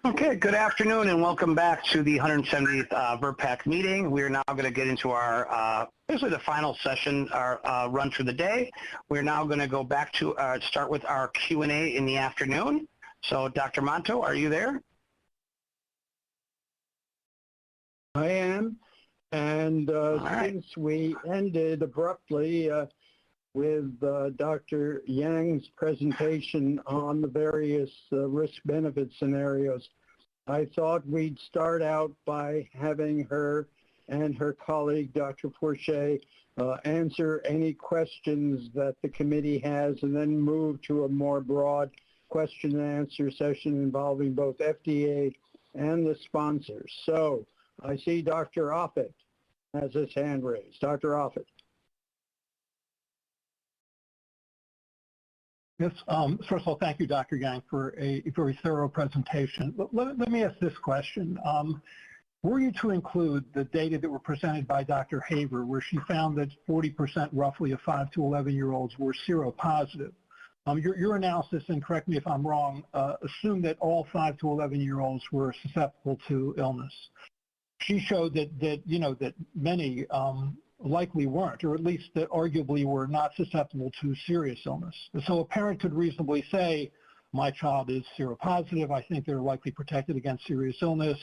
Okay, good afternoon and welcome back to the 170th VRPAC meeting. We are now going to get into our, basically the final session, our run through the day. We're now going to go back to start with our Q&A in the afternoon. So Dr. Monto, are you there? I am, and since we ended abruptly with Dr. Yang's presentation on the various risk-benefit scenarios, I thought we'd start out by having her and her colleague, Dr. Forche, answer any questions that the committee has and then move to a more broad question and answer session involving both FDA and the sponsors. So I see Dr. Offit has his hand raised. Dr. Offit. Yes, first of all, thank you, Dr. Yang, for a very thorough presentation. Let me ask this question. Were you to include the data that were presented by Dr. Haver, where she found that 40% roughly of 5 to 11-year-olds were seropositive? Your analysis, and correct me if I'm wrong, assumed that all 5 to 11-year-olds were susceptible to illness. She showed that many likely weren't, or at least that arguably were not susceptible to serious illness. So a parent could reasonably say, my child is seropositive, I think they're likely protected against serious illness,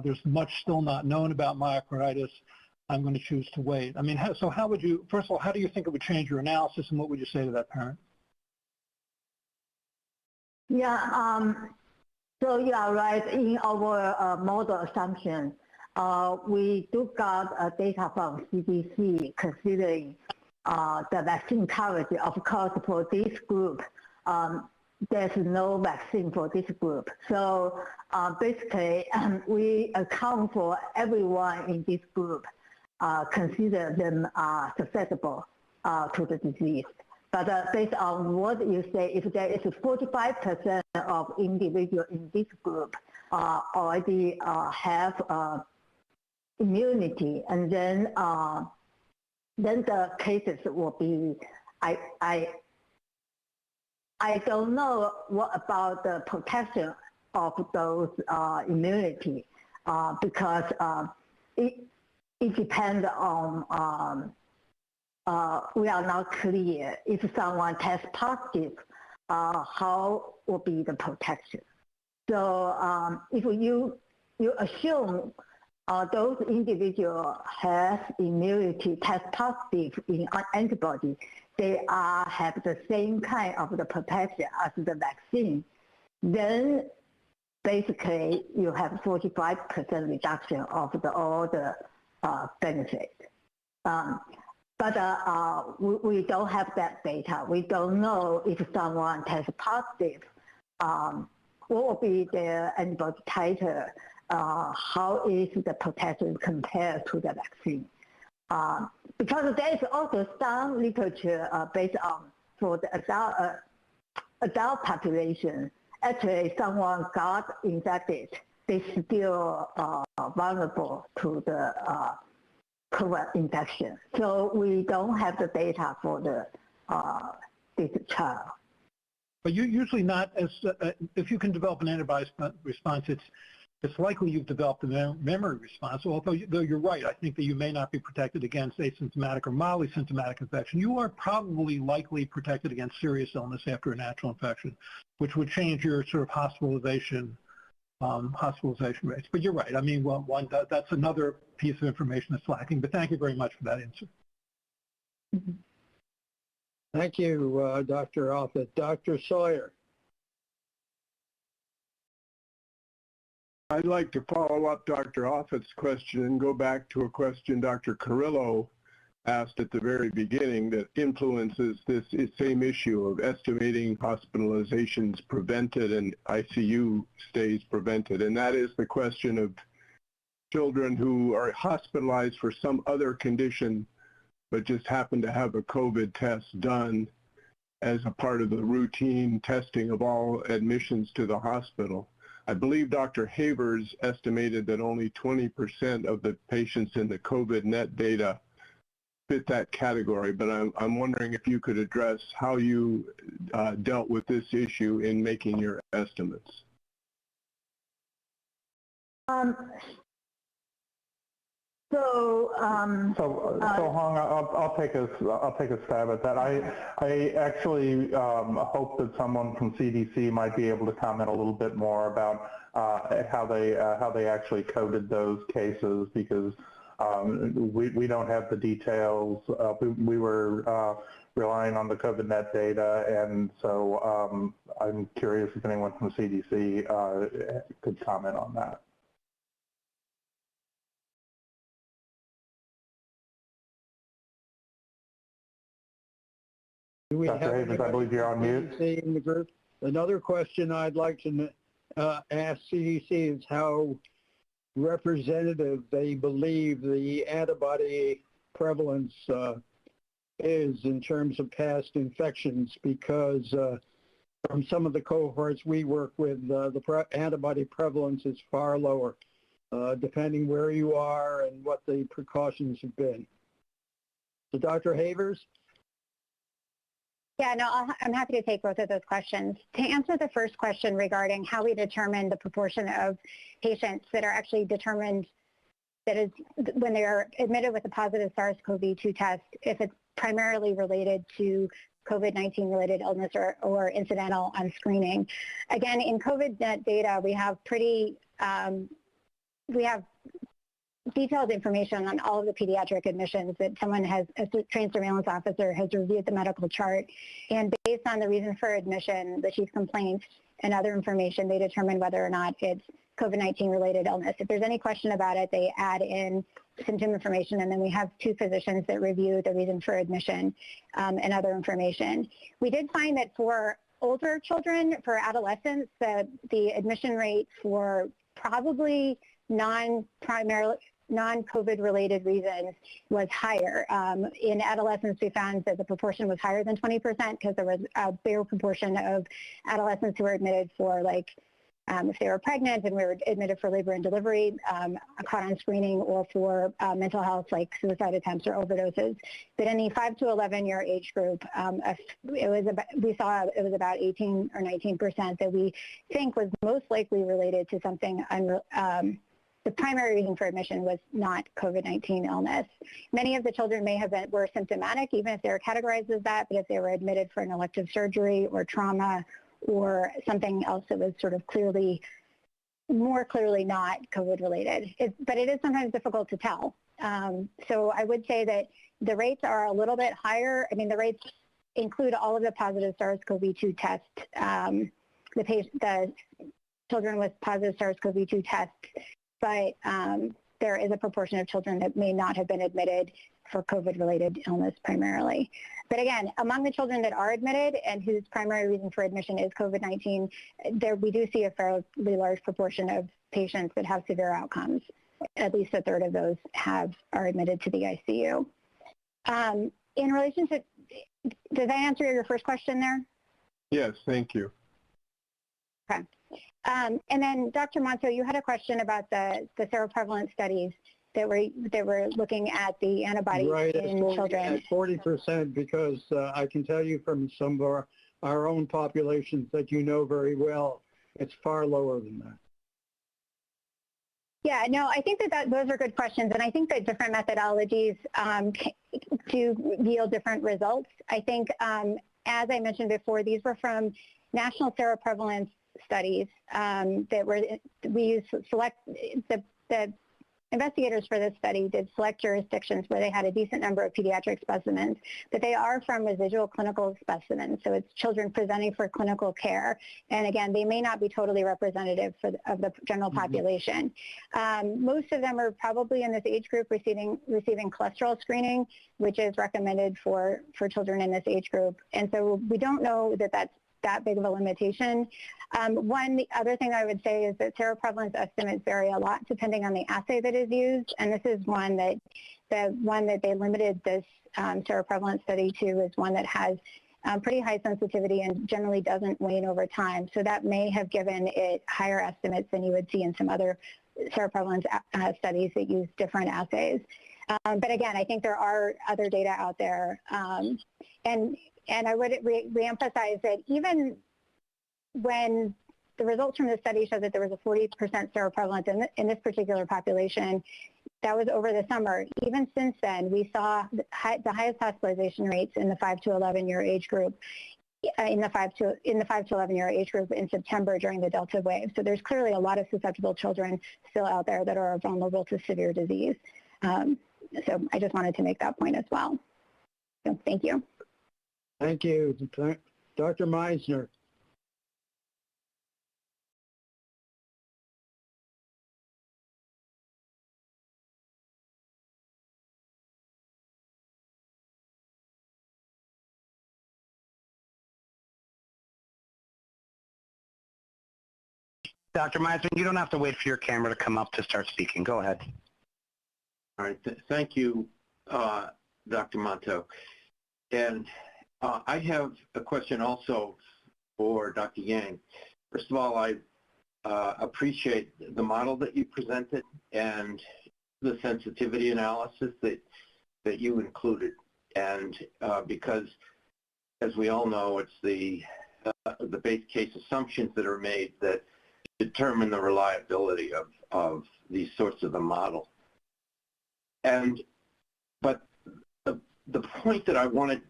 there's much still not known about myocarditis, I'm going to choose to wait. I mean, so how would you, first of all, how do you think it would change your analysis, and what would you say to that parent? Yeah, so you are right. In our model assumption, we do got data from CDC considering the vaccine coverage. Of course, for this group, there's no vaccine for this group. So basically, we account for everyone in this group, consider them susceptible to the disease. But based on what you say, if there is 45% of individuals in this group already have immunity, and then the cases will be, I don't know what about the protection of those immunity because it depends on we are not clear if someone tests positive, how will be the protection. So if you assume those individuals have immunity, test positive in antibody, they have the same kind of the protection as the vaccine, then basically you have 45% reduction of all the benefit. But we don't have that data. We don't know if someone tests positive, what will be their antibody titer, how is the protection compared to the vaccine. Because there is also some literature based on for the adult population, actually someone got infected, they still vulnerable to the COVID infection. So we don't have the data for the this child. But you usually not as if you can develop an antibody response, it's likely you've developed a memory response. Although you're right, I think that you may not be protected against asymptomatic or mildly symptomatic infection. You are probably likely protected against serious illness after a natural infection, which would change your sort of hospitalization rates. But you're right. I mean, that's another piece of information that's lacking. But thank you very much for that answer. Mm-hmm. Thank you, Dr. Offit. Dr. Sawyer. I'd like to follow up Dr. Offit's question and go back to a question Dr. Carrillo asked at the very beginning that influences this same issue of estimating hospitalizations prevented and ICU stays prevented. And that is the question of children who are hospitalized for some other condition but just happen to have a COVID test done as a part of the routine testing of all admissions to the hospital. I believe Dr. Havers estimated that only 20% of the patients in the COVID net data fit that category, but I'm wondering if you could address how you dealt with this issue in making your estimates. So Hong, I'll take a stab at that. I actually hope that someone from CDC might be able to comment a little bit more about how they actually coded those cases, because we don't have the details. We were relying on the COVIDNet data, and so I'm curious if anyone from CDC could comment on that. Do we Dr. have Havers, I believe you're on mute. CDC in the group? Another question I'd like to ask CDC is how representative they believe the antibody prevalence is in terms of past infections, because from some of the cohorts we work with, the antibody prevalence is far lower, depending where you are and what the precautions have been. So Dr. Havers? Yeah, no, I'm happy to take both of those questions. To answer the first question regarding how we determine the proportion of patients that are actually determined, that is when they are admitted with a positive SARS-CoV-2 test, if it's primarily related to COVID-19 related illness or incidental on screening. Again, in COVIDNet data, we have detailed information on all of the pediatric admissions that someone has, a trained surveillance officer has reviewed the medical chart, and based on the reason for admission, the chief complaint, and other information, they determine whether or not it's COVID-19 related illness. If there's any question about it, they add in symptom information, and then we have two physicians that review the reason for admission and other information. We did find that for older children, for adolescents, the admission rate for probably non-COVID related reasons was higher. In adolescents, we found that the proportion was higher than 20% because there was a bigger proportion of adolescents who were admitted for, like, if they were pregnant and we were admitted for labor and delivery, caught on screening, or for mental health like suicide attempts or overdoses. But in the 5 to 11 year age group, we saw it was about 18 or 19% that we think was most likely related to something the primary reason for admission was not COVID-19 illness. Many of the children were symptomatic, even if they were categorized as that, but if they were admitted for an elective surgery or trauma or something else that was sort of more clearly not COVID related. But it is sometimes difficult to tell. So I would say that the rates are a little bit higher. I mean, the rates include all of the positive SARS-CoV-2 tests, the children with positive SARS-CoV-2 tests, but there is a proportion of children that may not have been admitted for COVID-related illness primarily. But again, among the children that are admitted and whose primary reason for admission is COVID-19, we do see a fairly large proportion of patients that have severe outcomes. At least a third of those are admitted to the ICU. In relation to, does that answer your first question there? Yes, thank you. Okay. And then Dr. Monto, you had a question about the seroprevalence studies that were looking at the antibodies in children. At 40%, because I can tell you from some of our own populations that you know very well, it's far lower than that. Yeah, no, I think that those are good questions, and I think that different methodologies do yield different results. I think, as I mentioned before, these were from national seroprevalence studies we used to select the investigators for this study did select jurisdictions where they had a decent number of pediatric specimens, but they are from residual clinical specimens, so it's children presenting for clinical care. And again, they may not be totally representative of the general population. Most of them are probably in this age group receiving cholesterol screening, which is recommended for children in this age group. And so we don't know that that's that big of a limitation. One other thing I would say is that seroprevalence estimates vary a lot depending on the assay that is used, and this is one that they limited this seroprevalence study to is one that has pretty high sensitivity and generally doesn't wane over time. So that may have given it higher estimates than you would see in some other seroprevalence studies that use different assays. But again, I think there are other data out there, and I would reemphasize that even when the results from the study showed that there was a 40% seroprevalence in this particular population. That was over the summer. Even since then, we saw the highest hospitalization rates in the 5 to 11 year age group, in the 5 to 11 year age group in September during the Delta wave. So there's clearly a lot of susceptible children still out there that are vulnerable to severe disease. So I just wanted to make that point as well. So thank you. Thank you. Dr. Meisner. Dr. Meisner, you don't have to wait for your camera to come up to start speaking. Go ahead. All right. Thank you, Dr. Monto. And I have a question also for Dr. Yang. First of all, I appreciate the model that you presented and the sensitivity analysis that you included. And because, as we all know, it's the base case assumptions that are made that determine the reliability of these sorts of the model. But the point that I wanted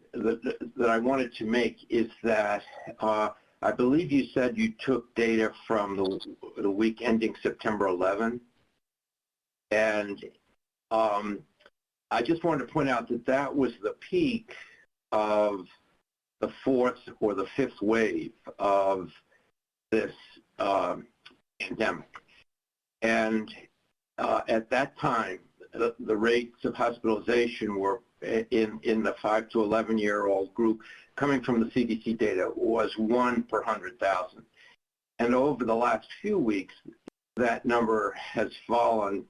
to make is that I believe you said you took data from the week ending September 11, and I just wanted to point out that that was the peak of the fourth or the fifth wave of this pandemic. And at that time, the rates of hospitalization were in the 5 to 11-year-old group coming from the CDC data was 1 per 100,000. And over the last few weeks, that number has fallen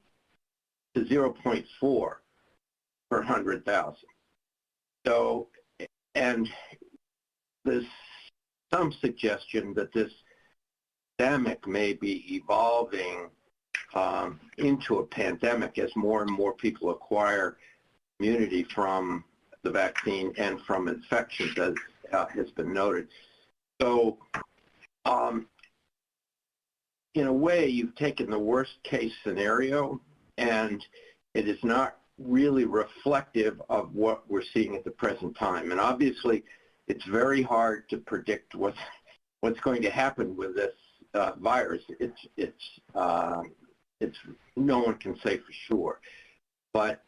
to 0.4 per 100,000. So, and there's some suggestion that this pandemic may be evolving into a pandemic as more and more people acquire immunity from the vaccine and from infections, as has been noted. So, in a way, you've taken the worst case scenario, and it is not really reflective of what we're seeing at the present time. And obviously, it's very hard to predict what's going to happen with this virus. It's no one can say for sure, but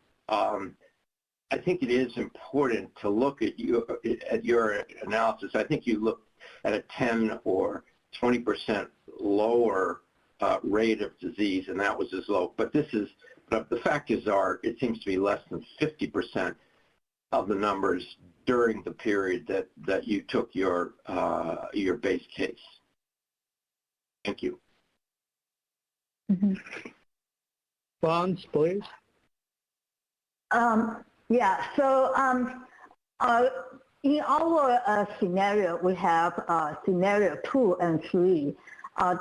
I think it is important to look at your analysis. I think you looked at a 10 or 20% lower rate of disease, and that was as low. But the fact is, it seems to be less than 50% of the numbers during the period that you took your base case. Thank you. Mm-hmm. Bonds, please. Yeah, so in our scenario, we have scenario 2 and 3.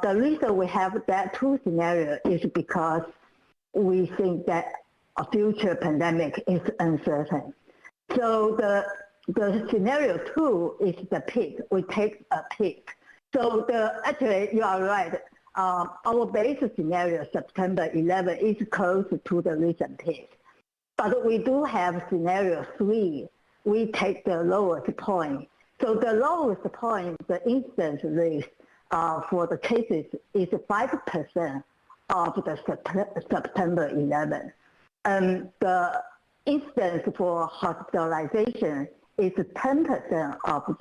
The reason we have that 2 scenario is because we think that a future pandemic is uncertain. So the scenario 2 is the peak. We take a peak. So actually, you are right. Our base scenario, September 11, is close to the recent peak. But we do have scenario 3. We take the lowest point. So the lowest point, the incidence rate for the cases is 5% of the September 11. And the incidence for hospitalization is 10% of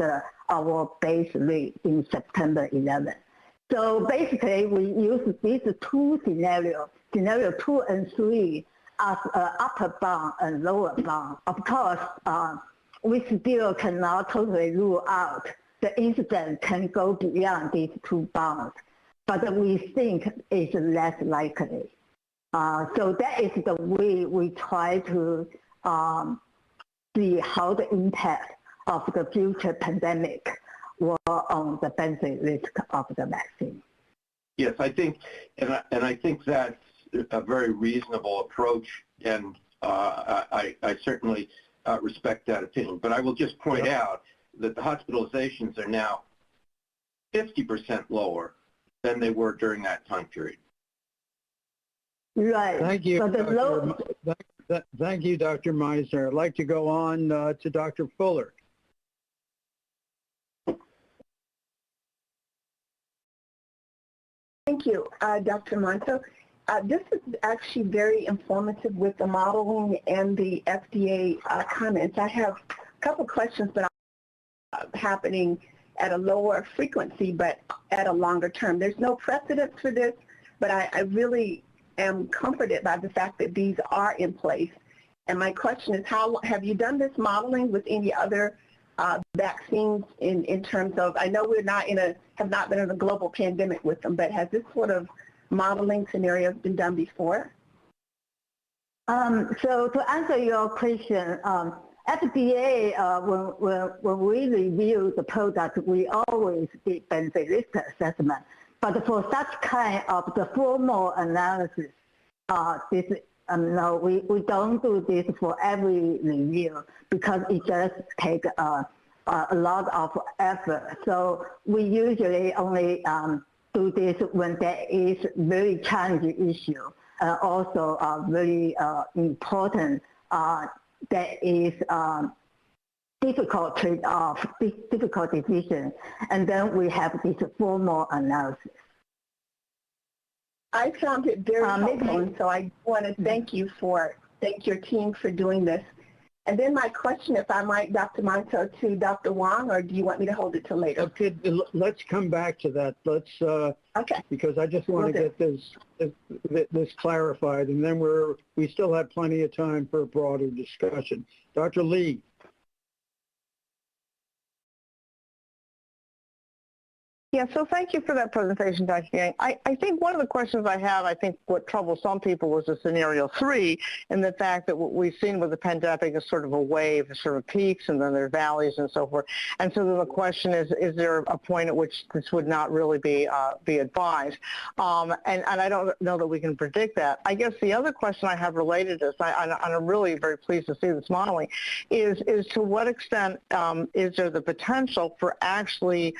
our base rate in September 11. So basically, we use these 2 scenarios, scenario 2 and 3, as an upper bound and lower bound. Of course, we still cannot totally rule out the incidence can go beyond these 2 bounds, but we think it's less likely. So that is the way we try to see how the impact of the future pandemic will on the benefit risk of the vaccine. Yes, I think, and I think that's a very reasonable approach, and I certainly respect that opinion. But I will just point out that the hospitalizations are now 50% lower than they were during that time period. Right. Thank you. Thank you, Dr. Meisner. I'd like to go on to Dr. Fuller. Thank you, Dr. Monto. This is actually very informative with the modeling and the FDA comments. I have a couple questions, but happening at a lower frequency, but at a longer term. There's no precedent for this, but I really am comforted by the fact that these are in place. And my question is, how have you done this modeling with any other vaccines in terms of, I know we're not have not been in a global pandemic with them, but has this sort of modeling scenario been done before? So to answer your question, FDA, when we review the product, we always did benefit risk assessment. But for such kind of the formal analysis, no, we don't do this for every review because it just takes a lot of effort. So we usually only do this when there is very challenging issue, also very important. There is difficult trade-off, difficult decision, and then we have this formal analysis. I found it very helpful, and so I want to thank your team for doing this. And then my question, if I might, Dr. Monto, to Dr. Wong, or do you want me to hold it till later? Okay, let's come back to that. Let's okay, because I just want to get this clarified, and then we still have plenty of time for a broader discussion. Dr. Lee. Yeah, so thank you for that presentation, Dr. Yang. I think one of the questions I have, I think what troubles some people was the scenario 3 and the fact that what we've seen with the pandemic is sort of a wave, sort of peaks and then there are valleys and so forth. And so then the question is there a point at which this would not really be advised? And I don't know that we can predict that. I guess the other question I have related to this, and I'm really very pleased to see this modeling, is to what extent is there the potential for actually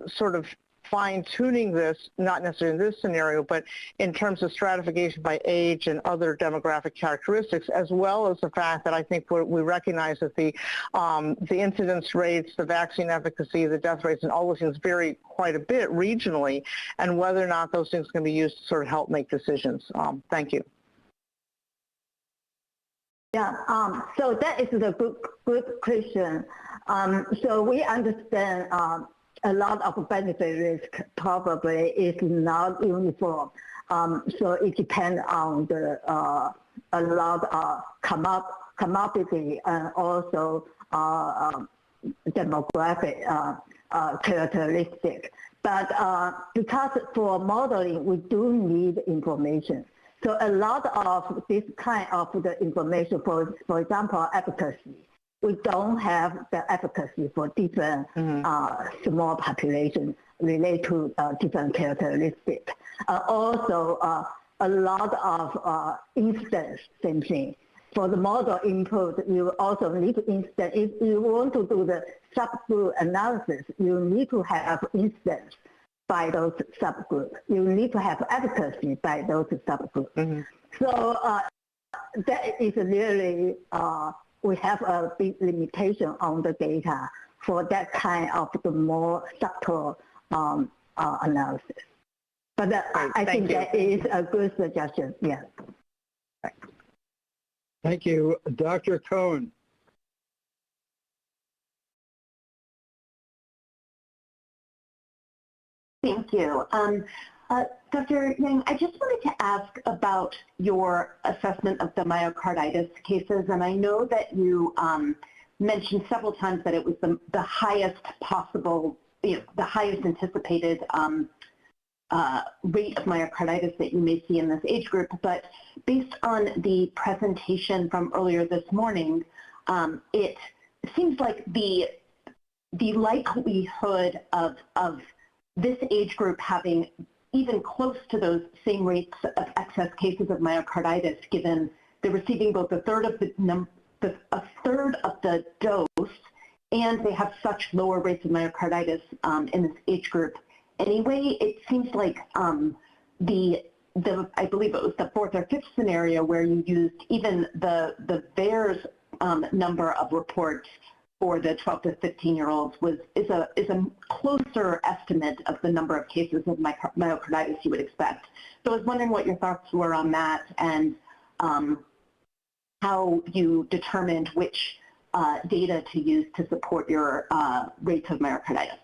sort of fine-tuning this, not necessarily in this scenario, but in terms of stratification by age and other demographic characteristics, as well as the fact that I think we recognize that the incidence rates, the vaccine efficacy, the death rates, and all those things vary quite a bit regionally, and whether or not those things can be used to sort of help make decisions. Thank you. Yeah, so that is a good question. So we understand a lot of benefit risk probably is not uniform. So it depends on a lot of commodity and also demographic characteristic. But because for modeling, we do need information. So a lot of this kind of the information, for example, efficacy, we don't have the efficacy for different small populations related to different characteristics. Also, a lot of instance, same thing. For the model input, you also need instance. If you want to do the subgroup analysis, you need to have instance by those subgroups. You need to have efficacy by those subgroups. So that is really, we have a big limitation on the data for that kind of the more subtle analysis. But I think that is a good suggestion, yeah. Right. Thank you. Dr. Cohen. Thank you. Dr. Yang, I just wanted to ask about your assessment of the myocarditis cases, and I know that you mentioned several times that it was the highest possible, the highest anticipated rate of myocarditis that you may see in this age group, but based on the presentation from earlier this morning, it seems like the likelihood of this age group having even close to those same rates of excess cases of myocarditis, given they're receiving both a third of the dose, and they have such lower rates of myocarditis in this age group, anyway. It seems like I believe it was the fourth or fifth scenario where you used even the VAERS number of reports for the 12 to 15-year-olds is a closer estimate of the number of cases of myocarditis you would expect. So I was wondering what your thoughts were on that and how you determined which data to use to support your rates of myocarditis.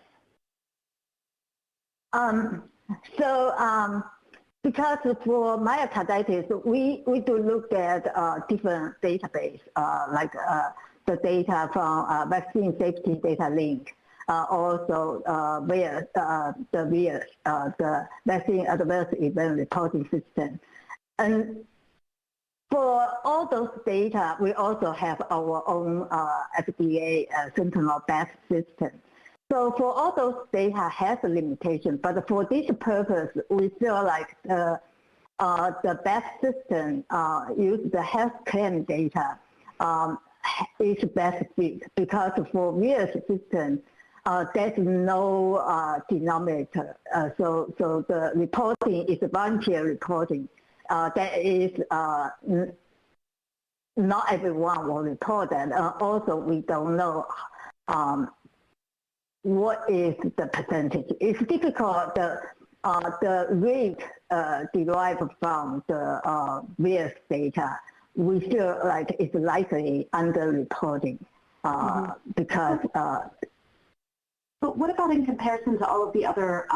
Because for myocarditis, we do look at different database, like the data from Vaccine Safety Data Link, also VAERS, the Vaccine Adverse Event Reporting System. And for all those data, we also have our own FDA Sentinel-based system. So for all those data has a limitation, but for this purpose, we feel like the best system use the health claim data is best fit, because for VAERS system, there's no denominator. So the reporting is volunteer reporting. That is not everyone will report that. Also, we don't know what is the percentage. It's difficult. The rate derived from the VAERS data, we feel like it's likely under-reporting because. But what about in comparison to all of the other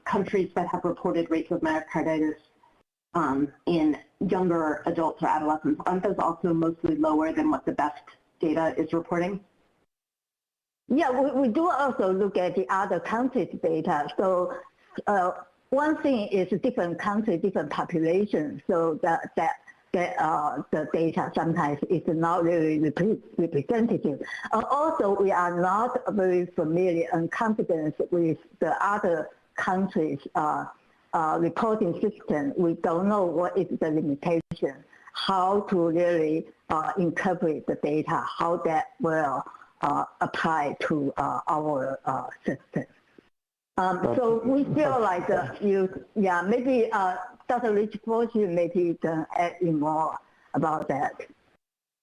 countries that have reported rates of myocarditis in younger adults or adolescents? Aren't those also mostly lower than what the best data is reporting? Yeah, we do also look at the other countries' data. So one thing is different country, different population. So that the data sometimes is not really representative. Also, we are not very familiar and confident with the other countries' reporting system. We don't know what is the limitation, how to really interpret the data, how that will apply to our system. So we feel like maybe Dr. Rich-Forge maybe can add in more about that.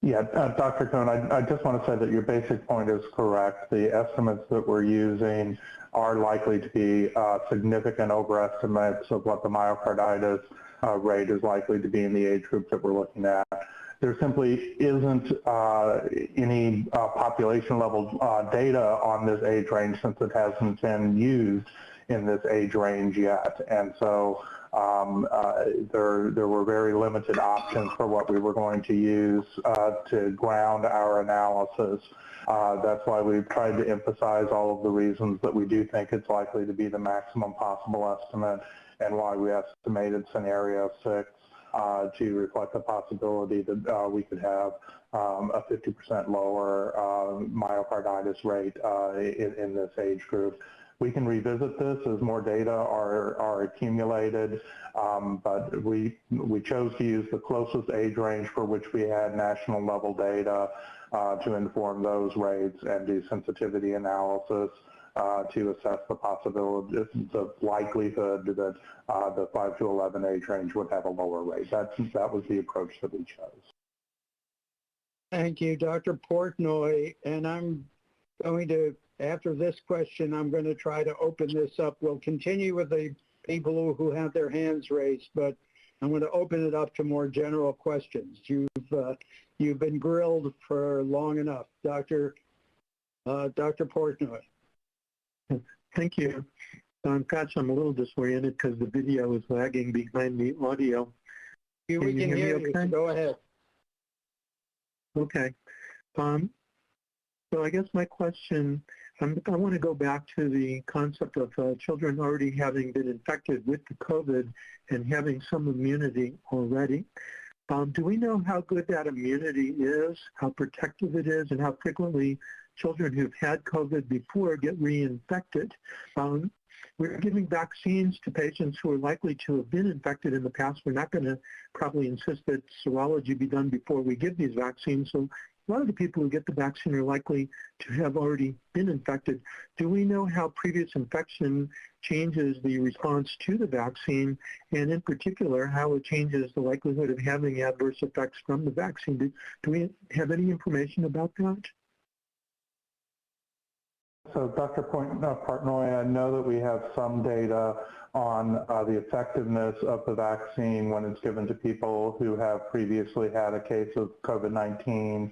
Yeah, Dr. Kuhn, I just want to say that your basic point is correct. The estimates that we're using are likely to be significant overestimates of what the myocarditis rate is likely to be in the age group that we're looking at. There simply isn't any population level data on this age range since it hasn't been used in this age range yet. And so there were very limited options for what we were going to use to ground our analysis. That's why we've tried to emphasize all of the reasons that we do think it's likely to be the maximum possible estimate, and why we estimated scenario 6 to reflect the possibility that we could have a 50% lower myocarditis rate in this age group. We can revisit this as more data are accumulated, but we chose to use the closest age range for which we had national level data to inform those rates and do sensitivity analysis to assess the possibility, the likelihood that the 5 to 11 age range would have a lower rate. That was the approach that we chose. Thank you, Dr. Portnoy. And I'm going to, after this question, I'm going to try to open this up. We'll continue with the people who have their hands raised, but I'm going to open it up to more general questions. You've been grilled for long enough, Dr. Portnoy. Thank you. Gosh, I'm a little disoriented because the video is lagging behind the audio. We can hear you. Okay? Go ahead. Okay. So I guess my question, I want to go back to the concept of children already having been infected with the COVID and having some immunity already. Do we know how good that immunity is, how protective it is, and how frequently children who've had COVID before get reinfected? We're giving vaccines to patients who are likely to have been infected in the past. We're not going to probably insist that serology be done before we give these vaccines. So a lot of the people who get the vaccine are likely to have already been infected. Do we know how previous infection changes the response to the vaccine, and in particular, how it changes the likelihood of having adverse effects from the vaccine? Do we have any information about that? So Dr. Portnoy, I know that we have some data on the effectiveness of the vaccine when it's given to people who have previously had a case of COVID-19,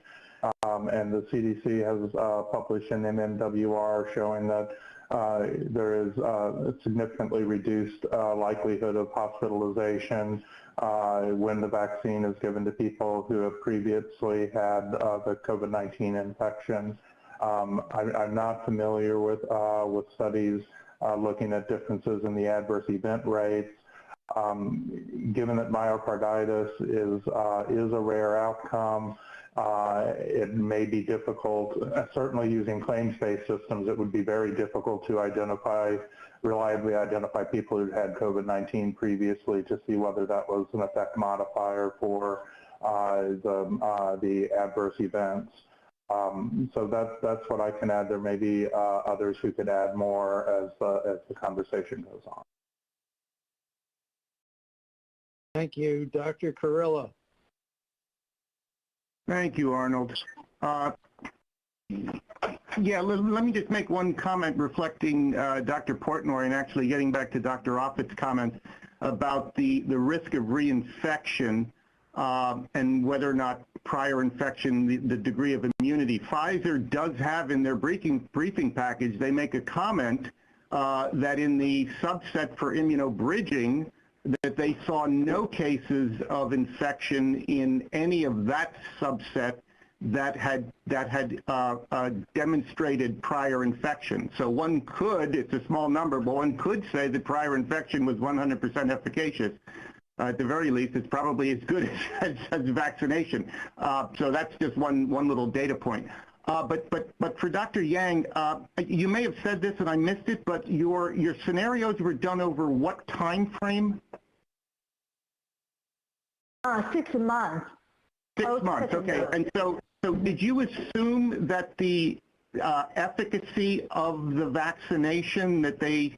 and the CDC has published an MMWR showing that there is a significantly reduced likelihood of hospitalization when the vaccine is given to people who have previously had the COVID-19 infection. I'm not familiar with studies looking at differences in the adverse event rates. Given that myocarditis is a rare outcome, it may be difficult. Certainly, using claims-based systems, it would be very difficult to reliably identify people who had COVID-19 previously to see whether that was an effect modifier for the adverse events. So that's what I can add. There may be others who could add more as the conversation goes on. Thank you. Dr. Carrillo. Thank you, Arnold. Yeah, let me just make one comment reflecting Dr. Portnoy and actually getting back to Dr. Offit's comments about the risk of reinfection and whether or not prior infection, the degree of immunity. Pfizer does have in their briefing package, they make a comment that in the subset for immunobridging, that they saw no cases of infection in any of that subset that had demonstrated prior infection. So one could, it's a small number, but one could say that prior infection was 100% efficacious. At the very least, it's probably as good as vaccination. So that's just one little data point. But for Dr. Yang, you may have said this and I missed it, but your scenarios were done over what time frame? 6 months. 6 months, okay. And so did you assume that the efficacy of the vaccination that they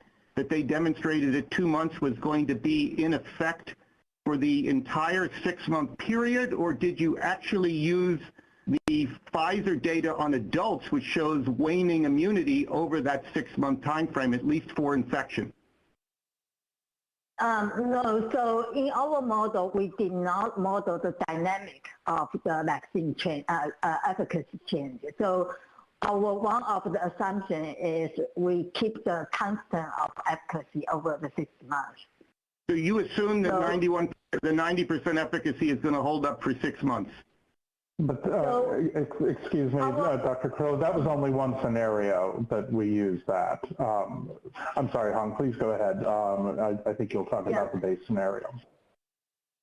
demonstrated at 2 months was going to be in effect for the entire 6-month period, or did you actually use the Pfizer data on adults, which shows waning immunity over that 6-month time frame, at least for infection? No, so in our model, we did not model the dynamic of the vaccine change, efficacy change. So one of the assumptions is we keep the constant of efficacy over the 6 months. So you assume that the 90% efficacy is going to hold up for 6 months? But excuse me, Dr. Crow, that was only one scenario that we used that. I'm sorry, Hong, please go ahead. I think you'll talk about the base scenario.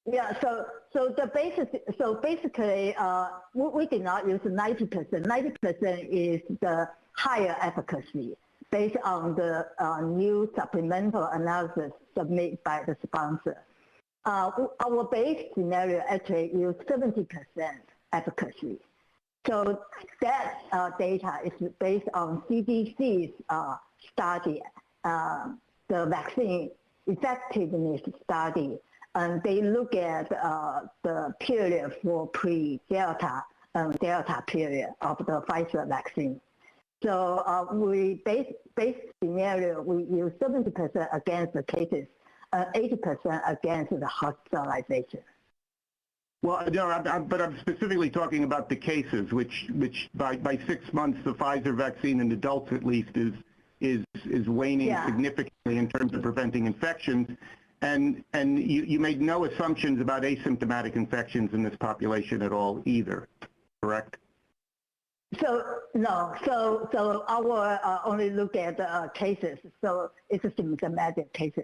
Yeah, so basically, we did not use 90%. 90% is the higher efficacy based on the new supplemental analysis submitted by the sponsor. Our base scenario actually used 70% efficacy. So that data is based on CDC's study, the vaccine effectiveness study, and they look at the period for pre-Delta and Delta period of the Pfizer vaccine. So we base scenario, we use 70% against the cases, 80% against the hospitalization. Well, no, but I'm specifically talking about the cases, which by 6 months, the Pfizer vaccine in adults at least is waning significantly in terms of preventing infections. And you made no assumptions about asymptomatic infections in this population at all either, correct? So no, so our only look at cases, so it's a symptomatic cases.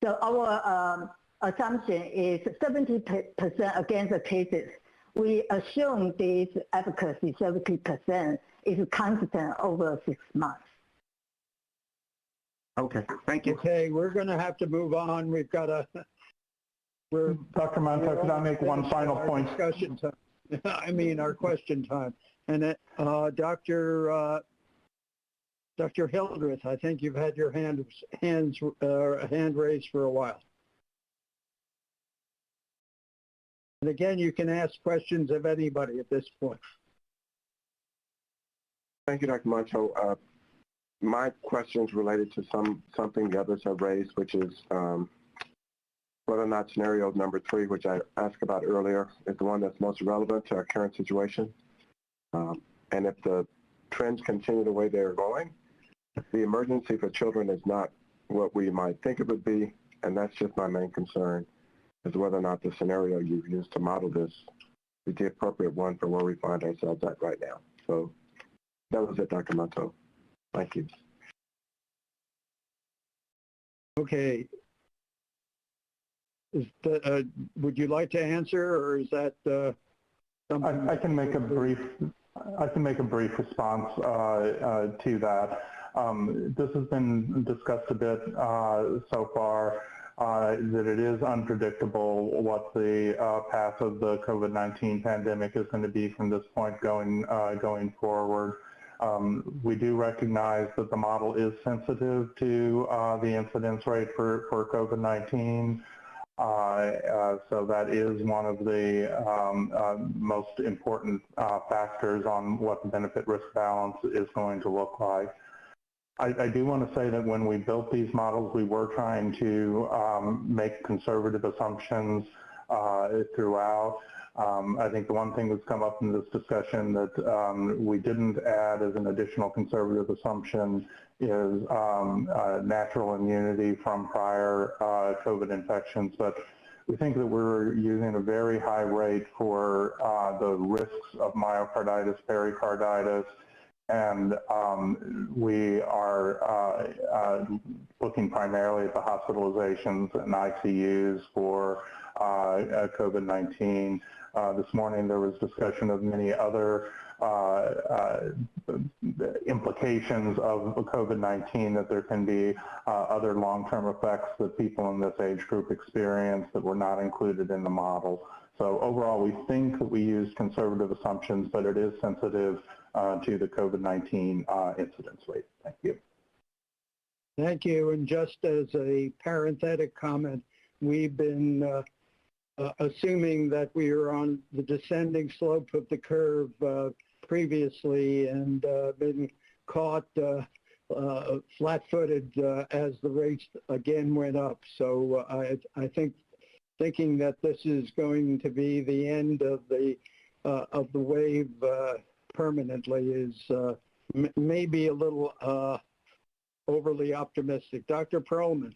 So our assumption is 70% against the cases. We assume this efficacy 70% is constant over 6 months. Okay, thank you. Okay, we're going to have to move on. We've got a... Dr. Monto, could I make one final point? I mean, our question time. And Dr. Hildreth, I think you've had your hand raised for a while. And again, you can ask questions of anybody at this point. Thank you, Dr. Monto. My question is related to something the others have raised, which is whether or not scenario number 3, which I asked about earlier, is the one that's most relevant to our current situation. And if the trends continue the way they're going, the emergency for children is not what we might think it would be, and that's just my main concern, is whether or not the scenario you've used to model this is the appropriate one for where we find ourselves at right now. So that was it, Dr. Monto. Thank you. Okay. Would you like to answer, or is that something? I can make a brief response to that. This has been discussed a bit so far, that it is unpredictable what the path of the COVID-19 pandemic is going to be from this point going forward. We do recognize that the model is sensitive to the incidence rate for COVID-19. So that is one of the most important factors on what the benefit-risk balance is going to look like. I do want to say that when we built these models, we were trying to make conservative assumptions throughout. I think the one thing that's come up in this discussion that we didn't add as an additional conservative assumption is natural immunity from prior COVID infections. But we think that we're using a very high rate for the risks of myocarditis, pericarditis, and we are looking primarily at the hospitalizations and ICUs for COVID-19. This morning there was discussion of many other implications of COVID-19, that there can be other long-term effects that people in this age group experience that were not included in the model. So overall, we think that we used conservative assumptions, but it is sensitive to the COVID-19 incidence rate. Thank you. Thank you. And just as a parenthetic comment, we've been assuming that we are on the descending slope of the curve previously, and been caught flat-footed as the rates again went up. So I think thinking that this is going to be the end of the wave permanently is maybe a little overly optimistic. Dr. Perlman.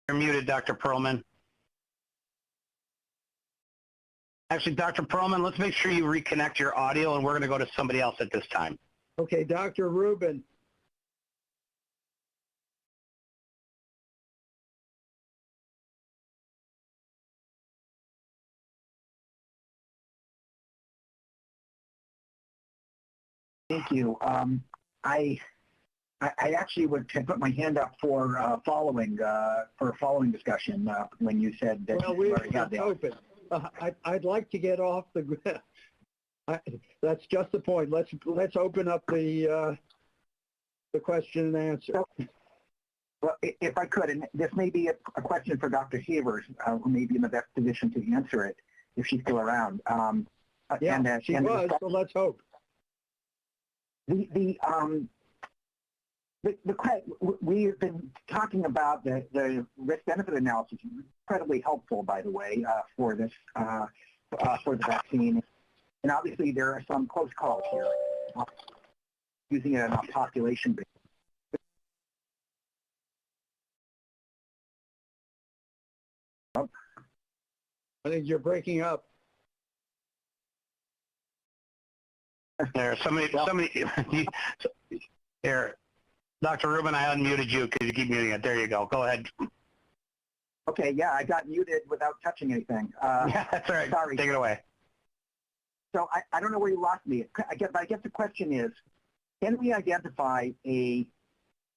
You're muted, Dr. Perlman. Actually, Dr. Perlman, let's make sure you reconnect your audio, and we're going to go to somebody else at this time. Okay, Dr. Rubin. Thank you. I actually had put my hand up for following discussion when you said that well, you already had that. Open. I'd like to get off the. That's just the point. Let's open up the question and answer. Well, if I could, and this may be a question for Dr. Havers, who may be in the best position to answer it if she's still around. Yeah, she was. So let's hope. We've been talking about the risk-benefit analysis, incredibly helpful, by the way, for this for the vaccine. And obviously, there are some close calls here, using it on a population basis. I think you're breaking up. There, somebody, there. Dr. Rubin, I unmuted you because you keep muting it. There you go. Go ahead. Okay, yeah, I got muted without touching anything. Yeah, that's all right. Sorry. Take it away. So I don't know where you lost me. I guess the question is, can we identify a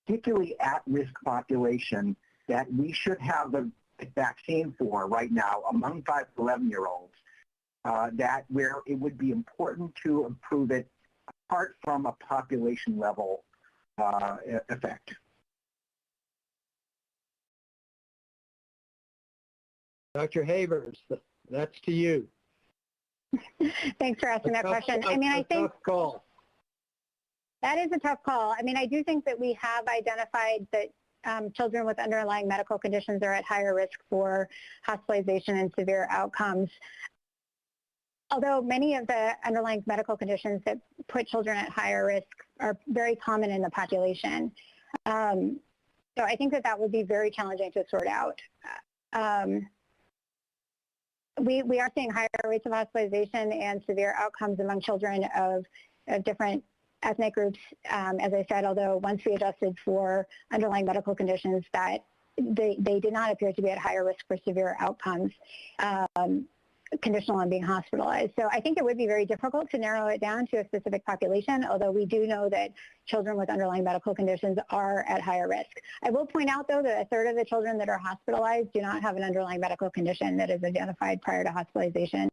particularly at-risk population that we should have the vaccine for right now among 5 to 11-year-olds, that where it would be important to improve it apart from a population level effect? Dr. Havers, that's to you. Thanks for asking that question. I mean, I think tough call. That is a tough call. I mean, I do think that we have identified that children with underlying medical conditions are at higher risk for hospitalization and severe outcomes. Although many of the underlying medical conditions that put children at higher risk are very common in the population. So I think that that would be very challenging to sort out. We are seeing higher rates of hospitalization and severe outcomes among children of different ethnic groups, as I said, although once we adjusted for underlying medical conditions, that they did not appear to be at higher risk for severe outcomes, conditional on being hospitalized. So I think it would be very difficult to narrow it down to a specific population, although we do know that children with underlying medical conditions are at higher risk. I will point out, though, that a third of the children that are hospitalized do not have an underlying medical condition that is identified prior to hospitalization.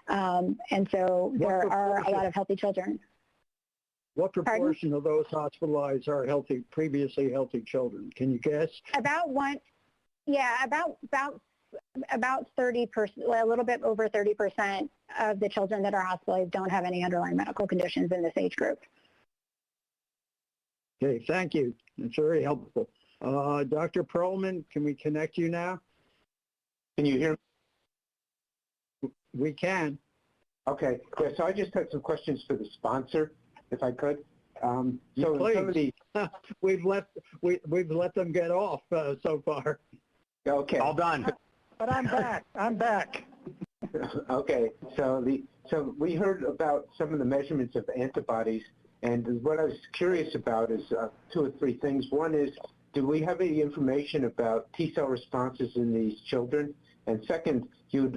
And so there are a lot of healthy children. What proportion of those hospitalized are previously healthy children? Can you guess? About 30%, a little bit over 30% of the children that are hospitalized don't have any underlying medical conditions in this age group. Okay, thank you. That's very helpful. Dr. Perlman, can we connect you now? Can you hear me? We can. Okay, yeah, so I just had some questions for the sponsor, if I could. So please. We've let them get off so far. Okay. All done. But I'm back. I'm back. Okay, so we heard about some of the measurements of antibodies, and what I was curious about is 2 or 3 things. One is, do we have any information about T-cell responses in these children? And second,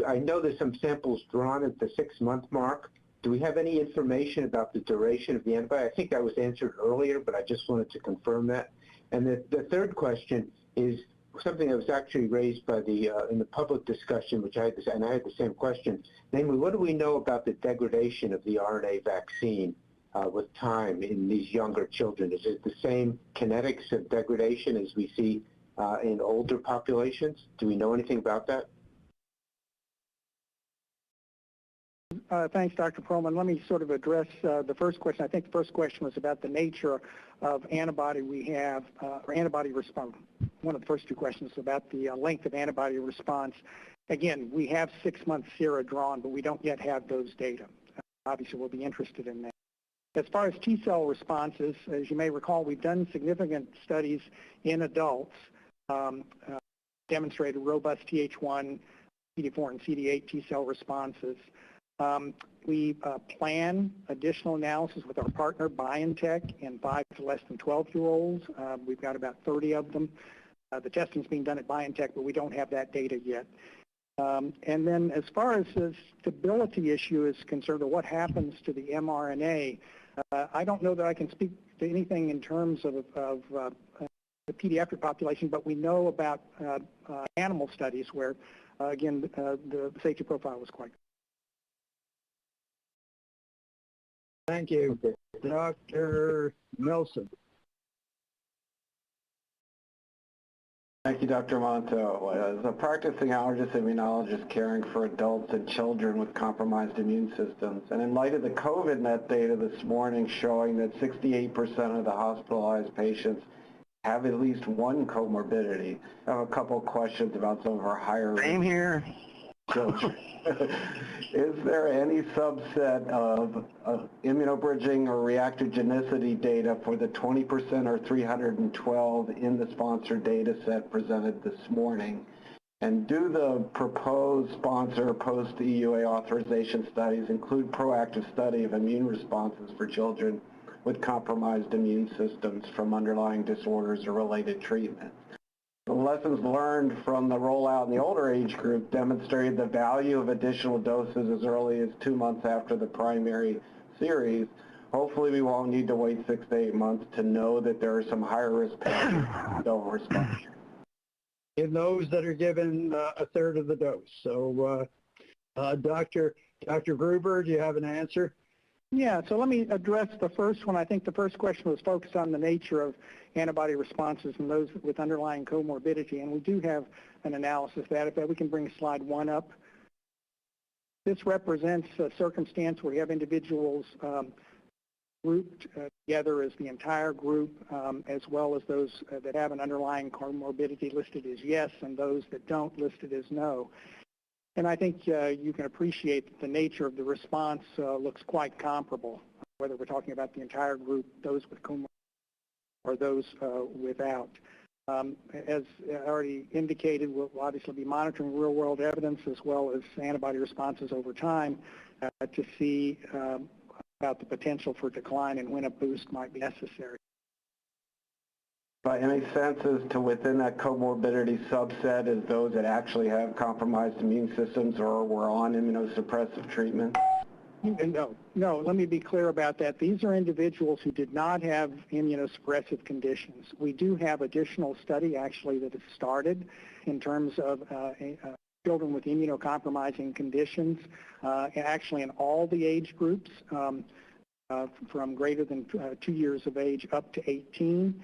I know there's some samples drawn at the 6-month mark. Do we have any information about the duration of the antibody? I think that was answered earlier, but I just wanted to confirm that. And the third question is something that was actually raised by in the public discussion, which I had the same question. Namely, what do we know about the degradation of the RNA vaccine with time in these younger children? Is it the same kinetics of degradation as we see in older populations? Do we know anything about that? Thanks, Dr. Perlman. Let me sort of address the first question. I think the first question was about the nature of antibody we have, or antibody response. One of the first 2 questions was about the length of antibody response. Again, we have 6-month sera drawn, but we don't yet have those data. Obviously, we'll be interested in that. As far as T-cell responses, as you may recall, we've done significant studies in adults, demonstrated robust Th1, CD4, and CD8 T-cell responses. We plan additional analysis with our partner BioNTech in 5 to less than 12-year-olds. We've got about 30 of them. The testing's being done at BioNTech, but we don't have that data yet. And then as far as the stability issue is concerned, or what happens to the mRNA, I don't know that I can speak to anything in terms of the pediatric population, but we know about animal studies where, again, the safety profile was quite good. Thank you. Dr. Nelson. Thank you, Dr. Monto. As a practicing allergist immunologist caring for adults and children with compromised immune systems, and in light of the COVIDnet data this morning showing that 68% of the hospitalized patients have at least one comorbidity, I have a couple of questions about some of our higher Same here. children. Is there any subset of immunobridging or reactogenicity data for the 20% or 312 in the sponsored data set presented this morning? And do the proposed sponsor post-EUA authorization studies include proactive study of immune responses for children with compromised immune systems from underlying disorders or related treatments? The lessons learned from the rollout in the older age group demonstrated the value of additional doses as early as 2 months after the primary series. Hopefully we won't need to wait 6 to 8 months to know that there are some higher risk patients who don't respond. In those that are given a third of the dose. So Dr. Gruber, do you have an answer? Yeah, so let me address the first one. I think the first question was focused on the nature of antibody responses in those with underlying comorbidity, and we do have an analysis of that. If we can bring slide 1 up. This represents a circumstance where you have individuals grouped together as the entire group, as well as those that have an underlying comorbidity listed as yes, and those that don't listed as no. And I think you can appreciate that the nature of the response looks quite comparable, whether we're talking about the entire group, those with comorbidity, or those without. As already indicated, we'll obviously be monitoring real-world evidence as well as antibody responses over time to see about the potential for decline and when a boost might be necessary. By any sense as to within that comorbidity subset is those that actually have compromised immune systems or were on immunosuppressive treatment? No, let me be clear about that. These are individuals who did not have immunosuppressive conditions. We do have additional study actually that has started in terms of children with immunocompromising conditions, actually in all the age groups from greater than 2 years of age up to 18.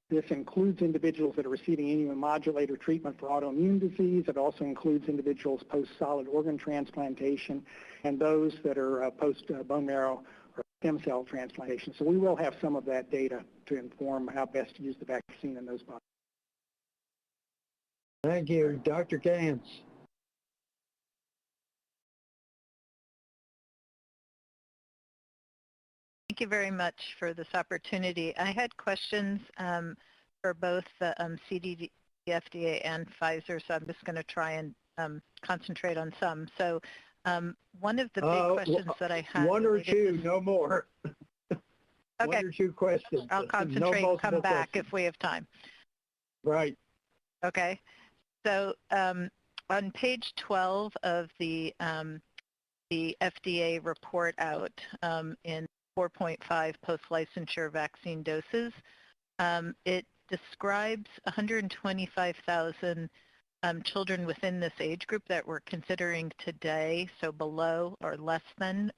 This includes individuals that are receiving immunomodulator treatment for autoimmune disease. It also includes individuals post-solid organ transplantation and those that are post-bone marrow or stem cell transplantation. So we will have some of that data to inform how best to use the vaccine in those populations. Thank you. Dr. Gans. Thank you very much for this opportunity. I had questions for both the CDC, FDA, and Pfizer, so I'm just going to try and concentrate on some. So one of the big questions that I had— One or two, no more. Okay. One or two questions. I'll concentrate and come back if we have time. Right. Okay. So on page 12 of the FDA report out in 4.5 post-licensure vaccine doses, it describes 125,000 children within this age group that we're considering today, so below or less than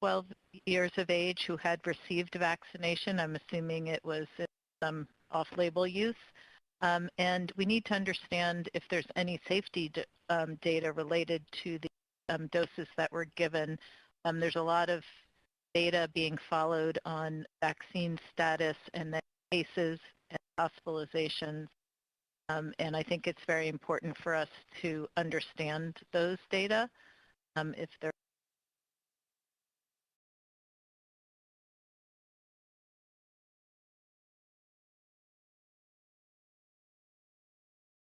12 years of age, who had received vaccination. I'm assuming it was some off-label use. And we need to understand if there's any safety data related to the doses that were given. There's a lot of data being followed on vaccine status and then cases and hospitalizations. And I think it's very important for us to understand those data. If they're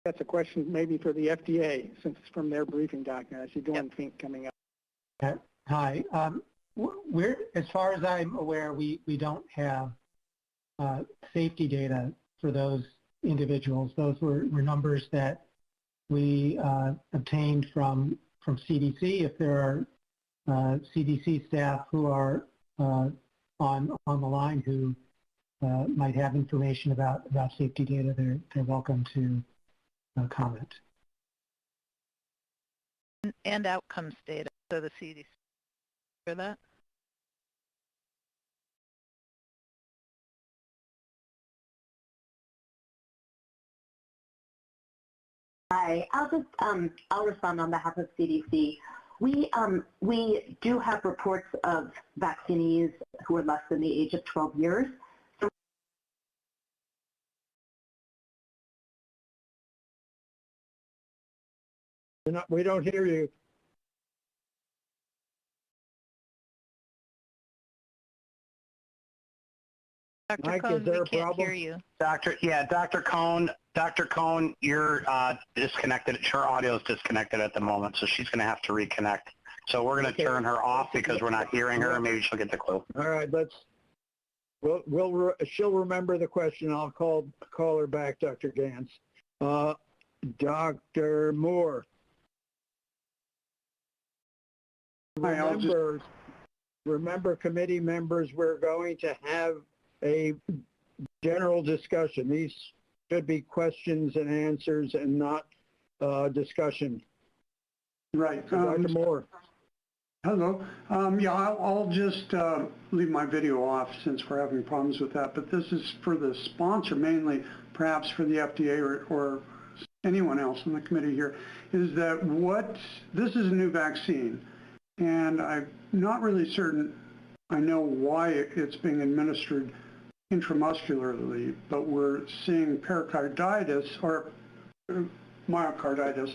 That's a question maybe for the FDA, since it's from their briefing document, as you're doing think coming up. Hi. As far as I'm aware, we don't have safety data for those individuals. Those were numbers that we obtained from CDC. If there are CDC staff who are on the line who might have information about safety data, they're welcome to comment. And outcomes data, so the CDC for that. Hi, I'll respond on behalf of CDC. We do have reports of vaccinees who are less than the age of 12 years. We don't hear you. Dr. Mike, Cohn, is there we a can't problem? hear you. Dr. Cohn, you're disconnected. Her audio is disconnected at the moment, so she's going to have to reconnect. So we're going to turn her off because we're not hearing her. Maybe she'll get the clue. All right, let's She'll remember the question. I'll call her back, Dr. Gans. Dr. Moore. Remember, committee members, we're going to have a general discussion. These should be questions and answers and not discussion. Right. Dr. Moore. Hello. Yeah, I'll just leave my video off since we're having problems with that. But this is for the sponsor mainly, perhaps for the FDA or anyone else in the committee here, is that this is a new vaccine. And I'm not really certain I know why it's being administered intramuscularly, but we're seeing pericarditis or myocarditis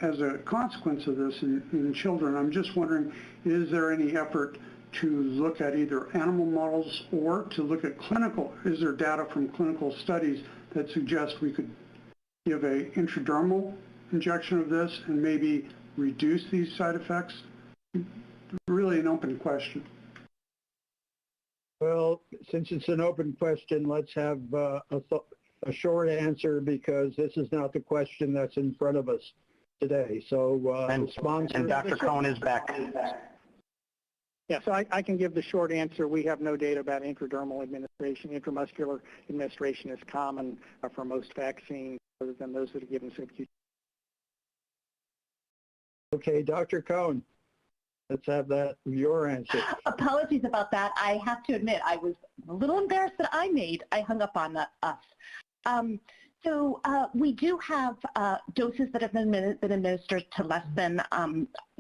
as a consequence of this in children. I'm just wondering, is there any effort to look at either animal models or to look at is there data from clinical studies that suggest we could give a intradermal injection of this and maybe reduce these side effects? Really an open question. Well, since it's an open question, let's have a short answer because this is not the question that's in front of us today. So, and Dr. Cohn is back. Yeah, so I can give the short answer. We have no data about intradermal administration. Intramuscular administration is common for most vaccines other than those that are given subcutaneous. Okay, Dr. Cohn, let's have your answer. Apologies about that. I have to admit, I was a little embarrassed that I hung up on us. So we do have doses that have been administered to less than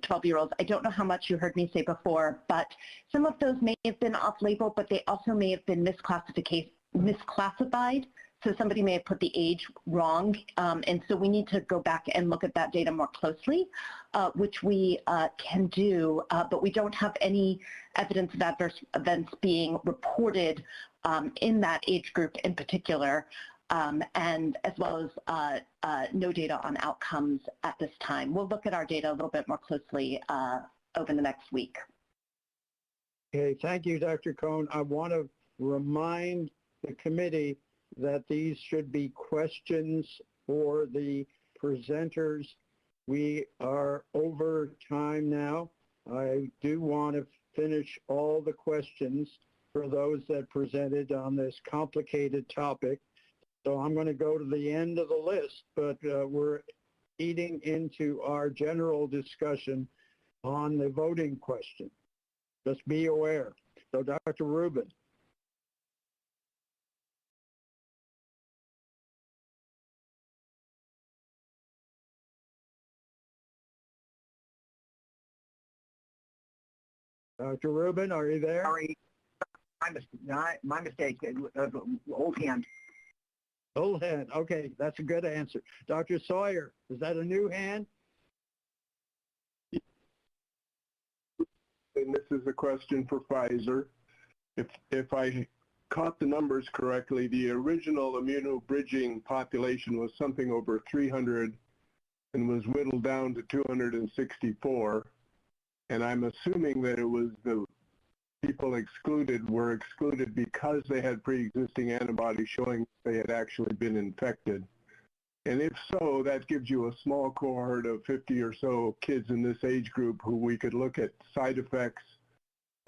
12-year-olds. I don't know how much you heard me say before, but some of those may have been off-label, but they also may have been misclassified. So somebody may have put the age wrong, and so we need to go back and look at that data more closely, which we can do, but we don't have any evidence of adverse events being reported in that age group in particular, and as well as no data on outcomes at this time. We'll look at our data a little bit more closely over the next week. Okay, thank you, Dr. Cohn. I want to remind the committee that these should be questions for the presenters. We are over time now. I do want to finish all the questions for those that presented on this complicated topic. So I'm going to go to the end of the list, but we're eating into our general discussion on the voting question. Just be aware. So Dr. Rubin. Dr. Rubin, are you there? Sorry, my mistake. Old hand. Old hand. Okay, that's a good answer. Dr. Sawyer, is that a new hand? And this is a question for Pfizer. If I caught the numbers correctly, the original immunobridging population was something over 300 and was whittled down to 264. And I'm assuming that it was the people were excluded because they had pre-existing antibodies showing they had actually been infected. And if so, that gives you a small cohort of 50 or so kids in this age group who we could look at side effects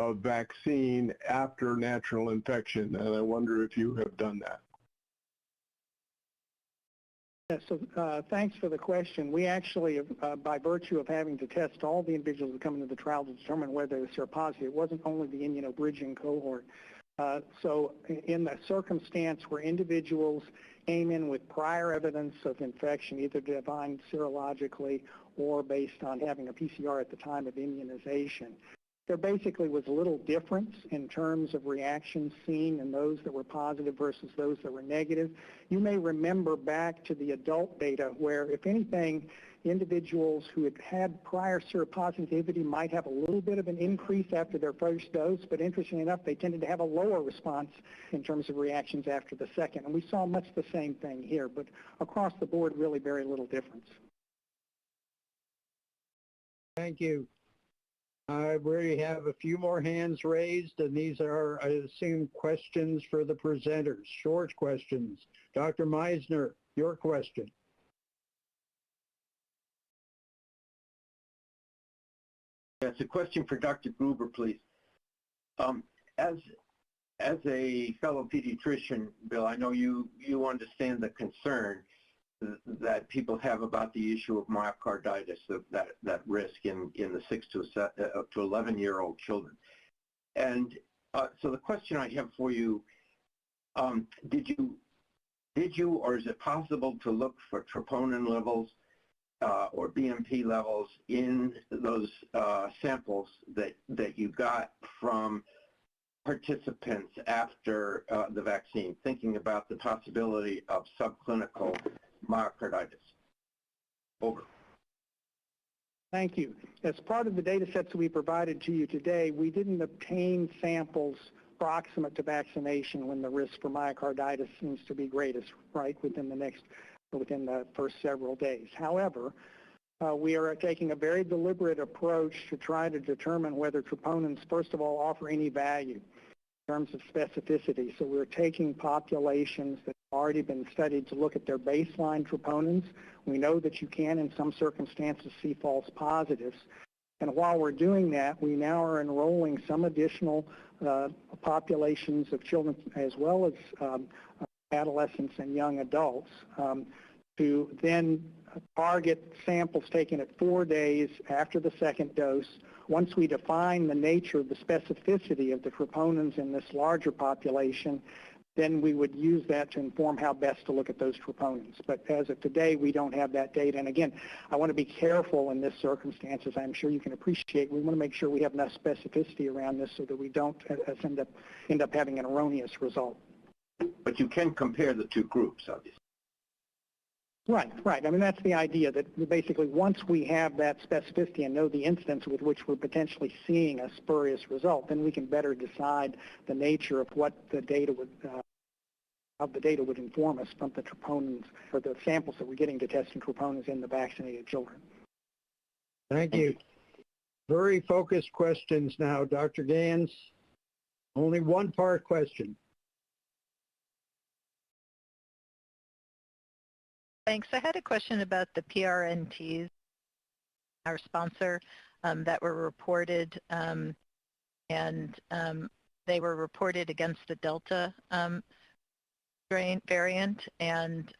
of vaccine after natural infection. And I wonder if you have done that. Yeah, so thanks for the question. We actually, by virtue of having to test all the individuals who come into the trial to determine whether they're seropositive, it wasn't only the immunobridging cohort. So in the circumstance where individuals came in with prior evidence of infection, either defined serologically or based on having a PCR at the time of immunization, there basically was a little difference in terms of reactions seen in those that were positive versus those that were negative. You may remember back to the adult data where, if anything, individuals who had had prior seropositivity might have a little bit of an increase after their first dose, but interestingly enough, they tended to have a lower response in terms of reactions after the second. And we saw much the same thing here, but across the board, really very little difference. Thank you. I already have a few more hands raised, and these are, I assume, questions for the presenters, short questions. Dr. Meisner, your question. It's a question for Dr. Gruber, please. As a fellow pediatrician, Bill, I know you understand the concern that people have about the issue of myocarditis, that risk in the 6 to 11-year-old children. And so the question I have for you, did you or is it possible to look for troponin levels or BMP levels in those samples that you got from participants after the vaccine, thinking about the possibility of subclinical myocarditis? Over. Thank you. As part of the data sets we provided to you today, we didn't obtain samples proximate to vaccination when the risk for myocarditis seems to be greatest, right, within the first several days. However, we are taking a very deliberate approach to try to determine whether troponins, first of all, offer any value in terms of specificity. So we're taking populations that have already been studied to look at their baseline troponins. We know that you can, in some circumstances, see false positives. And while we're doing that, we now are enrolling some additional populations of children as well as adolescents and young adults to then target samples taken at 4 days after the second dose. Once we define the nature of the specificity of the troponins in this larger population, then we would use that to inform how best to look at those troponins. But as of today, we don't have that data. And again, I want to be careful in this circumstance, as I'm sure you can appreciate. We want to make sure we have enough specificity around this so that we don't end up having an erroneous result. But you can compare the two groups, obviously. Right. I mean, that's the idea, that basically once we have that specificity and know the instance with which we're potentially seeing a spurious result, then we can better decide the nature of what the data would, how the data would inform us from the troponins or the samples that we're getting to testing troponins in the vaccinated children. Thank you. Very focused questions now, Dr. Gans. Only one part question. Thanks. I had a question about the PRNTs, our sponsor, that were reported, and they were reported against the Delta variant. And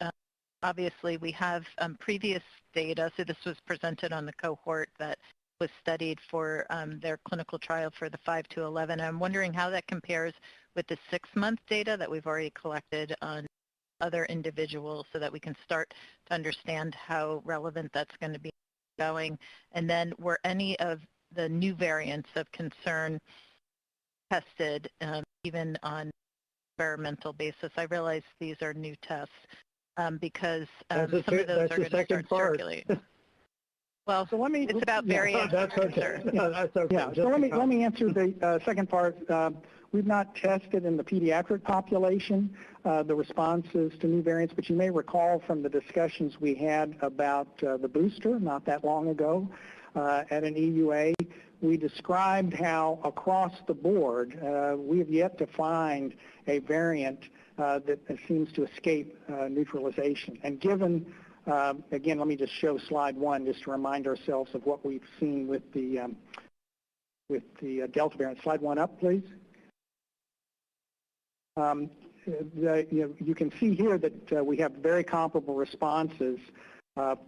obviously, we have previous data. So this was presented on the cohort that was studied for their clinical trial for the 5 to 11. I'm wondering how that compares with the 6-month data that we've already collected on other individuals so that we can start to understand how relevant that's going to be going. And then were any of the new variants of concern tested even on experimental basis? I realize these are new tests because some of those are going to start circulating. Well, so it's about variants of concern. That's okay. Yeah, so let me answer the second part. We've not tested in the pediatric population the responses to new variants, but you may recall from the discussions we had about the booster not that long ago at an EUA, we described how across the board we have yet to find a variant that seems to escape neutralization. And given, again, let me just show slide 1 just to remind ourselves of what we've seen with the Delta variant. Slide 1 up, please. You can see here that we have very comparable responses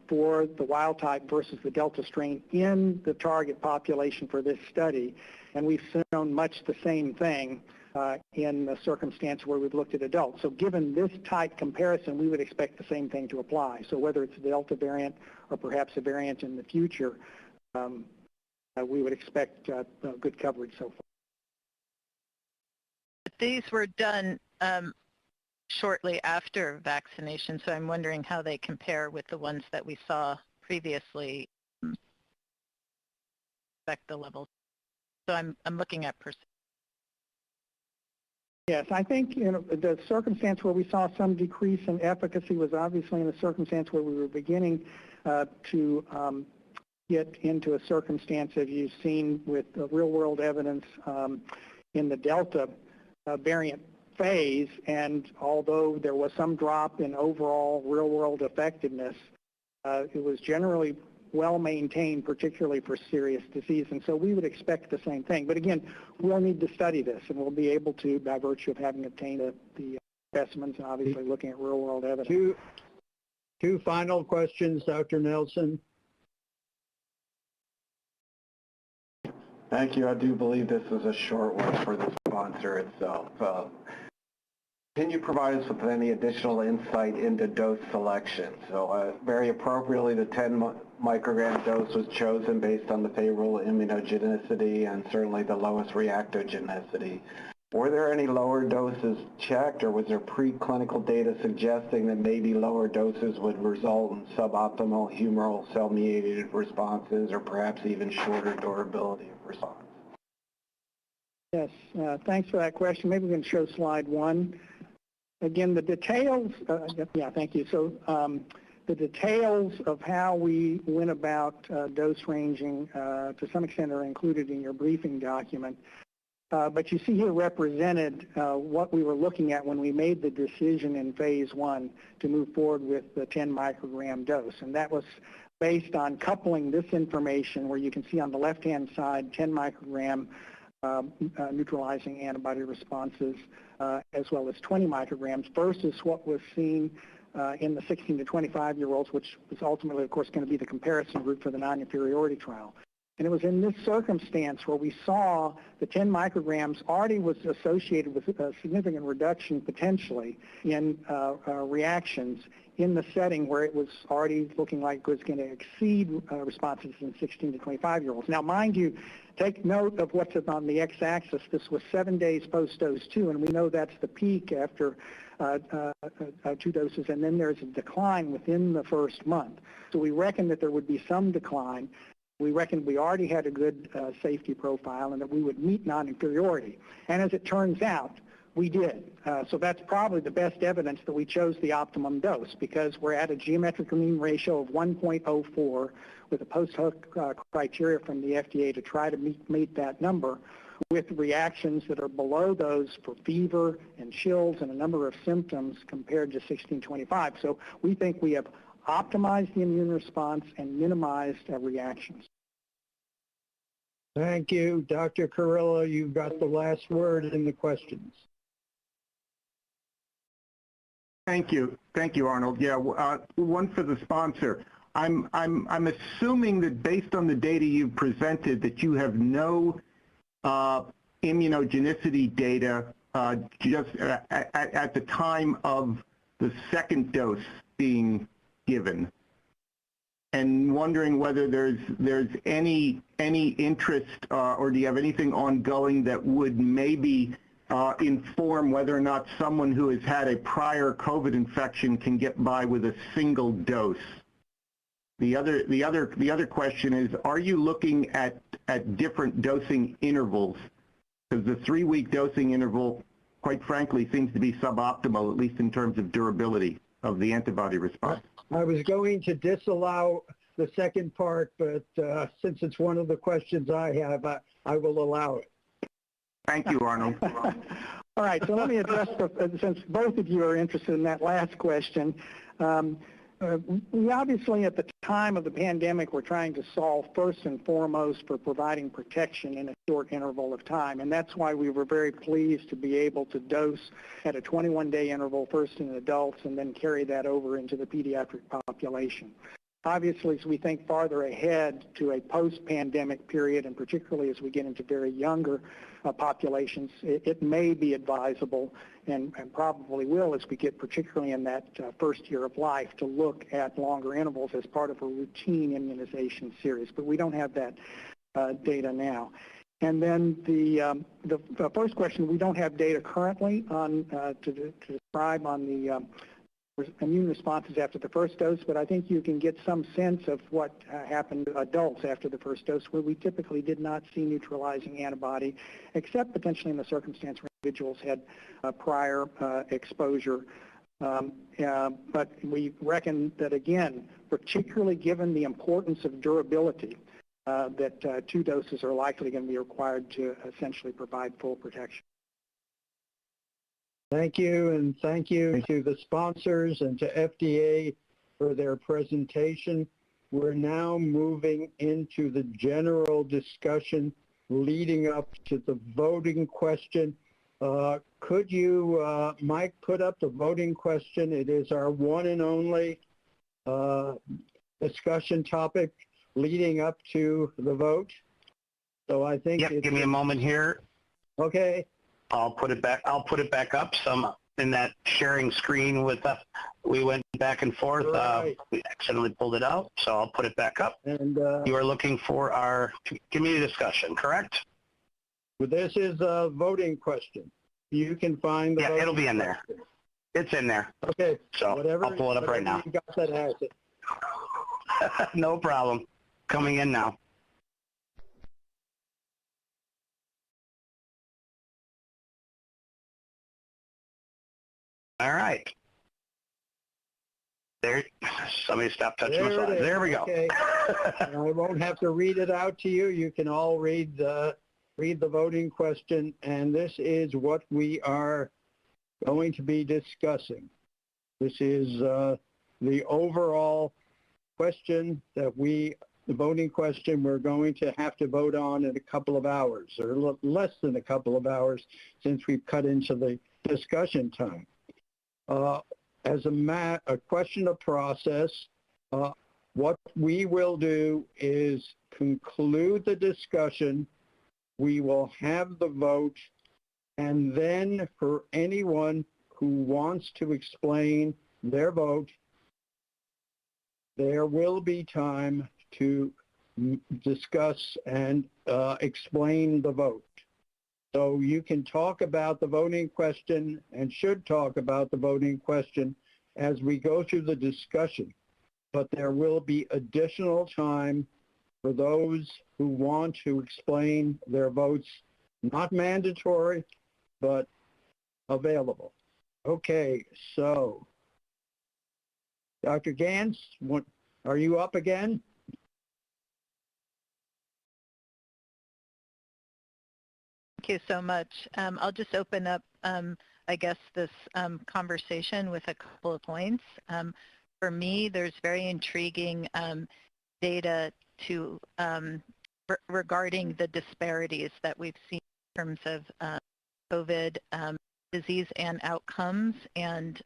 for the wild type versus the Delta strain in the target population for this study. And we've shown much the same thing in the circumstance where we've looked at adults. So given this type comparison, we would expect the same thing to apply. So whether it's a Delta variant or perhaps a variant in the future, we would expect good coverage so far. These were done shortly after vaccination, so I'm wondering how they compare with the ones that we saw previously affect the levels. So I'm looking at percent. Yes, I think the circumstance where we saw some decrease in efficacy was obviously in the circumstance where we were beginning to get into a circumstance, as you've seen with the real-world evidence in the Delta variant phase, and although there was some drop in overall real-world effectiveness, it was generally well maintained, particularly for serious disease. And so we would expect the same thing. But again, we'll need to study this, and we'll be able to, by virtue of having obtained the specimens and obviously looking at real-world evidence. Two final questions, Dr. Nelson. Thank you. I do believe this is a short one for the sponsor itself. Can you provide us with any additional insight into dose selection? So very appropriately, the 10 microgram dose was chosen based on the favorable immunogenicity and certainly the lowest reactogenicity. Were there any lower doses checked, or was there preclinical data suggesting that maybe lower doses would result in suboptimal humoral cell-mediated responses or perhaps even shorter durability of response? Yes, thanks for that question. Maybe we can show slide 1. Again, the details, yeah, thank you. So the details of how we went about dose ranging to some extent are included in your briefing document. But you see here represented what we were looking at when we made the decision in phase 1 to move forward with the 10 microgram dose. And that was based on coupling this information where you can see on the left-hand side 10 microgram neutralizing antibody responses as well as 20 micrograms versus what was seen in the 16 to 25-year-olds, which was ultimately, of course, going to be the comparison group for the non-inferiority trial. And it was in this circumstance where we saw the 10 micrograms already was associated with a significant reduction potentially in reactions in the setting where it was already looking like it was going to exceed responses in 16 to 25-year-olds. Now, mind you, take note of what's on the x-axis. This was 7 days post-dose 2, and we know that's the peak after 2 doses, and then there's a decline within the first month. So we reckoned that there would be some decline. We reckoned we already had a good safety profile and that we would meet non-inferiority. And as it turns out, we did. So that's probably the best evidence that we chose the optimum dose because we're at a geometric mean ratio of 1.04 with a post-hoc criteria from the FDA to try to meet that number with reactions that are below those for fever and chills and a number of symptoms compared to 1625. So we think we have optimized the immune response and minimized reactions. Thank you. Dr. Carrillo, you've got the last word in the questions. Thank you. Thank you, Arnold. Yeah, one for the sponsor. I'm assuming that based on the data you've presented that you have no immunogenicity data just at the time of the second dose being given, and wondering whether there's any interest or do you have anything ongoing that would maybe inform whether or not someone who has had a prior COVID infection can get by with a single dose. The other question is, are you looking at different dosing intervals? Because the 3-week dosing interval, quite frankly, seems to be suboptimal, at least in terms of durability of the antibody response. I was going to disallow the second part, but since it's one of the questions I have, I will allow it. Thank you, Arnold. All right, so let me address, since both of you are interested in that last question. We obviously, at the time of the pandemic, were trying to solve first and foremost for providing protection in a short interval of time, and that's why we were very pleased to be able to dose at a 21-day interval, first in adults, and then carry that over into the pediatric population. Obviously, as we think farther ahead to a post-pandemic period, and particularly as we get into very younger populations, it may be advisable and probably will as we get particularly in that first year of life to look at longer intervals as part of a routine immunization series. But we don't have that data now. And then the first question, we don't have data currently on to describe on the immune responses after the first dose, but I think you can get some sense of what happened to adults after the first dose, where we typically did not see neutralizing antibody, except potentially in the circumstance where individuals had prior exposure But we reckon that, again, particularly given the importance of durability, that 2 doses are likely going to be required to essentially provide full protection. Thank you, and thank you to the sponsors and to FDA for their presentation. We're now moving into the general discussion leading up to the voting question. Could you, Mike, put up the voting question? It is our one and only discussion topic leading up to the vote. So I think. Yep, give me a moment here. Okay. I'll put it back up. Some in that sharing screen with us, we went back and forth. Right. We accidentally pulled it out, so I'll put it back up. And you are looking for our community discussion, correct? This is a voting question. You can find the voting it'll be in there. question. It's in there. Okay. So I'll pull it up right now. You got that has it. No problem. Coming in now. All right. There, somebody stop touching my slides. There we go. Okay. I won't have to read it out to you. You can all read the voting question, and this is what we are going to be discussing. This is the overall question that the voting question we're going to have to vote on in a couple of hours, or less than a couple of hours, since we've cut into the discussion time. As a question of process, what we will do is conclude the discussion. We will have the vote, and then for anyone who wants to explain their vote, there will be time to discuss and explain the vote. So you can talk about the voting question and should talk about the voting question as we go through the discussion. But there will be additional time for those who want to explain their votes, not mandatory, but available. Okay, so Dr. Gantz, are you up again? Thank you so much. I'll just open up, I guess, this conversation with a couple of points. For me, there's very intriguing data regarding the disparities that we've seen in terms of COVID disease and outcomes. And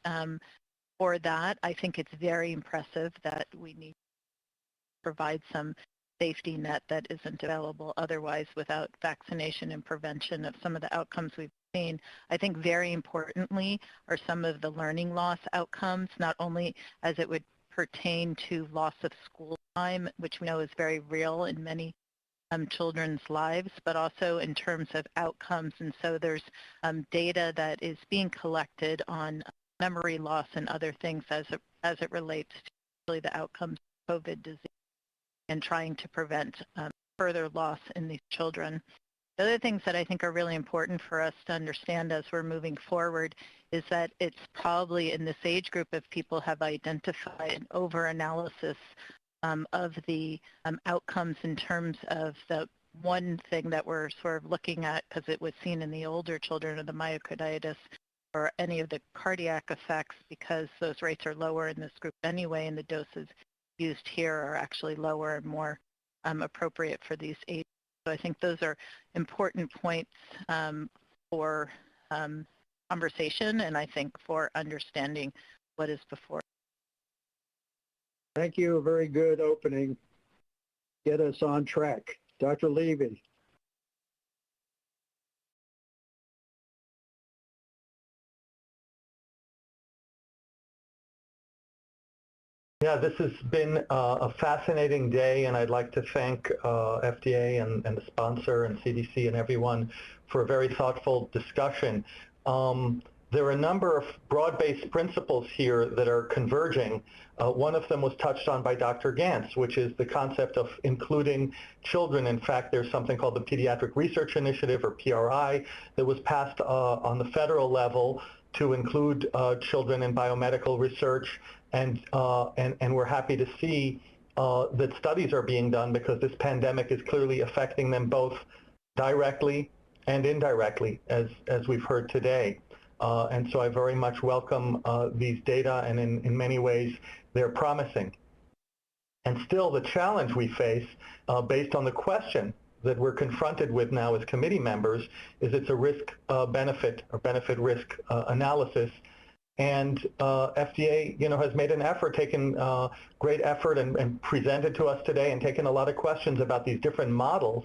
for that, I think it's very impressive that we need to provide some safety net that isn't available otherwise without vaccination and prevention of some of the outcomes we've seen. I think very importantly are some of the learning loss outcomes, not only as it would pertain to loss of school time, which we know is very real in many children's lives, but also in terms of outcomes. And so there's data that is being collected on memory loss and other things as it relates to really the outcomes of COVID disease and trying to prevent further loss in these children. The other things that I think are really important for us to understand as we're moving forward is that it's probably in this age group of people have identified an over-analysis of the outcomes in terms of the one thing that we're sort of looking at, because it was seen in the older children of the myocarditis or any of the cardiac effects, because those rates are lower in this group anyway, and the doses used here are actually lower and more appropriate for these ages. So I think those are important points for conversation, and I think for understanding what is before. Thank you. A very good opening. Get us on track. Dr. Levy. Yeah, this has been a fascinating day, and I'd like to thank FDA and the sponsor and CDC and everyone for a very thoughtful discussion. There are a number of broad-based principles here that are converging. One of them was touched on by Dr. Gantz, which is the concept of including children. In fact, there's something called the Pediatric Research Initiative, or PRI, that was passed on the federal level to include children in biomedical research, and we're happy to see that studies are being done because this pandemic is clearly affecting them both directly and indirectly, as we've heard today. And so I very much welcome these data, and in many ways they're promising. And still the challenge we face, based on the question that we're confronted with now as committee members, is it's a risk-benefit or benefit-risk analysis. And FDA, has made an effort, taken great effort, and presented to us today and taken a lot of questions about these different models.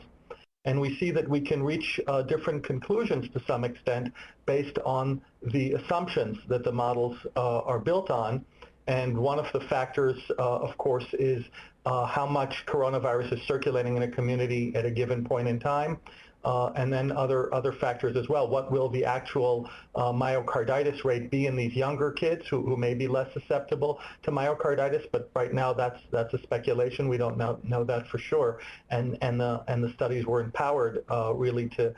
And we see that we can reach different conclusions to some extent based on the assumptions that the models are built on. And one of the factors, of course, is how much coronavirus is circulating in a community at a given point in time. And then other factors as well. What will the actual myocarditis rate be in these younger kids who may be less susceptible to myocarditis? But right now, that's a speculation. We don't know that for sure. And the studies weren't powered really to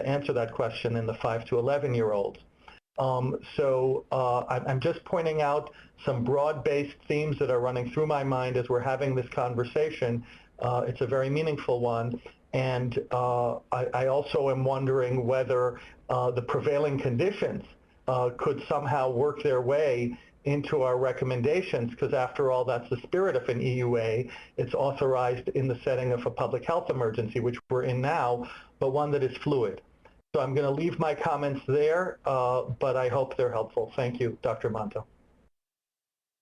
answer that question in the 5 to 11-year-olds. So I'm just pointing out some broad-based themes that are running through my mind as we're having this conversation. It's a very meaningful one. And I also am wondering whether the prevailing conditions could somehow work their way into our recommendations, because after all, that's the spirit of an EUA. It's authorized in the setting of a public health emergency, which we're in now, but one that is fluid. So I'm going to leave my comments there, but I hope they're helpful. Thank you, Dr. Monto.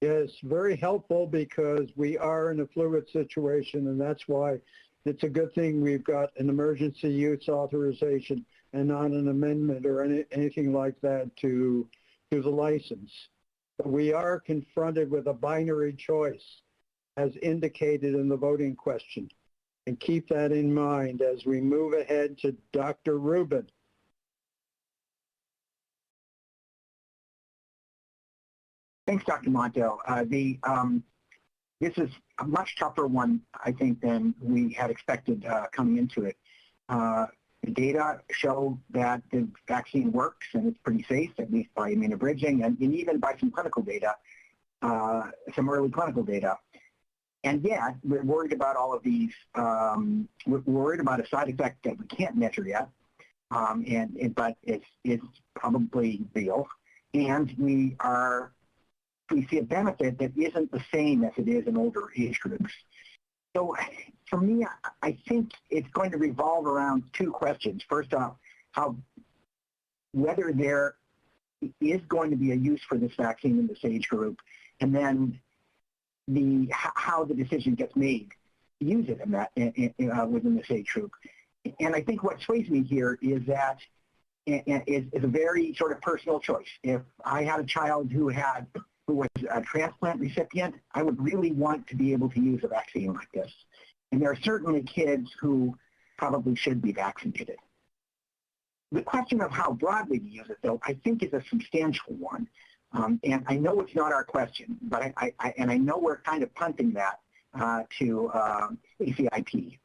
Yes, very helpful, because we are in a fluid situation, and that's why it's a good thing we've got an emergency use authorization and not an amendment or anything like that to the license. But we are confronted with a binary choice, as indicated in the voting question. And keep that in mind as we move ahead to Dr. Rubin. Thanks, Dr. Monto. This is a much tougher one, I think, than we had expected coming into it. The data show that the vaccine works and it's pretty safe, at least by immunobridging, and even by some clinical data, some early clinical data. And yet, we're worried about all of these. We're worried about a side effect that we can't measure yet, but it's probably real. And we see a benefit that isn't the same as it is in older age groups. So for me, I think it's going to revolve around two questions. First off, whether there is going to be a use for this vaccine in this age group, and then how the decision gets made to use it within this age group. And I think what sways me here is that is a very sort of personal choice. If I had a child who was a transplant recipient, I would really want to be able to use a vaccine like this. And there are certainly kids who probably should be vaccinated. The question of how broadly to use it, though, I think is a substantial one. And I know it's not our question, but I know we're kind of punting that to ACIP.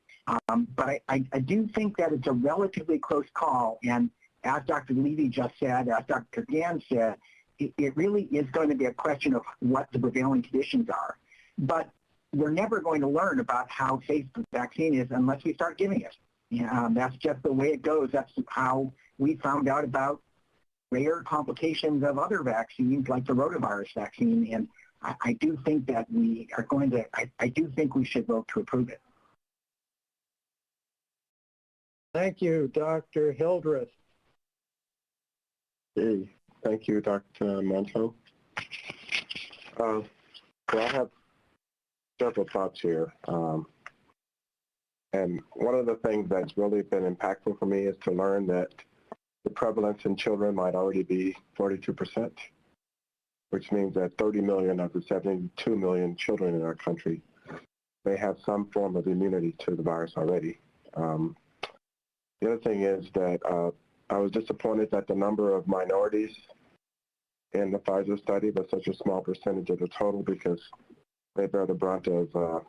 But I do think that it's a relatively close call. And as Dr. Levy just said, as Dr. Gann said, it really is going to be a question of what the prevailing conditions are. But we're never going to learn about how safe the vaccine is unless we start giving it. That's just the way it goes. That's how we found out about rare complications of other vaccines like the rotavirus vaccine. And I do think that we are going to, I do think we should vote to approve it. Thank you, Dr. Hildreth. Hey, thank you, Dr. Monto. So I have several thoughts here. And one of the things that's really been impactful for me is to learn that the prevalence in children might already be 42%, which means that 30 million of the 72 million children in our country may have some form of immunity to the virus already. The other thing is that I was disappointed that the number of minorities in the Pfizer study was such a small percentage of the total, because they bear the brunt of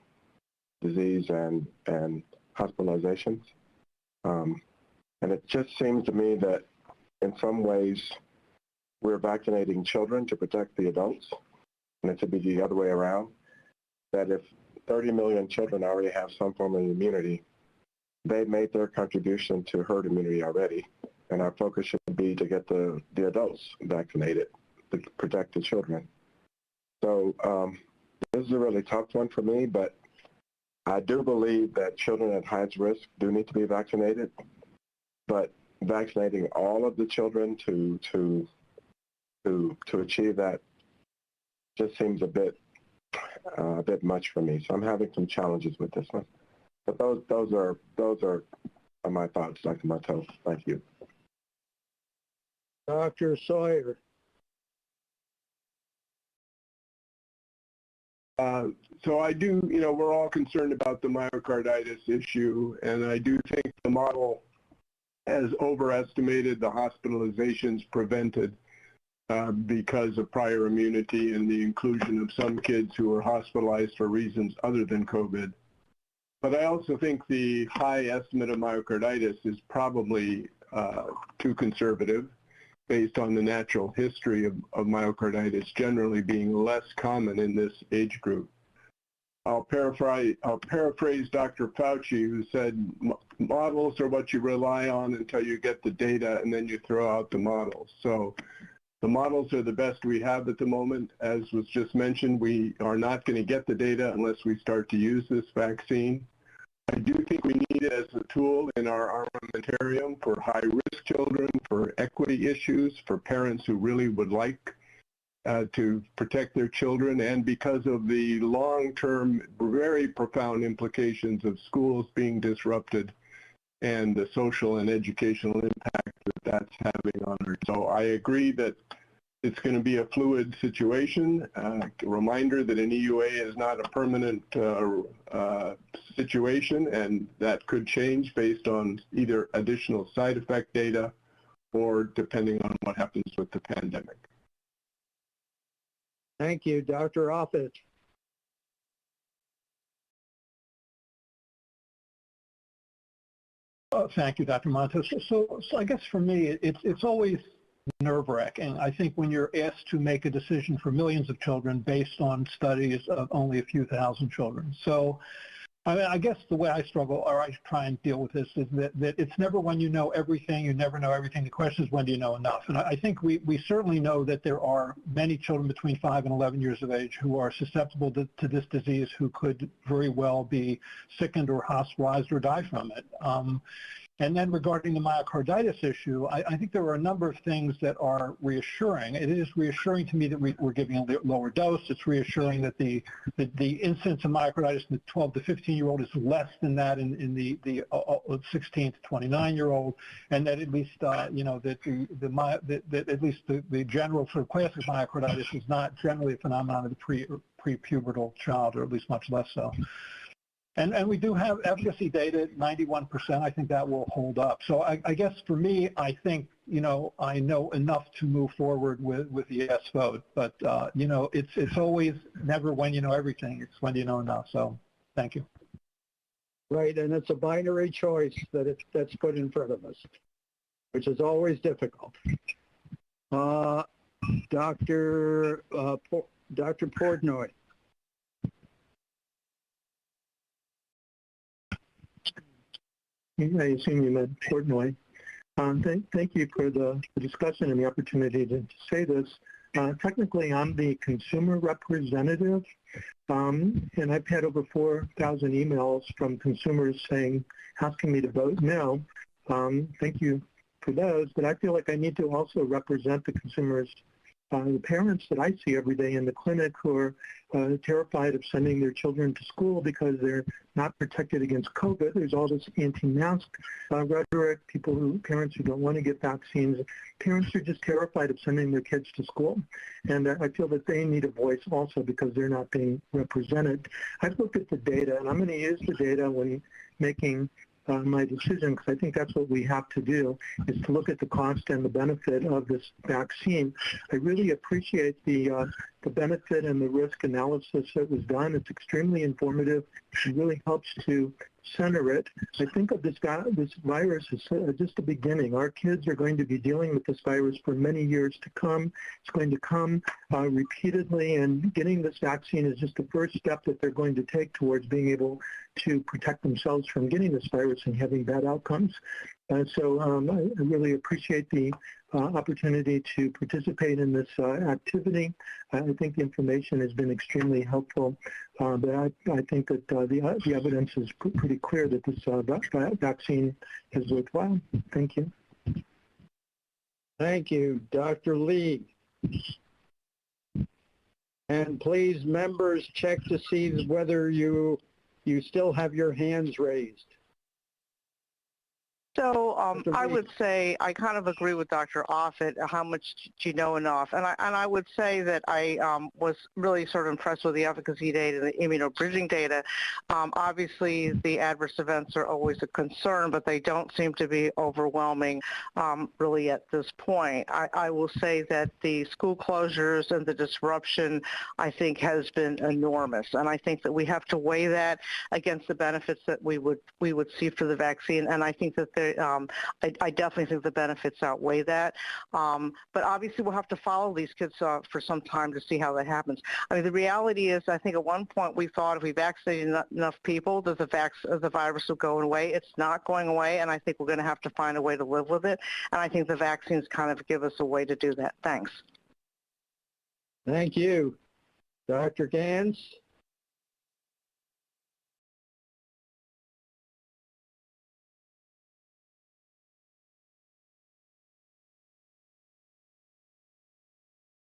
disease and hospitalizations. And it just seems to me that in some ways we're vaccinating children to protect the adults, and it should be the other way around, that if 30 million children already have some form of immunity, they've made their contribution to herd immunity already, and our focus should be to get the adults vaccinated to protect the children. So this is a really tough one for me, but I do believe that children at highest risk do need to be vaccinated, but vaccinating all of the children to achieve that just seems a bit much for me. So I'm having some challenges with this one. But those are my thoughts, Dr. Monto. Thank you. Dr. Sawyer. So I do, we're all concerned about the myocarditis issue, and I do think the model has overestimated the hospitalizations prevented because of prior immunity and the inclusion of some kids who were hospitalized for reasons other than COVID. But I also think the high estimate of myocarditis is probably too conservative based on the natural history of myocarditis generally being less common in this age group. I'll paraphrase Dr. Fauci, who said models are what you rely on until you get the data, and then you throw out the models. So the models are the best we have at the moment. As was just mentioned, we are not going to get the data unless we start to use this vaccine. I do think we need it as a tool in our armamentarium for high-risk children, for equity issues, for parents who really would like to protect their children, and because of the long-term, very profound implications of schools being disrupted and the social and educational impact that that's having on her. So I agree that it's going to be a fluid situation. A reminder that an EUA is not a permanent situation, and that could change based on either additional side effect data or depending on what happens with the pandemic. Thank you. Dr. Offit. Thank you, Dr. Montes. So I guess for me, it's always nerve-wracking. I think when you're asked to make a decision for millions of children based on studies of only a few thousand children. So I guess the way I struggle, or I try and deal with this, is that it's never when you know everything, you never know everything. The question is, when do you know enough? And I think we certainly know that there are many children between 5 and 11 years of age who are susceptible to this disease, who could very well be sickened or hospitalized or die from it. And then regarding the myocarditis issue, I think there are a number of things that are reassuring. It is reassuring to me that we're giving a lower dose. It's reassuring that the incidence of myocarditis in the 12 to 15-year-old is less than that in the 16 to 29-year-old, and that at least that at least the general sort of classic myocarditis is not generally a phenomenon of the pre-pubertal child, or at least much less so. And we do have efficacy data at 91%. I think that will hold up. So I guess for me, I think, I know enough to move forward with the yes vote. But, it's always never when you know everything. It's when you know enough. So thank you. Right, and it's a binary choice that's put in front of us, which is always difficult. Dr. Portnoy. I assume you meant Portnoy. Thank you for the discussion and the opportunity to say this. Technically, I'm the consumer representative, and I've had over 4,000 emails from consumers asking me to vote no. Thank you for those, but I feel like I need to also represent the consumers, the parents that I see every day in the clinic who are terrified of sending their children to school because they're not protected against COVID. There's all this anti-mask rhetoric, parents who don't want to get vaccines. Parents are just terrified of sending their kids to school. And I feel that they need a voice also because they're not being represented. I've looked at the data, and I'm going to use the data when making my decision, because I think that's what we have to do, is to look at the cost and the benefit of this vaccine. I really appreciate the benefit and the risk analysis that was done. It's extremely informative. It really helps to center it. I think of this virus as just the beginning. Our kids are going to be dealing with this virus for many years to come. It's going to come repeatedly, and getting this vaccine is just the first step that they're going to take towards being able to protect themselves from getting this virus and having bad outcomes. So I really appreciate the opportunity to participate in this activity. I think the information has been extremely helpful, but I think that the evidence is pretty clear that this vaccine is worthwhile. Thank you. Thank you, Dr. Lee. And please, members, check to see whether you still have your hands raised. So I would say I kind of agree with Dr. Offit, how much do you know enough? And I would say that I was really sort of impressed with the efficacy data and the immunobridging data. Obviously, the adverse events are always a concern, but they don't seem to be overwhelming really at this point. I will say that the school closures and the disruption, I think, has been enormous. And I think that we have to weigh that against the benefits that we would see for the vaccine. And I think that I definitely think the benefits outweigh that. But obviously, we'll have to follow these kids for some time to see how that happens. I mean, the reality is, I think at one point we thought if we vaccinated enough people that the virus would go away. It's not going away, and I think we're going to have to find a way to live with it. And I think the vaccines kind of give us a way to do that. Thanks. Thank you. Dr. Gans?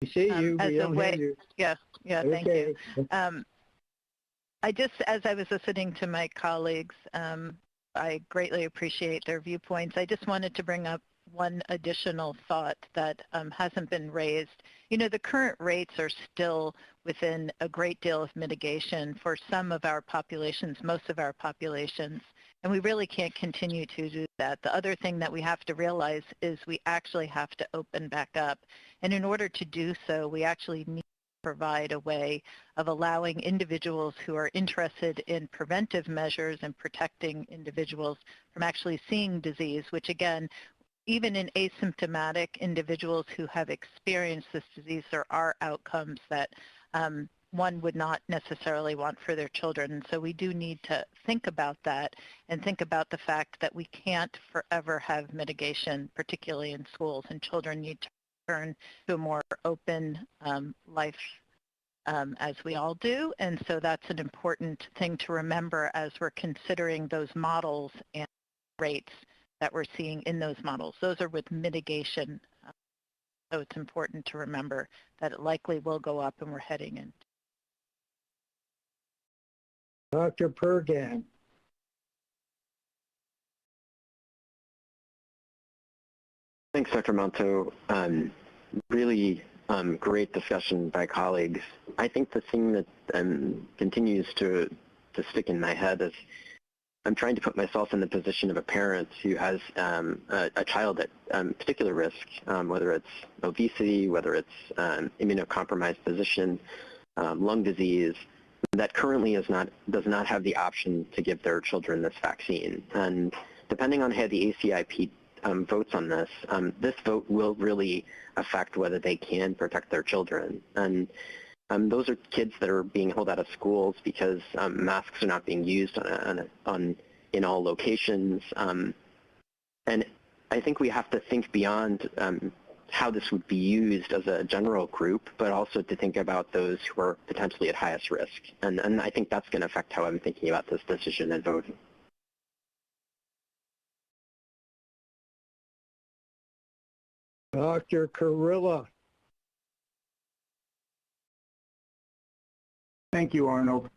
We see you. We don't hear you. Yeah, thank Okay. you. As I was listening to my colleagues, I greatly appreciate their viewpoints. I just wanted to bring up one additional thought that hasn't been raised. You know, the current rates are still within a great deal of mitigation for some of our populations, most of our populations, and we really can't continue to do that. The other thing that we have to realize is we actually have to open back up. And in order to do so, we actually need to provide a way of allowing individuals who are interested in preventive measures and protecting individuals from actually seeing disease, which again, even in asymptomatic individuals who have experienced this disease, there are outcomes that one would not necessarily want for their children. So we do need to think about that and think about the fact that we can't forever have mitigation, particularly in schools, and children need to return to a more open life as we all do. And so that's an important thing to remember as we're considering those models and rates that we're seeing in those models. Those are with mitigation. So it's important to remember that it likely will go up and we're heading in. Dr. Pergan. Thanks, Dr. Monto. Really great discussion by colleagues. I think the thing that continues to stick in my head is I'm trying to put myself in the position of a parent who has a child at particular risk, whether it's obesity, whether it's immunocompromised position, lung disease, that currently does not have the option to give their children this vaccine. And depending on how the ACIP votes on this, this vote will really affect whether they can protect their children. And those are kids that are being held out of schools because masks are not being used in all locations. And I think we have to think beyond how this would be used as a general group, but also to think about those who are potentially at highest risk. And I think that's going to affect how I'm thinking about this decision and voting. Dr. Kurilla. Thank you, Arnold.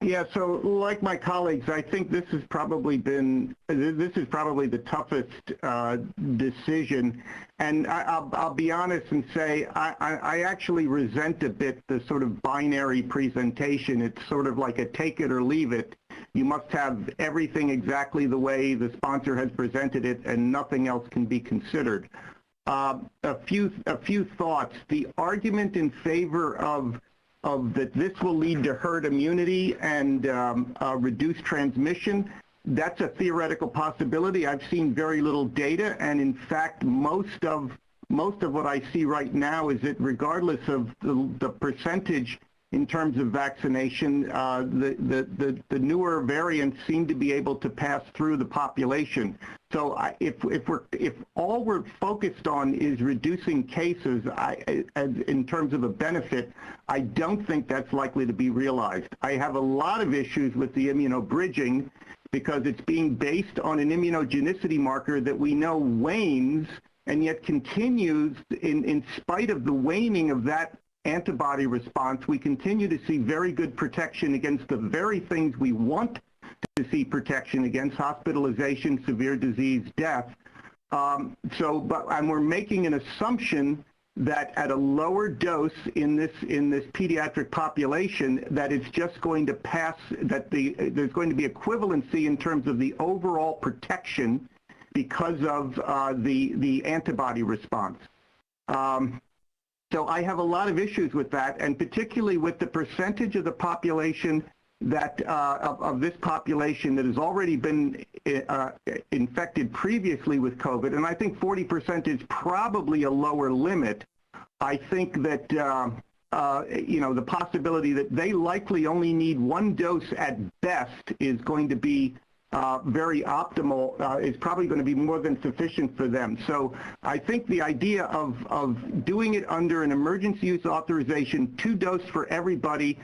Yeah, so like my colleagues, I think this has probably the toughest decision. And I'll be honest and say I actually resent a bit the sort of binary presentation. It's sort of like a take it or leave it. You must have everything exactly the way the sponsor has presented it, and nothing else can be considered. A few thoughts. The argument in favor of that this will lead to herd immunity and reduce transmission. That's a theoretical possibility. I've seen very little data, and in fact, most of what I see right now is that regardless of the percentage in terms of vaccination, the newer variants seem to be able to pass through the population. So if all we're focused on is reducing cases in terms of a benefit, I don't think that's likely to be realized. I have a lot of issues with the immunobridging because it's being based on an immunogenicity marker that we know wanes and yet continues in spite of the waning of that antibody response. We continue to see very good protection against the very things we want to see protection against: hospitalization, severe disease, death. And we're making an assumption that at a lower dose in this pediatric population, that it's just going to pass, that there's going to be equivalency in terms of the overall protection because of the antibody response. So I have a lot of issues with that, and particularly with the percentage of the population that of this population that has already been infected previously with COVID, and I think 40% is probably a lower limit. I think that the possibility that they likely only need one dose at best is going to be very optimal, is probably going to be more than sufficient for them. So I think the idea of doing it under an emergency use authorization, 2-dose for everybody,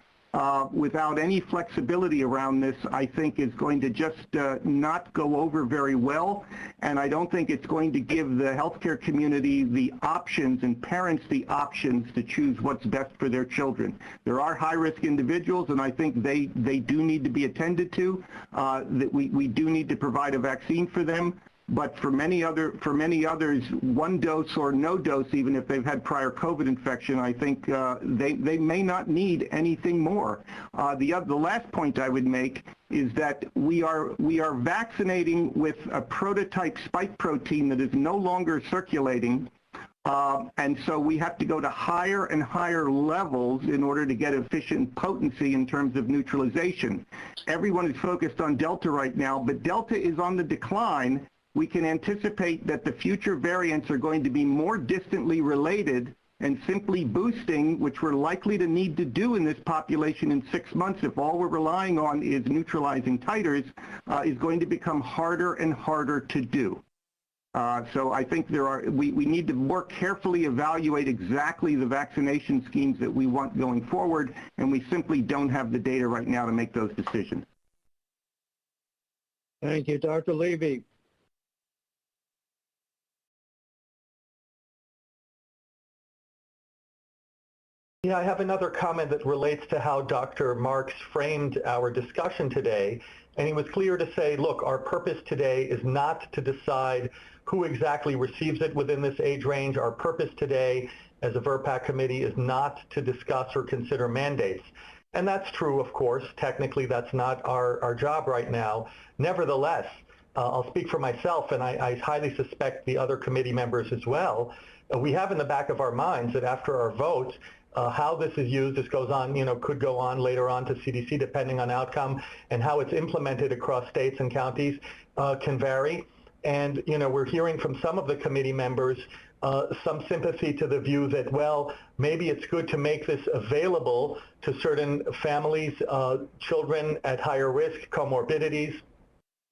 without any flexibility around this, I think is going to just not go over very well, and I don't think it's going to give the healthcare community the options and parents the options to choose what's best for their children. There are high-risk individuals, and I think they do need to be attended to, that we do need to provide a vaccine for them. But for many others, 1 dose or no dose, even if they've had prior COVID infection, I think they may not need anything more. The last point I would make is that we are vaccinating with a prototype spike protein that is no longer circulating, and so we have to go to higher and higher levels in order to get efficient potency in terms of neutralization. Everyone is focused on Delta right now, but Delta is on the decline. We can anticipate that the future variants are going to be more distantly related, and simply boosting, which we're likely to need to do in this population in 6 months if all we're relying on is neutralizing titers, is going to become harder and harder to do. So I think we need to more carefully evaluate exactly the vaccination schemes that we want going forward, and we simply don't have the data right now to make those decisions. Thank you. Dr. Levy. Yeah, I have another comment that relates to how Dr. Marks framed our discussion today. And he was clear to say, look, our purpose today is not to decide who exactly receives it within this age range. Our purpose today as a VRBPAC committee is not to discuss or consider mandates. And that's true, of course. Technically, that's not our job right now. Nevertheless, I'll speak for myself, and I highly suspect the other committee members as well. We have in the back of our minds that after our vote, how this is used, this goes on, could go on later on to CDC depending on outcome, and how it's implemented across states and counties can vary. And, we're hearing from some of the committee members some sympathy to the view that, well, maybe it's good to make this available to certain families, children at higher risk, comorbidities.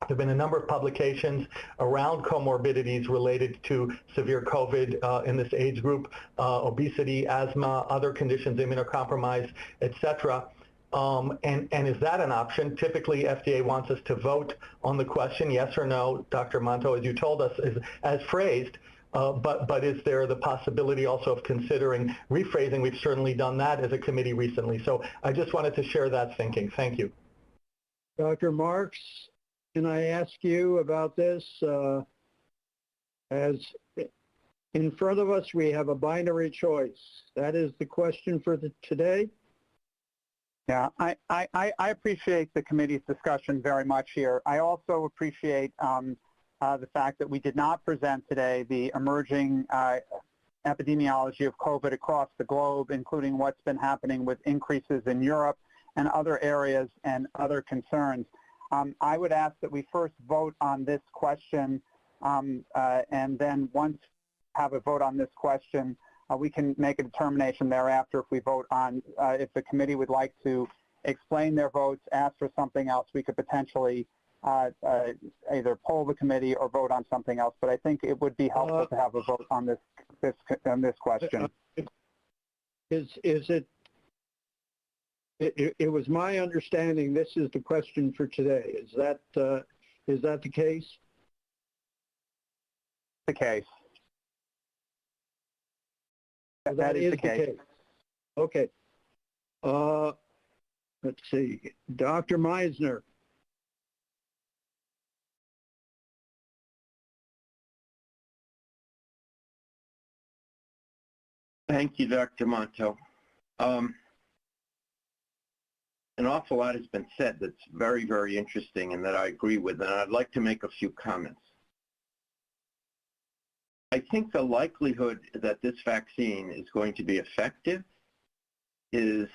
There have been a number of publications around comorbidities related to severe COVID in this age group, obesity, asthma, other conditions, immunocompromised, et cetera. And is that an option? Typically, FDA wants us to vote on the question, yes or no. Dr. Monto, as you told us, is as phrased. But is there the possibility also of considering rephrasing? We've certainly done that as a committee recently. So I just wanted to share that thinking. Thank you. Dr. Marks, can I ask you about this? As in front of us, we have a binary choice. That is the question for today. Yeah, I appreciate the committee's discussion very much here. I also appreciate the fact that we did not present today the emerging epidemiology of COVID across the globe, including what's been happening with increases in Europe and other areas and other concerns. I would ask that we first vote on this question, and then once we have a vote on this question, we can make a determination thereafter if we vote on, if the committee would like to explain their votes, ask for something else, we could potentially either poll the committee or vote on something else. But I think it would be helpful to have a vote on this question. It was my understanding this is the question for today. Is that the case? The case. That is the case. Okay. Let's see. Dr. Meisner. Thank you, Dr. Monto. An awful lot has been said that's very, very interesting and that I agree with, and I'd like to make a few comments. I think the likelihood that this vaccine is going to be effective is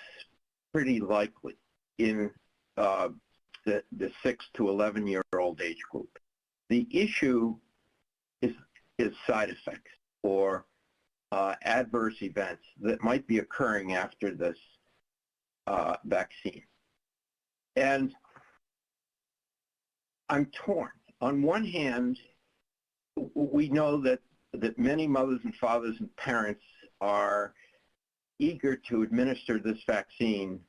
pretty likely in the 6 to 11-year-old age group. The issue is side effects or adverse events that might be occurring after this vaccine. And I'm torn. On one hand, we know that many mothers and fathers and parents are eager to administer this vaccine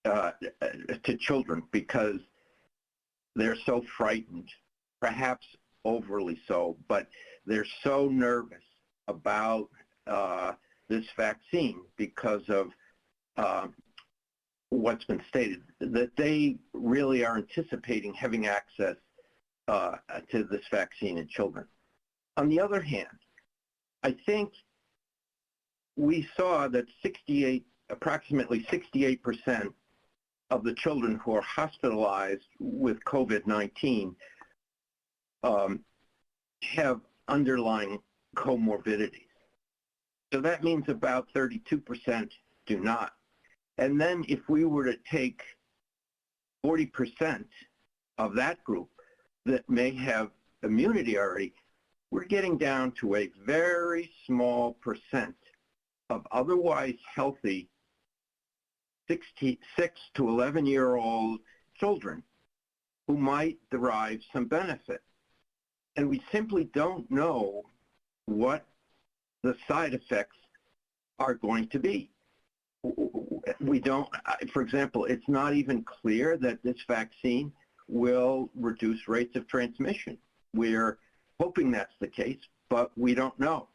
to children because they're so frightened, perhaps overly so, but they're so nervous about this vaccine because of what's been stated, that they really are anticipating having access to this vaccine in children. On the other hand, I think we saw that approximately 68% of the children who are hospitalized with COVID-19 have underlying comorbidities. So that means about 32% do not. And then if we were to take 40% of that group that may have immunity already, we're getting down to a very small percent of otherwise healthy 6 to 11-year-old children who might derive some benefit. And we simply don't know what the side effects are going to be. We don't, for example, it's not even clear that this vaccine will reduce rates of transmission. We're hoping that's the case, but we don't know.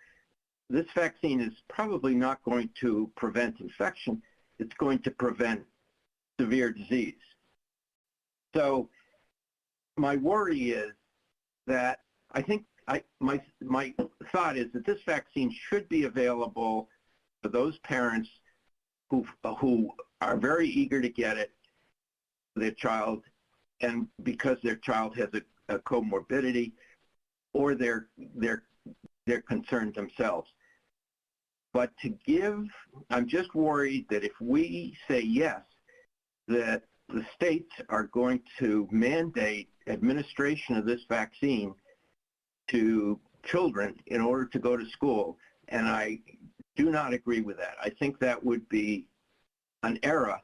This vaccine is probably not going to prevent infection. It's going to prevent severe disease. So my worry is that I think my thought is that this vaccine should be available for those parents who are very eager to get it for their child, and because their child has a comorbidity, or they're concerned themselves. But I'm just worried that if we say yes, that the states are going to mandate administration of this vaccine to children in order to go to school, and I do not agree with that. I think that would be an error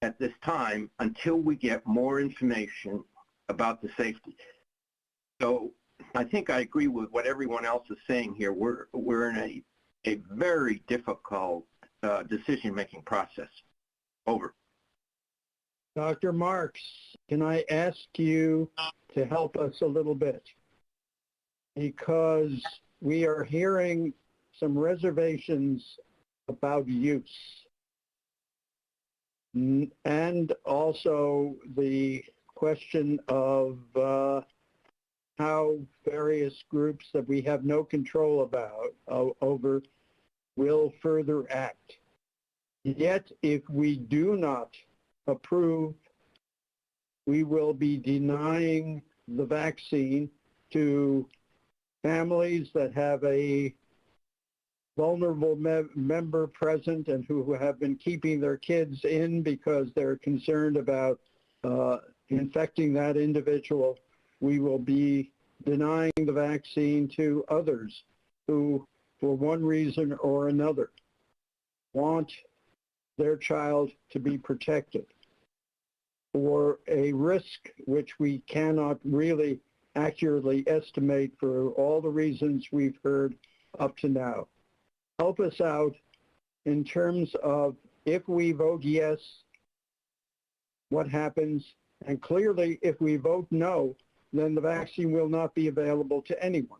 at this time until we get more information about the safety. So I think I agree with what everyone else is saying here. We're in a very difficult decision-making process. Over. Dr. Marks, can I ask you to help us a little bit? Because we are hearing some reservations about use, and also the question of how various groups that we have no control about over will further act. Yet, if we do not approve, we will be denying the vaccine to families that have a vulnerable member present and who have been keeping their kids in because they're concerned about infecting that individual, we will be denying the vaccine to others who, for one reason or another, want their child to be protected for a risk which we cannot really accurately estimate for all the reasons we've heard up to now. Help us out in terms of if we vote yes, what happens? And clearly, if we vote no, then the vaccine will not be available to anyone.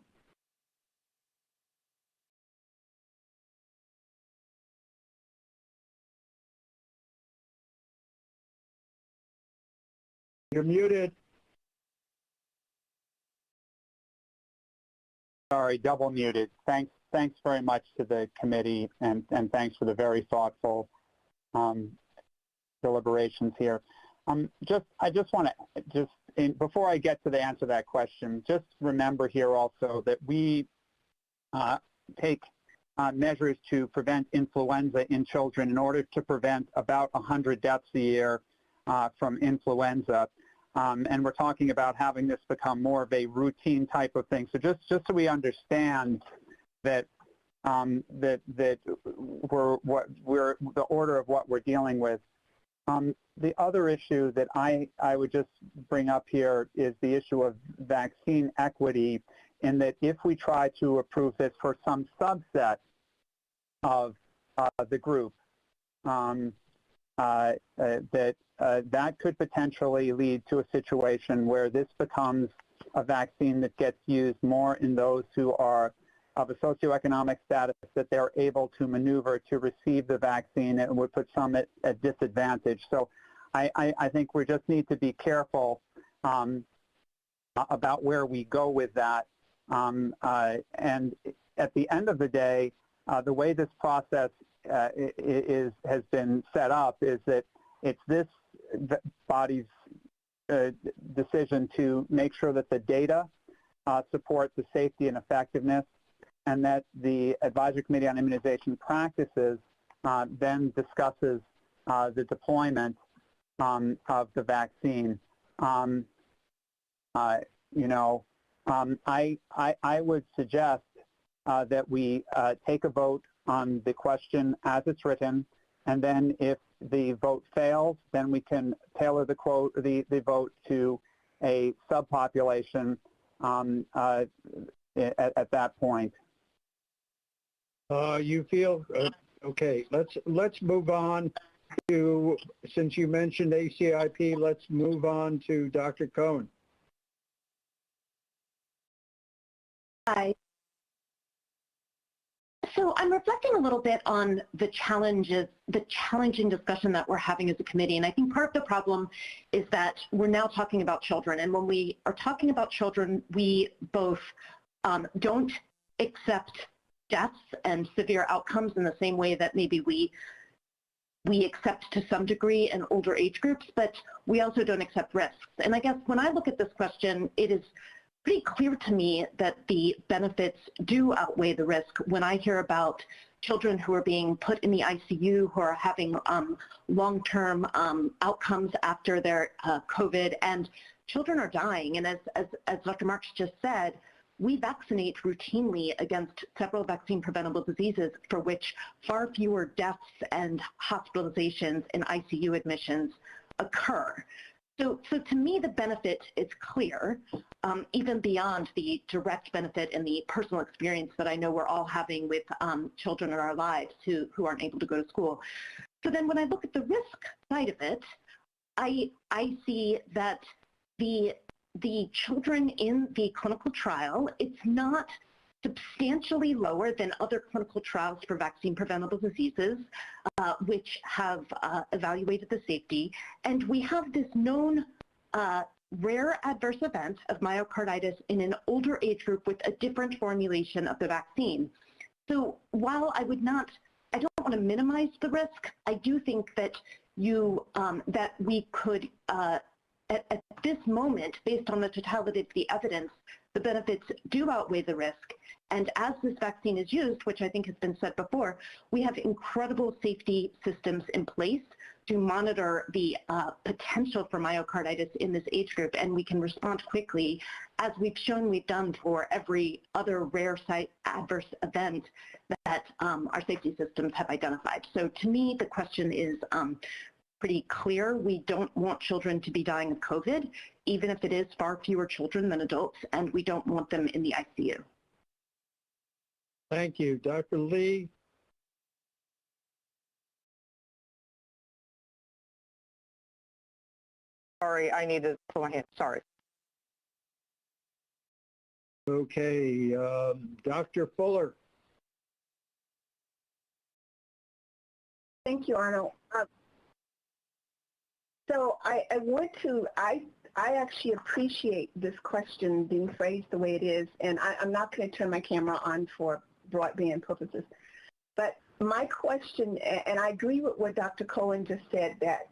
You're muted. Sorry, double muted. Thanks very much to the committee, and thanks for the very thoughtful deliberations here. I just want to before I get to the answer to that question, just remember here also that we take measures to prevent influenza in children in order to prevent about 100 deaths a year from influenza. And we're talking about having this become more of a routine type of thing. So just so we understand that the order of what we're dealing with. The other issue that I would just bring up here is the issue of vaccine equity, in that if we try to approve this for some subset of the group, that could potentially lead to a situation where this becomes a vaccine that gets used more in those who are of a socioeconomic status that they're able to maneuver to receive the vaccine, and would put some at disadvantage. So I think we just need to be careful about where we go with that. And at the end of the day, the way this process has been set up is that it's this body's decision to make sure that the data support the safety and effectiveness, and that the Advisory Committee on Immunization Practices then discusses the deployment of the vaccine. I would suggest that we take a vote on the question as it's written, and then if the vote fails, then we can tailor the vote to a subpopulation at that point. You feel okay? Let's move on to, since you mentioned ACIP, let's move on to Dr. Cohen. Hi. So I'm reflecting a little bit on the challenging discussion that we're having as a committee. And I think part of the problem is that we're now talking about children. And when we are talking about children, we both don't accept deaths and severe outcomes in the same way that maybe we accept to some degree in older age groups, but we also don't accept risks. And I guess when I look at this question, it is pretty clear to me that the benefits do outweigh the risk when I hear about children who are being put in the ICU, who are having long-term outcomes after their COVID, and children are dying. And as Dr. Marks just said, we vaccinate routinely against several vaccine-preventable diseases for which far fewer deaths and hospitalizations and ICU admissions occur. So to me, the benefit is clear, even beyond the direct benefit and the personal experience that I know we're all having with children in our lives who aren't able to go to school. So then when I look at the risk side of it, I see that the children in the clinical trial, it's not substantially lower than other clinical trials for vaccine-preventable diseases, which have evaluated the safety. And we have this known rare adverse event of myocarditis in an older age group with a different formulation of the vaccine. So while I don't want to minimize the risk, I do think that that we could at this moment, based on the totality of the evidence, the benefits do outweigh the risk. And as this vaccine is used, which I think has been said before, we have incredible safety systems in place to monitor the potential for myocarditis in this age group, and we can respond quickly, as we've shown we've done for every other rare site adverse event that our safety systems have identified. So to me, the question is pretty clear. We don't want children to be dying of COVID, even if it is far fewer children than adults, and we don't want them in the ICU. Thank you. Dr. Lee? Sorry, I needed to put my hand. Sorry. Okay. Dr. Fuller? Thank you, Arnold. So I actually appreciate this question being phrased the way it is, and I'm not going to turn my camera on for broadband purposes. But my question, and I agree with what Dr. Cohen just said, that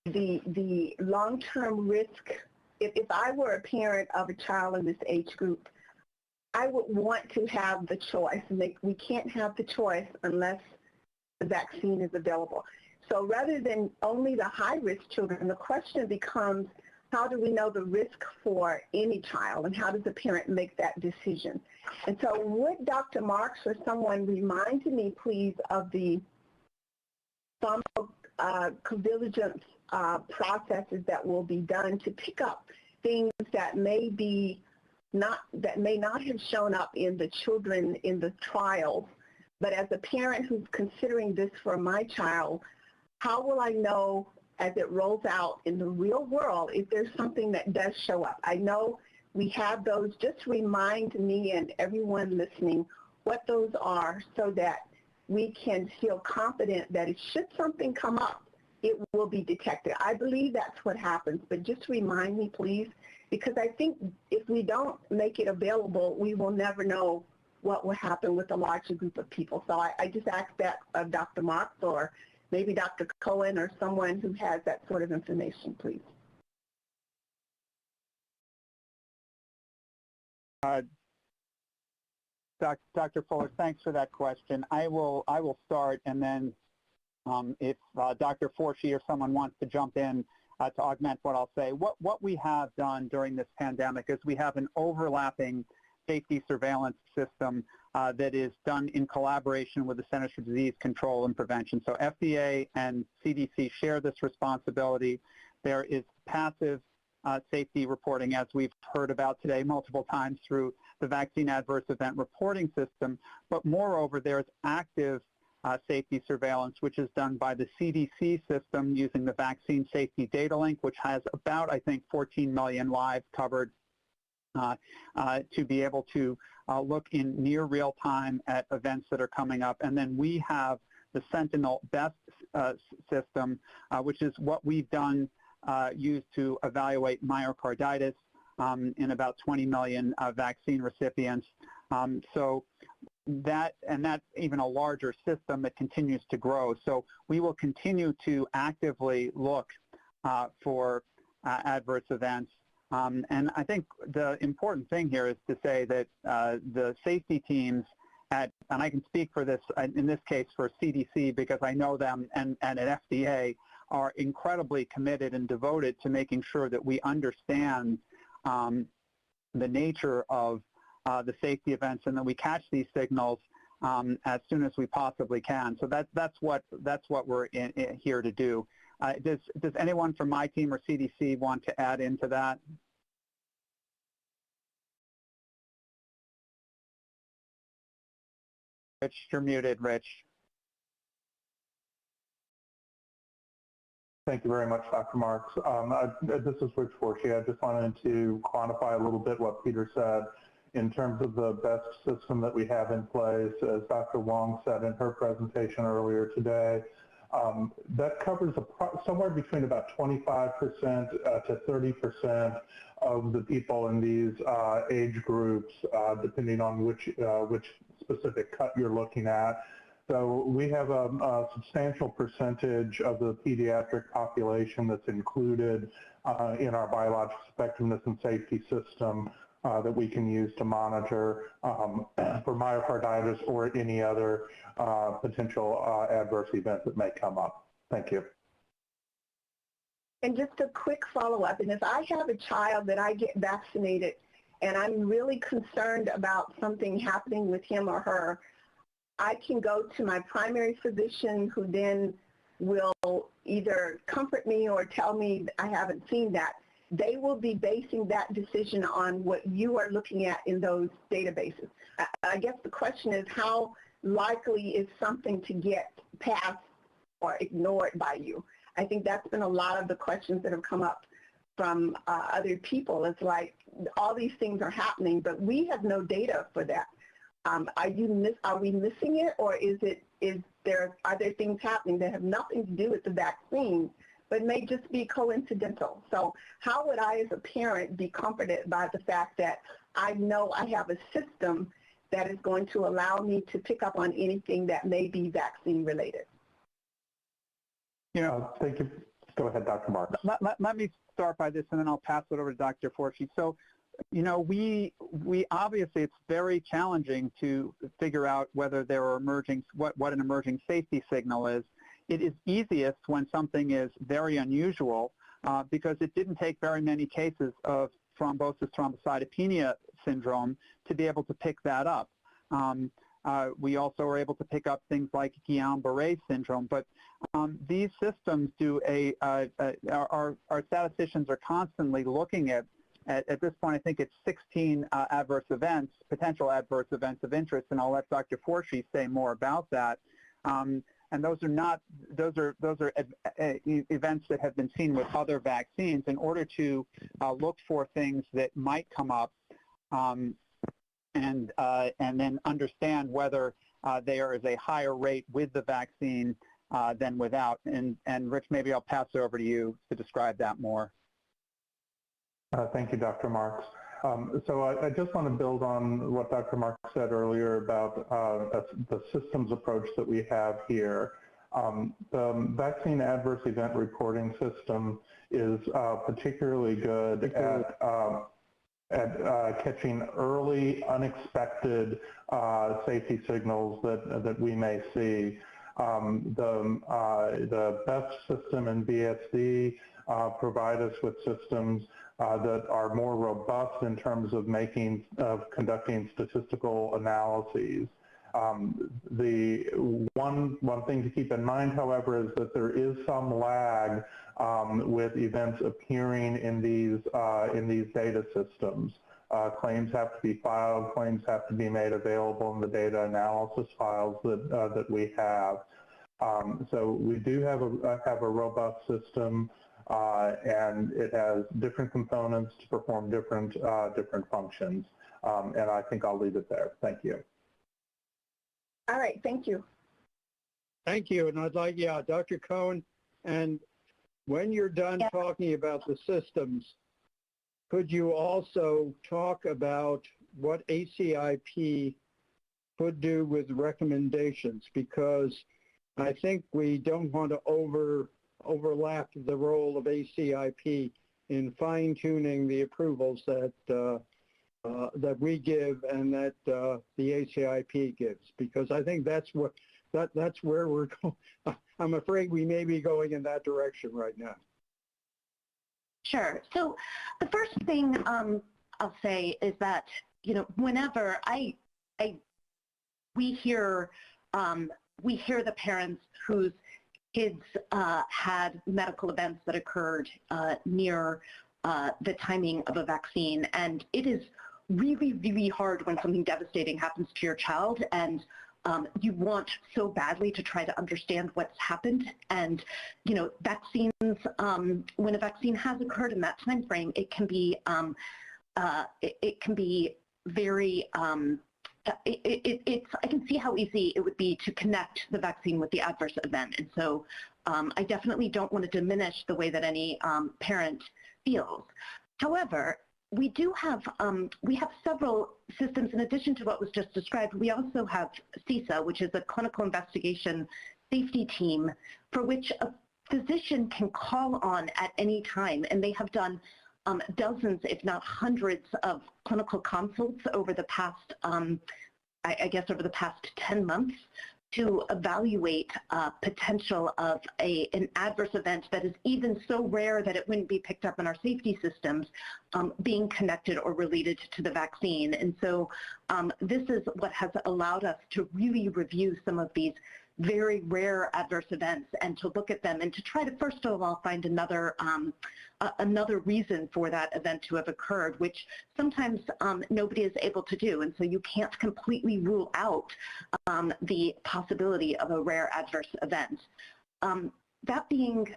the long-term risk, if I were a parent of a child in this age group, I would want to have the choice. We can't have the choice unless the vaccine is available. So rather than only the high-risk children, the question becomes, how do we know the risk for any child, and how does the parent make that decision? And so would Dr. Marks or someone remind me, please, of the pharmacovigilance processes that will be done to pick up things that may not have shown up in the children in the trials, but as a parent who's considering this for my child, how will I know as it rolls out in the real world if there's something that does show up? I know we have those. Just remind me and everyone listening what those are so that we can feel confident that if should something come up, it will be detected. I believe that's what happens, but just remind me, please, because I think if we don't make it available, we will never know what will happen with a larger group of people. So I just ask that of Dr. Marks or maybe Dr. Cohen or someone who has that sort of information, please. Dr. Fuller, thanks for that question. I will start, and then if Dr. Forshee or someone wants to jump in to augment what I'll say. What we have done during this pandemic is we have an overlapping safety surveillance system that is done in collaboration with the Centers for Disease Control and Prevention. So FDA and CDC share this responsibility. There is passive safety reporting, as we've heard about today multiple times through the vaccine adverse event reporting system. But moreover, there's active safety surveillance, which is done by the CDC system using the Vaccine Safety Data Link, which has about, I think, 14 million lives covered to be able to look in near real time at events that are coming up. And then we have the Sentinel BEST system, which is what we've done, used to evaluate myocarditis in about 20 million vaccine recipients. So that's even a larger system that continues to grow. So we will continue to actively look for adverse events. And I think the important thing here is to say that the safety teams and I can speak for this, in this case for CDC because I know them, and at FDA are incredibly committed and devoted to making sure that we understand the nature of the safety events and that we catch these signals as soon as we possibly can. So that's what we're here to do. Does anyone from my team or CDC want to add into that? Rich, you're muted, Rich. Thank you very much, Dr. Marks. This is Rich Forshee. I just wanted to quantify a little bit what Peter said in terms of the best system that we have in place. As Dr. Wong said in her presentation earlier today, that covers somewhere between about 25% to 30% of the people in these age groups, depending on which specific cut you're looking at. So we have a substantial percentage of the pediatric population that's included in our biologics effectiveness and safety system that we can use to monitor for myocarditis or any other potential adverse event that may come up. Thank you. And just a quick follow-up, and if I have a child that I get vaccinated and I'm really concerned about something happening with him or her, I can go to my primary physician who then will either comfort me or tell me I haven't seen that. They will be basing that decision on what you are looking at in those databases. I guess the question is, how likely is something to get passed or ignored by you? I think that's been a lot of the questions that have come up from other people. It's like all these things are happening, but we have no data for that. Are we missing it, or are there things happening that have nothing to do with the vaccine, but may just be coincidental? So how would I, as a parent, be comforted by the fact that I know I have a system that is going to allow me to pick up on anything that may be vaccine related? Thank you. Go ahead, Dr. Marks. Let me start by this, and then I'll pass it over to Dr. Forshee. So, we obviously, it's very challenging to figure out whether there are what an emerging safety signal is. It is easiest when something is very unusual because it didn't take very many cases of thrombosis thrombocytopenia syndrome to be able to pick that up. We also are able to pick up things like Guillain-Barré syndrome, but these systems do our statisticians are constantly looking at this point, I think it's 16 adverse events, potential adverse events of interest, and I'll let Dr. Forshee say more about that. And those are events that have been seen with other vaccines in order to look for things that might come up and then understand whether there is a higher rate with the vaccine than without. And Rich, maybe I'll pass it over to you to describe that more. Thank you, Dr. Marks. So I just want to build on what Dr. Marks said earlier about the systems approach that we have here. The vaccine adverse event reporting system is particularly good at catching early, unexpected safety signals that we may see. The BEST system and BSD provide us with systems that are more robust in terms of conducting statistical analyses. The one thing to keep in mind, however, is that there is some lag with events appearing in these data systems. Claims have to be filed, claims have to be made available in the data analysis files that we have. So we do have a robust system, and it has different components to perform different functions. And I think I'll leave it there. Thank you. All right, thank you. Thank you, and I'd like, Dr. Cohen, and when you're done talking about the systems, could you also talk about what ACIP could do with recommendations? Because I think we don't want to overlap the role of ACIP in fine-tuning the approvals that we give and that the ACIP gives, because I think that's where we're going. I'm afraid we may be going in that direction right now. Sure. So the first thing I'll say is that, whenever we hear the parents whose kids had medical events that occurred near the timing of a vaccine, and it is really, really hard when something devastating happens to your child, and you want so badly to try to understand what's happened. And vaccines, when a vaccine has occurred in that time frame, it can be very I can see how easy it would be to connect the vaccine with the adverse event. And so I definitely don't want to diminish the way that any parent feels. However, we do have several systems in addition to what was just described. We also have CISA, which is a clinical investigation safety team for which a physician can call on at any time, and they have done dozens, if not hundreds, of clinical consults over the past, I guess, over the past 10 months to evaluate potential of an adverse event that is even so rare that it wouldn't be picked up in our safety systems being connected or related to the vaccine. And so this is what has allowed us to really review some of these very rare adverse events and to look at them and to try to first of all find another reason for that event to have occurred, which sometimes nobody is able to do. And so you can't completely rule out the possibility of a rare adverse event. That being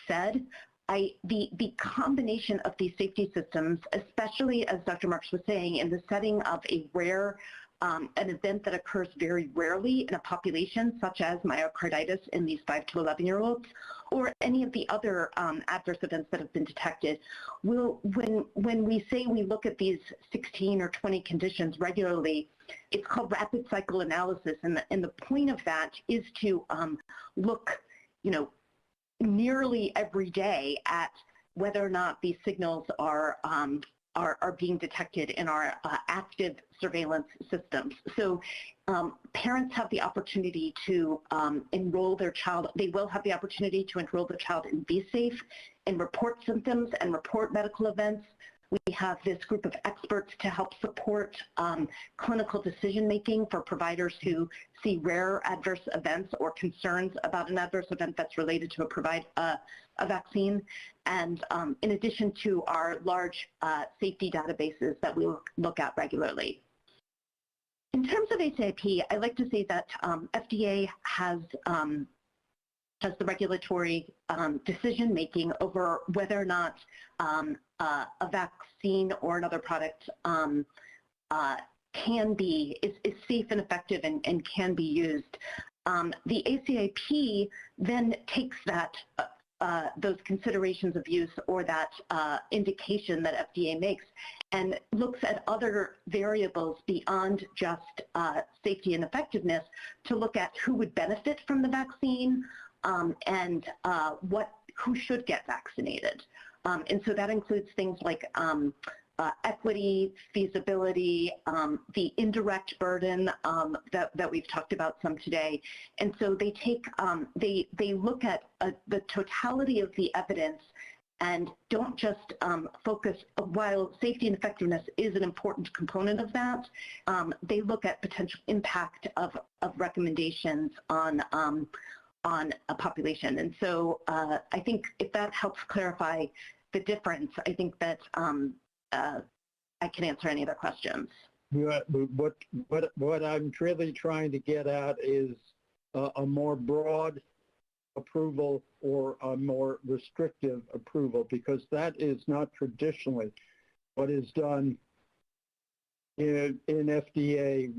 said, the combination of these safety systems, especially as Dr. Marks was saying, in the setting of a rare an event that occurs very rarely in a population, such as myocarditis in these 5 to 11-year-olds, or any of the other adverse events that have been detected, when we say we look at these 16 or 20 conditions regularly, it's called rapid cycle analysis, and the point of that is to look, nearly every day at whether or not these signals are being detected in our active surveillance systems. So parents have the opportunity to enroll their child. They will have the opportunity to enroll their child in BeSafe and report symptoms and report medical events. We have this group of experts to help support clinical decision-making for providers who see rare adverse events or concerns about an adverse event that's related to a vaccine, and in addition to our large safety databases that we look at regularly. In terms of ACIP, I like to say that FDA has the regulatory decision-making over whether or not a vaccine or another product is safe and effective and can be used. The ACIP then takes that those considerations of use or that indication that FDA makes and looks at other variables beyond just safety and effectiveness to look at who would benefit from the vaccine and who should get vaccinated. And so that includes things like equity, feasibility, the indirect burden that we've talked about some today. And so they take, they look at the totality of the evidence and don't just focus, while safety and effectiveness is an important component of that, they look at potential impact of recommendations on a population. And so I think if that helps clarify the difference, I think that I can answer any other questions. What I'm really trying to get at is a more broad approval or a more restrictive approval, because that is not traditionally what is done in FDA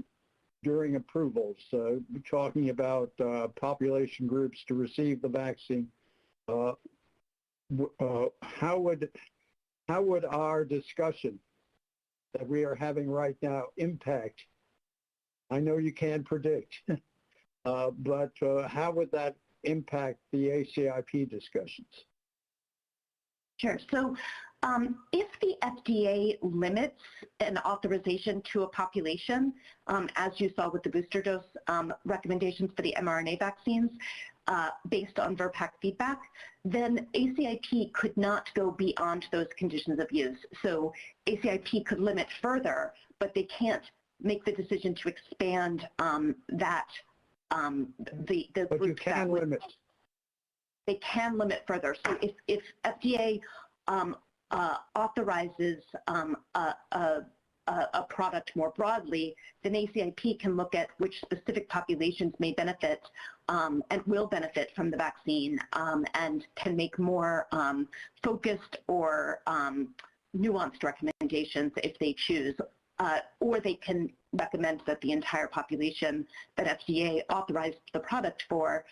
during approvals. So we're talking about population groups to receive the vaccine. How would our discussion that we are having right now impact? I know you can't predict, but how would that impact the ACIP discussions? Sure. So if the FDA limits an authorization to a population, as you saw with the booster dose recommendations for the mRNA vaccines, based on VRBPAC feedback, then ACIP could not go beyond those conditions of use. So ACIP could limit further, but they can't make the decision to expand that the but group you can limit. They can limit further. So if FDA authorizes a product more broadly, then ACIP can look at which specific populations may benefit and will benefit from the vaccine and can make more focused or nuanced recommendations if they choose. Or they can recommend that the entire population that FDA authorized the product for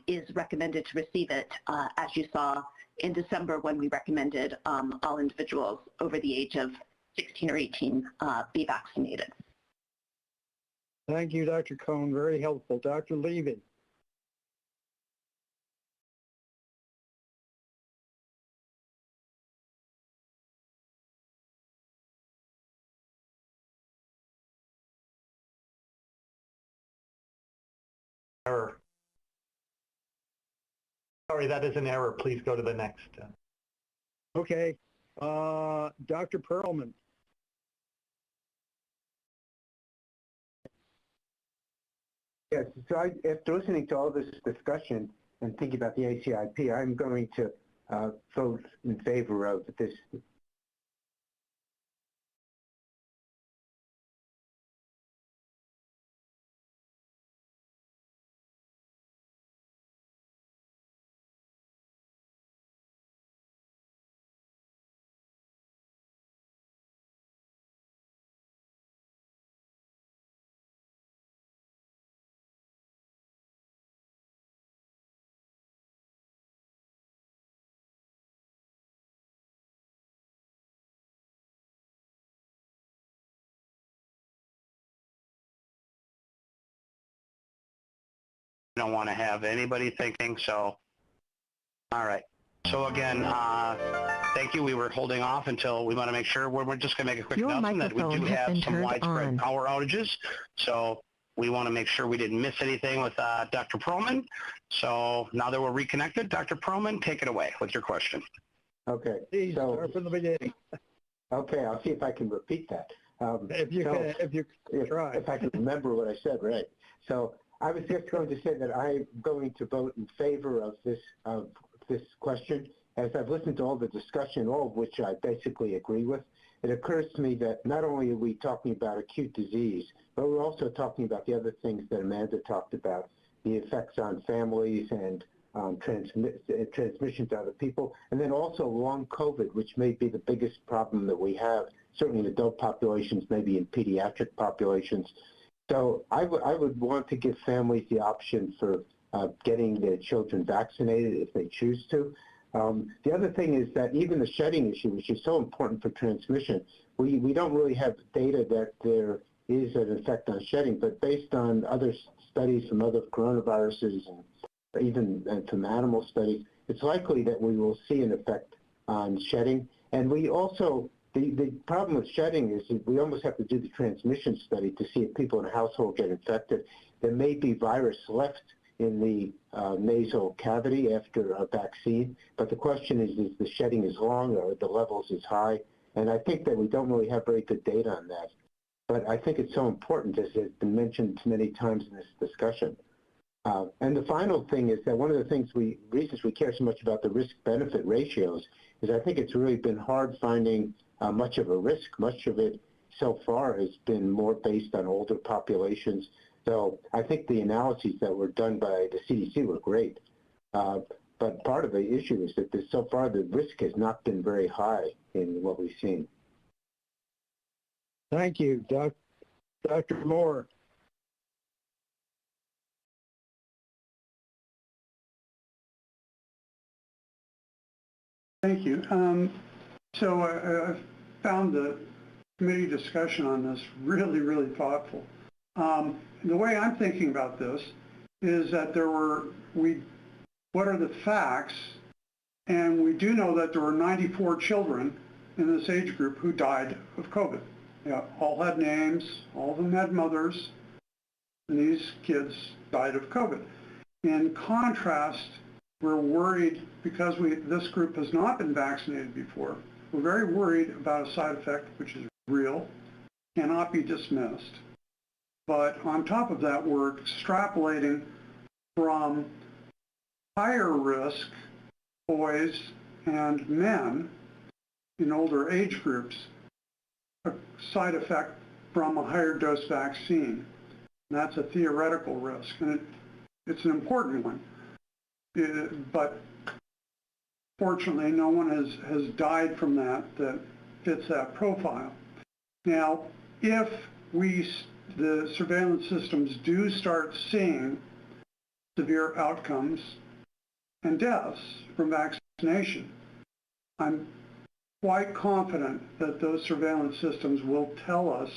is recommended to receive it, as you saw in December when we recommended all individuals over the age of 16 or 18 be vaccinated. Thank you, Dr. Cohn. Very helpful. Dr. Levy. Error. Sorry, that is an error. Please go to the next. Okay. Dr. Perlman. Yes, so after listening to all this discussion and thinking about the ACIP, I'm going to vote in favor of this. Don't want to have anybody thinking, so all right. So again, thank you. We were holding off until we want to make sure we're just going to make a quick announcement that we do have some widespread power outages. So we want to make sure we didn't miss anything with Dr. Perlman. So now that we're reconnected, Dr. Perlman, take it away with your question. Okay. Please start from the beginning. Okay, I'll see if I can repeat that. If I can remember what I said, right. So I was just going to say that I'm going to vote in favor of this question. As I've listened to all the discussion, all of which I basically agree with, it occurs to me that not only are we talking about acute disease, but we're also talking about the other things that Amanda talked about, the effects on families and transmission to other people, and then also long COVID, which may be the biggest problem that we have, certainly in adult populations, maybe in pediatric populations. So I would want to give families the option for getting their children vaccinated if they choose to. The other thing is that even the shedding issue, which is so important for transmission, we don't really have data that there is an effect on shedding, but based on other studies from other coronaviruses and even from animal studies, it's likely that we will see an effect on shedding. And we also, the problem with shedding is that we almost have to do the transmission study to see if people in a household get infected. There may be virus left in the nasal cavity after a vaccine, but the question is the shedding is long or the levels is high? And I think that we don't really have very good data on that. But I think it's so important, as has been mentioned many times in this discussion. And the final thing is that one of the reasons we care so much about the risk-benefit ratios is I think it's really been hard finding much of a risk. Much of it so far has been more based on older populations. So I think the analyses that were done by the CDC were great. But part of the issue is that so far the risk has not been very high in what we've seen. Thank you, Dr. Moore. Thank you. So I found the committee discussion on this really, really thoughtful. The way I'm thinking about this is that what are the facts? And we do know that there were 94 children in this age group who died of COVID. Yeah, all had names, all of them had mothers, and these kids died of COVID. In contrast, we're worried because this group has not been vaccinated before. We're very worried about a side effect which is real, cannot be dismissed. But on top of that, we're extrapolating from higher risk boys and men in older age groups, a side effect from a higher dose vaccine. And that's a theoretical risk, and it's an important one. But fortunately, no one has died from that fits that profile. Now, if the surveillance systems do start seeing severe outcomes and deaths from vaccination. I'm quite confident that those surveillance systems will tell us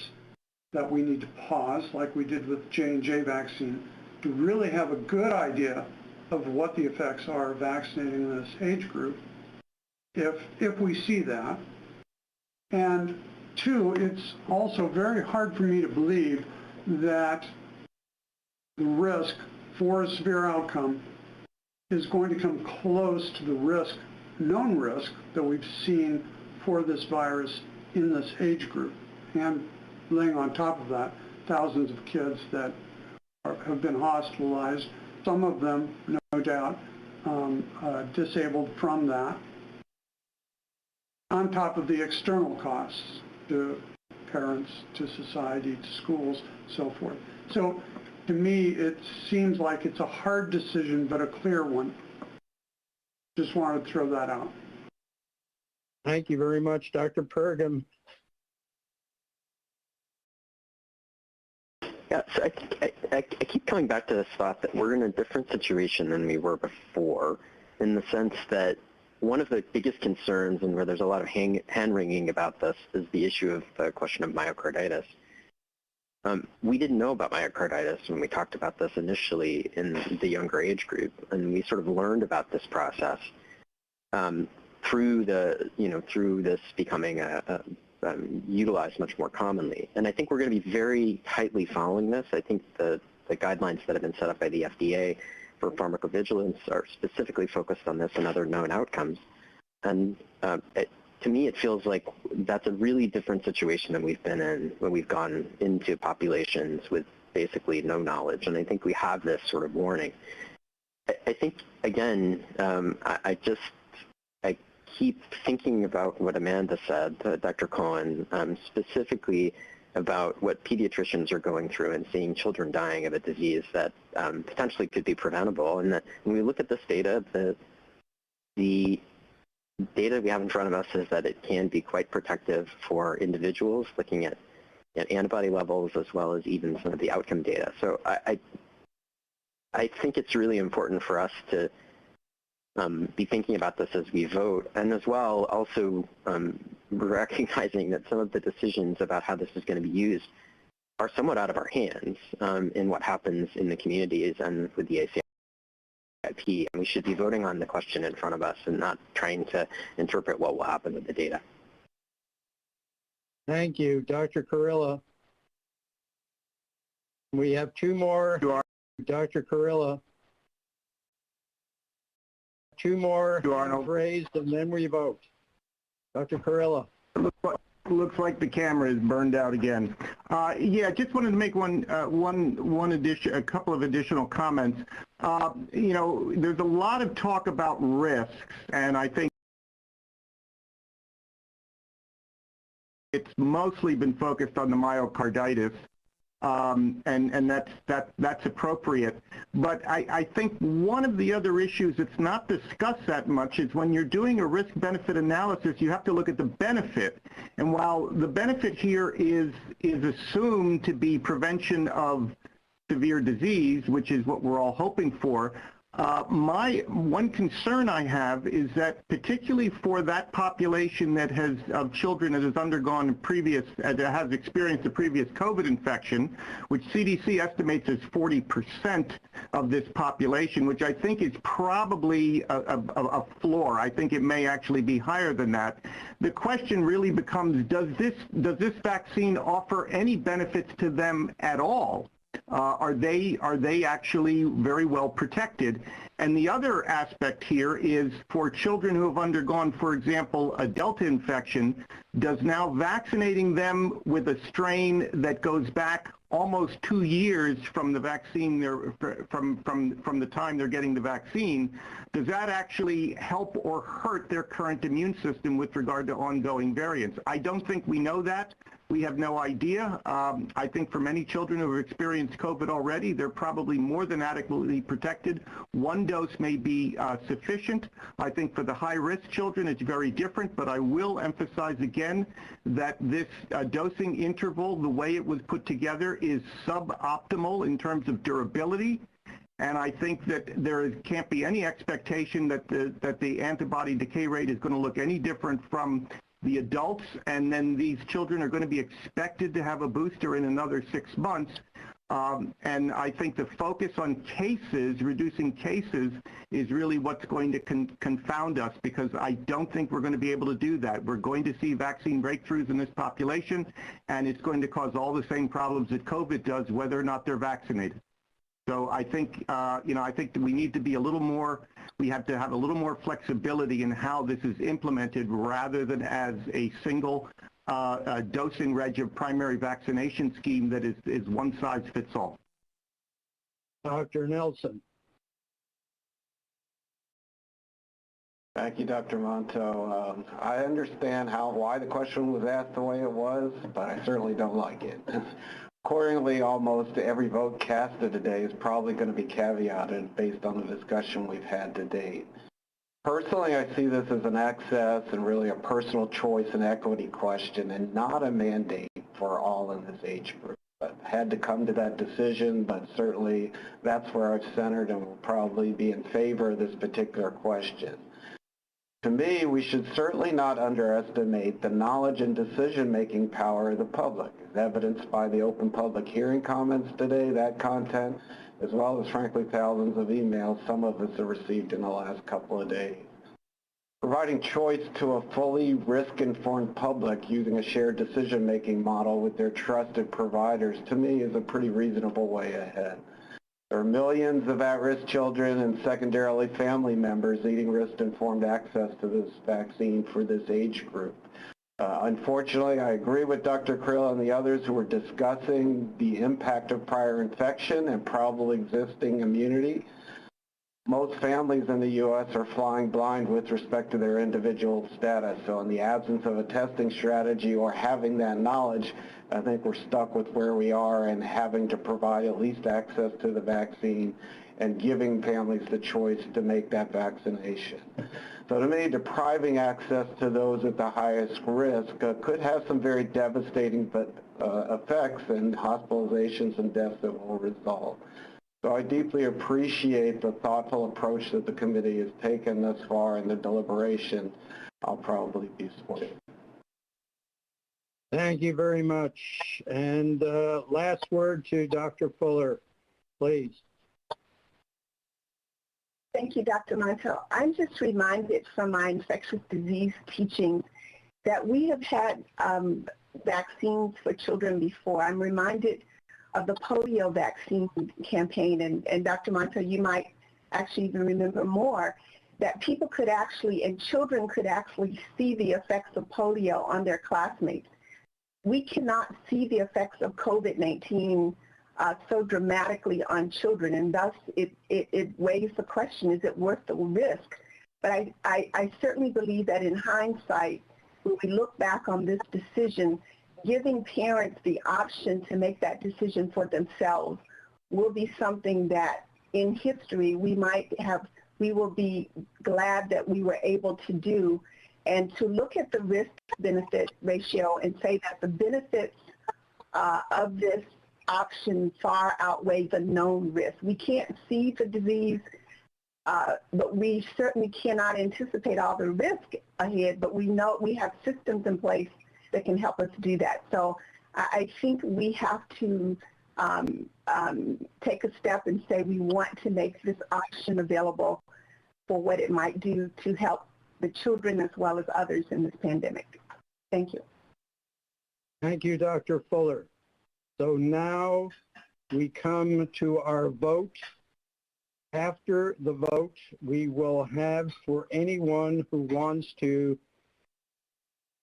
that we need to pause, like we did with J&J vaccine, to really have a good idea of what the effects are of vaccinating this age group, if we see that. And two, it's also very hard for me to believe that the risk for a severe outcome is going to come close to the risk, known risk, that we've seen for this virus in this age group. And laying on top of that, thousands of kids that have been hospitalized, some of them, no doubt, disabled from that, on top of the external costs to parents, to society, to schools, so forth. So to me, it seems like it's a hard decision, but a clear one. Just wanted to throw that out. Thank you very much, Dr. Pergam. Yeah, so I keep coming back to this thought that we're in a different situation than we were before, in the sense that one of the biggest concerns, and where there's a lot of hand-wringing about this, is the issue of the question of myocarditis. We didn't know about myocarditis when we talked about this initially in the younger age group, and we sort of learned about this process through this becoming utilized much more commonly. And I think we're going to be very tightly following this. I think the guidelines that have been set up by the FDA for pharmacovigilance are specifically focused on this and other known outcomes. And to me, it feels like that's a really different situation than we've been in when we've gone into populations with basically no knowledge. And I think we have this sort of warning. I think, again, I keep thinking about what Amanda said, Dr. Cohen, specifically about what pediatricians are going through and seeing children dying of a disease that potentially could be preventable. And that when we look at this data, the data we have in front of us is that it can be quite protective for individuals, looking at antibody levels as well as even some of the outcome data. So I think it's really important for us to be thinking about this as we vote, and as well also recognizing that some of the decisions about how this is going to be used are somewhat out of our hands in what happens in the communities and with the ACIP. And we should be voting on the question in front of us and not trying to interpret what will happen with the data. Thank you. Dr. Kurilla. We have two more. Dr. Kurilla. Two more raised, and then we vote. Dr. Kurilla. Looks like the camera is burned out again. Yeah, just wanted to make a couple of additional comments. There's a lot of talk about risks, and I think it's mostly been focused on the myocarditis. And that's appropriate. But I think one of the other issues that's not discussed that much is when you're doing a risk-benefit analysis, you have to look at the benefit. And while the benefit here is assumed to be prevention of severe disease, which is what we're all hoping for, my one concern I have is that particularly for that population that has of children that has undergone that has experienced a previous COVID infection, which CDC estimates as 40% of this population, which I think is probably a floor. I think it may actually be higher than that. The question really becomes: does this vaccine offer any benefits to them at all? Are they actually very well protected? And the other aspect here is for children who have undergone, for example, a Delta infection, does now vaccinating them with a strain that goes back almost 2 years from the vaccine, from the time they're getting the vaccine, does that actually help or hurt their current immune system with regard to ongoing variants? I don't think we know that. We have no idea. I think for many children who have experienced COVID already, they're probably more than adequately protected. One dose may be sufficient. I think for the high-risk children, it's very different, but I will emphasize again that this dosing interval, the way it was put together, is suboptimal in terms of durability. And I think that there can't be any expectation that the antibody decay rate is going to look any different from the adults, and then these children are going to be expected to have a booster in another 6 months. And I think the focus on cases, reducing cases, is really what's going to confound us, because I don't think we're going to be able to do that. We're going to see vaccine breakthroughs in this population, and it's going to cause all the same problems that COVID does, whether or not they're vaccinated. So I think, I think that we need to be a little more, we have to have a little more flexibility in how this is implemented, rather than as a single dosing reg of primary vaccination scheme that is one size fits all. Dr. Nelson. Thank you, Dr. Monto. I understand why the question was asked the way it was, but I certainly don't like it. Accordingly, almost every vote casted today is probably going to be caveated based on the discussion we've had to date. Personally, I see this as an access and really a personal choice and equity question, and not a mandate for all in this age group. I had to come to that decision, but certainly that's where I've centered and will probably be in favor of this particular question. To me, we should certainly not underestimate the knowledge and decision-making power of the public, as evidenced by the open public hearing comments today, that content, as well as, frankly, thousands of emails some of us have received in the last couple of days. Providing choice to a fully risk-informed public using a shared decision-making model with their trusted providers, to me, is a pretty reasonable way ahead. There are millions of at-risk children and secondarily family members needing risk-informed access to this vaccine for this age group. Unfortunately, I agree with Dr. Krill and the others who were discussing the impact of prior infection and probable existing immunity. Most families in the U.S. are flying blind with respect to their individual status. So in the absence of a testing strategy or having that knowledge, I think we're stuck with where we are and having to provide at least access to the vaccine and giving families the choice to make that vaccination. So to me, depriving access to those at the highest risk could have some very devastating effects and hospitalizations and deaths that will result. So I deeply appreciate the thoughtful approach that the committee has taken thus far in the deliberation. I'll probably be supportive. Thank you very much. And last word to Dr. Fuller, please. Thank you, Dr. Monto. I'm just reminded from my infectious disease teaching that we have had vaccines for children before. I'm reminded of the polio vaccine campaign, and Dr. Monto, you might actually even remember more, that people could actually, and children could actually see the effects of polio on their classmates. We cannot see the effects of COVID-19 so dramatically on children, and thus it weighs the question, is it worth the risk? But I certainly believe that in hindsight, when we look back on this decision, giving parents the option to make that decision for themselves will be something that in history we will be glad that we were able to do, and to look at the risk-benefit ratio and say that the benefits of this option far outweigh the known risk. We can't see the disease, but we certainly cannot anticipate all the risk ahead, but we know we have systems in place that can help us do that. So I think we have to take a step and say we want to make this option available for what it might do to help the children as well as others in this pandemic. Thank you. Thank you, Dr. Fuller. So now we come to our vote. After the vote, we will have, for anyone who wants to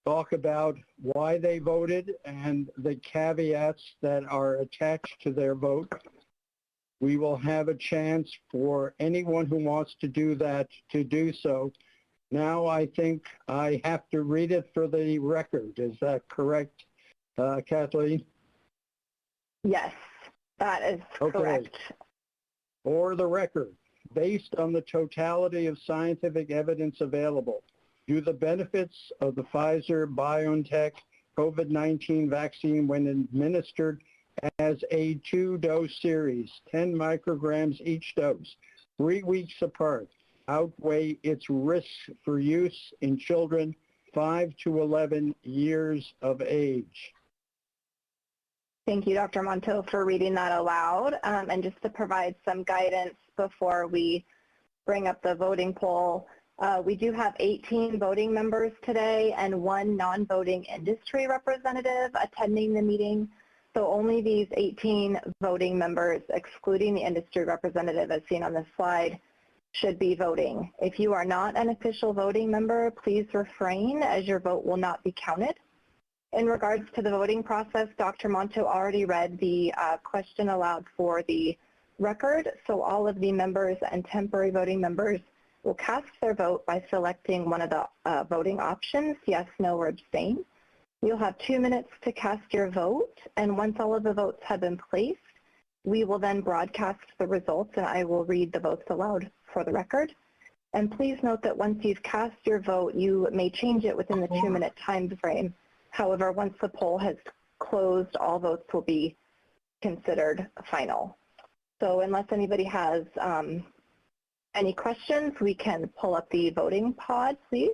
talk about why they voted and the caveats that are attached to their vote, we will have a chance for anyone who wants to do that to do so. Now I think I have to read it for the record. Is that correct, Kathleen? Yes, that is correct. For the record, based on the totality of scientific evidence available, do the benefits of the Pfizer-BioNTech COVID-19 vaccine when administered as a 2-dose series, 10 micrograms each dose, 3 weeks apart, outweigh its risks for use in children 5 to 11 years of age? Thank you, Dr. Monto, for reading that aloud. And just to provide some guidance before we bring up the voting poll, we do have 18 voting members today and 1 non-voting industry representative attending the meeting. So only these 18 voting members, excluding the industry representative as seen on this slide, should be voting. If you are not an official voting member, please refrain as your vote will not be counted. In regards to the voting process, Dr. Monto already read the question aloud for the record, so all of the members and temporary voting members will cast their vote by selecting one of the voting options, yes, no, or abstain. You'll have 2 minutes to cast your vote, and once all of the votes have been placed, we will then broadcast the results, and I will read the votes aloud for the record. And please note that once you've cast your vote, you may change it within the 2-minute time frame. However, once the poll has closed, all votes will be considered final. So unless anybody has any questions, we can pull up the voting pod, please.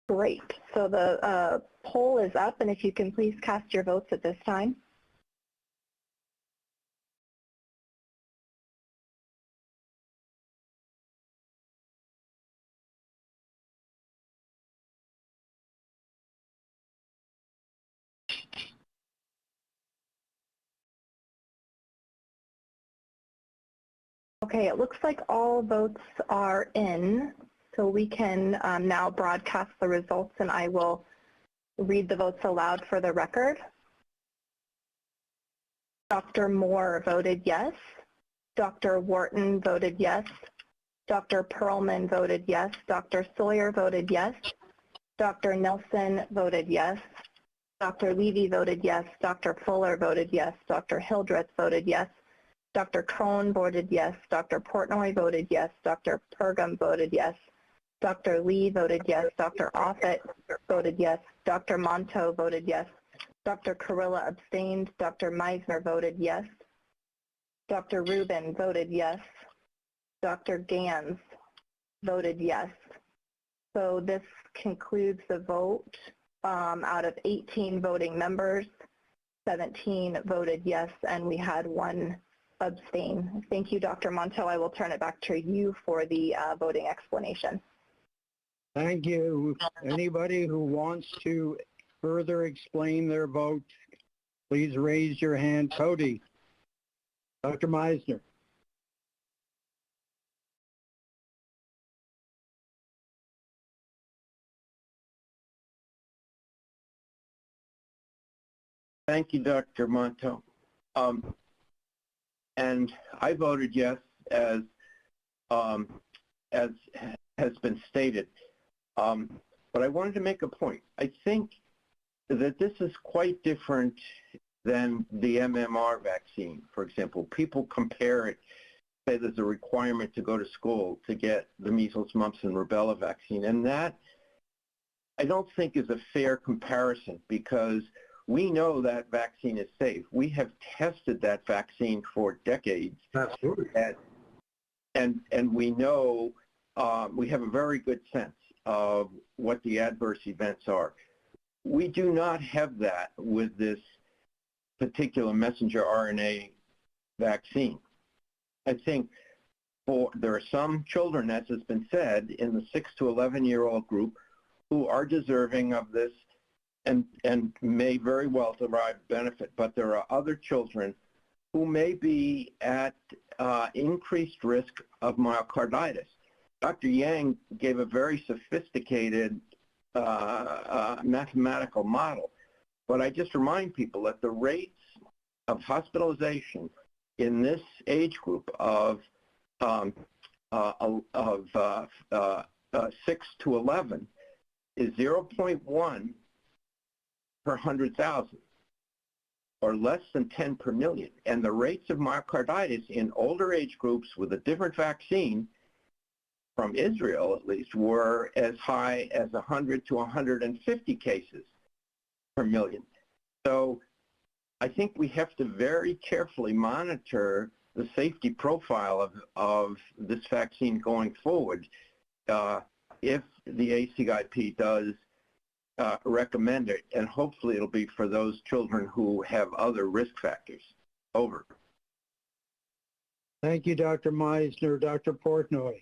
Great. So the poll is up, and if you can please cast your votes at this time. Okay, it looks like all votes are in, so we can now broadcast the results, and I will read the votes aloud for the record. Dr. Moore voted yes. Dr. Wharton voted yes. Dr. Perlman voted yes. Dr. Sawyer voted yes. Dr. Nelson voted yes. Dr. Levy voted yes. Dr. Fuller voted yes. Dr. Hildreth voted yes. Dr. Krohn voted yes. Dr. Portnoy voted yes. Dr. Pergam voted yes. Dr. Lee voted yes. Dr. Offit voted yes. Dr. Monto voted yes. Dr. Carilla abstained. Dr. Meisner voted yes. Dr. Rubin voted yes. Dr. Gans voted yes. So this concludes the vote. Out of 18 voting members, 17 voted yes, and we had 1 abstain. Thank you, Dr. Monto. I will turn it back to you for the voting explanation. Thank you. Anybody who wants to further explain their vote, please raise your hand. Cody. Dr. Meisner. Thank you, Dr. Monto. And I voted yes, as has been stated. But I wanted to make a point. I think that this is quite different than the MMR vaccine, for example. People compare it, say there's a requirement to go to school to get the measles, mumps, and rubella vaccine. And that, I don't think, is a fair comparison, because we know that vaccine is safe. We have tested that vaccine for decades. Absolutely. And we know, we have a very good sense of what the adverse events are. We do not have that with this particular messenger RNA vaccine. I think there are some children, as has been said, in the 6 to 11-year-old group who are deserving of this and may very well derive benefit, but there are other children who may be at increased risk of myocarditis. Dr. Yang gave a very sophisticated mathematical model, but I just remind people that the rates of hospitalization in this age group of 6 to 11 is 0.1 per 100,000, or less than 10 per million. And the rates of myocarditis in older age groups with a different vaccine, from Israel at least, were as high as 100 to 150 cases per million. So I think we have to very carefully monitor the safety profile of this vaccine going forward. If the ACIP does recommend it, and hopefully it'll be for those children who have other risk factors. Over. Thank you, Dr. Meisner. Dr. Portnoy.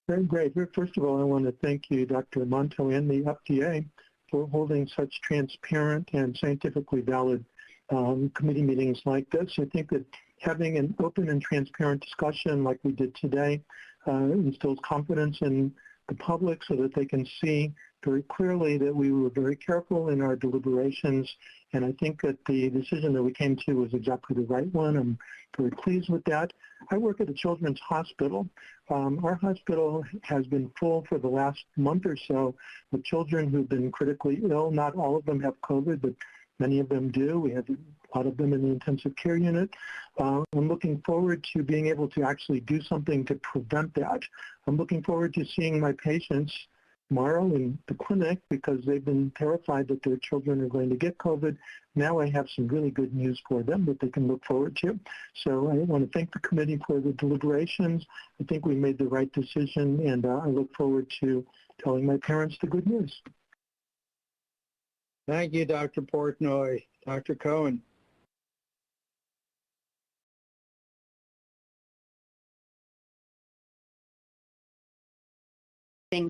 Very great. First of all, I want to thank you, Dr. Monto, and the FDA for holding such transparent and scientifically valid committee meetings like this. I think that having an open and transparent discussion like we did today instills confidence in the public so that they can see very clearly that we were very careful in our deliberations, and I think that the decision that we came to was exactly the right one. I'm very pleased with that. I work at a children's hospital. Our hospital has been full for the last month or so with children who've been critically ill. Not all of them have COVID, but many of them do. We have a lot of them in the intensive care unit. I'm looking forward to being able to actually do something to prevent that. I'm looking forward to seeing my patients tomorrow in the clinic because they've been terrified that their children are going to get COVID. Now I have some really good news for them that they can look forward to. So I want to thank the committee for the deliberations. I think we made the right decision, and I look forward to telling my parents the good news. Thank you, Dr. Portnoy. Dr. Cohen.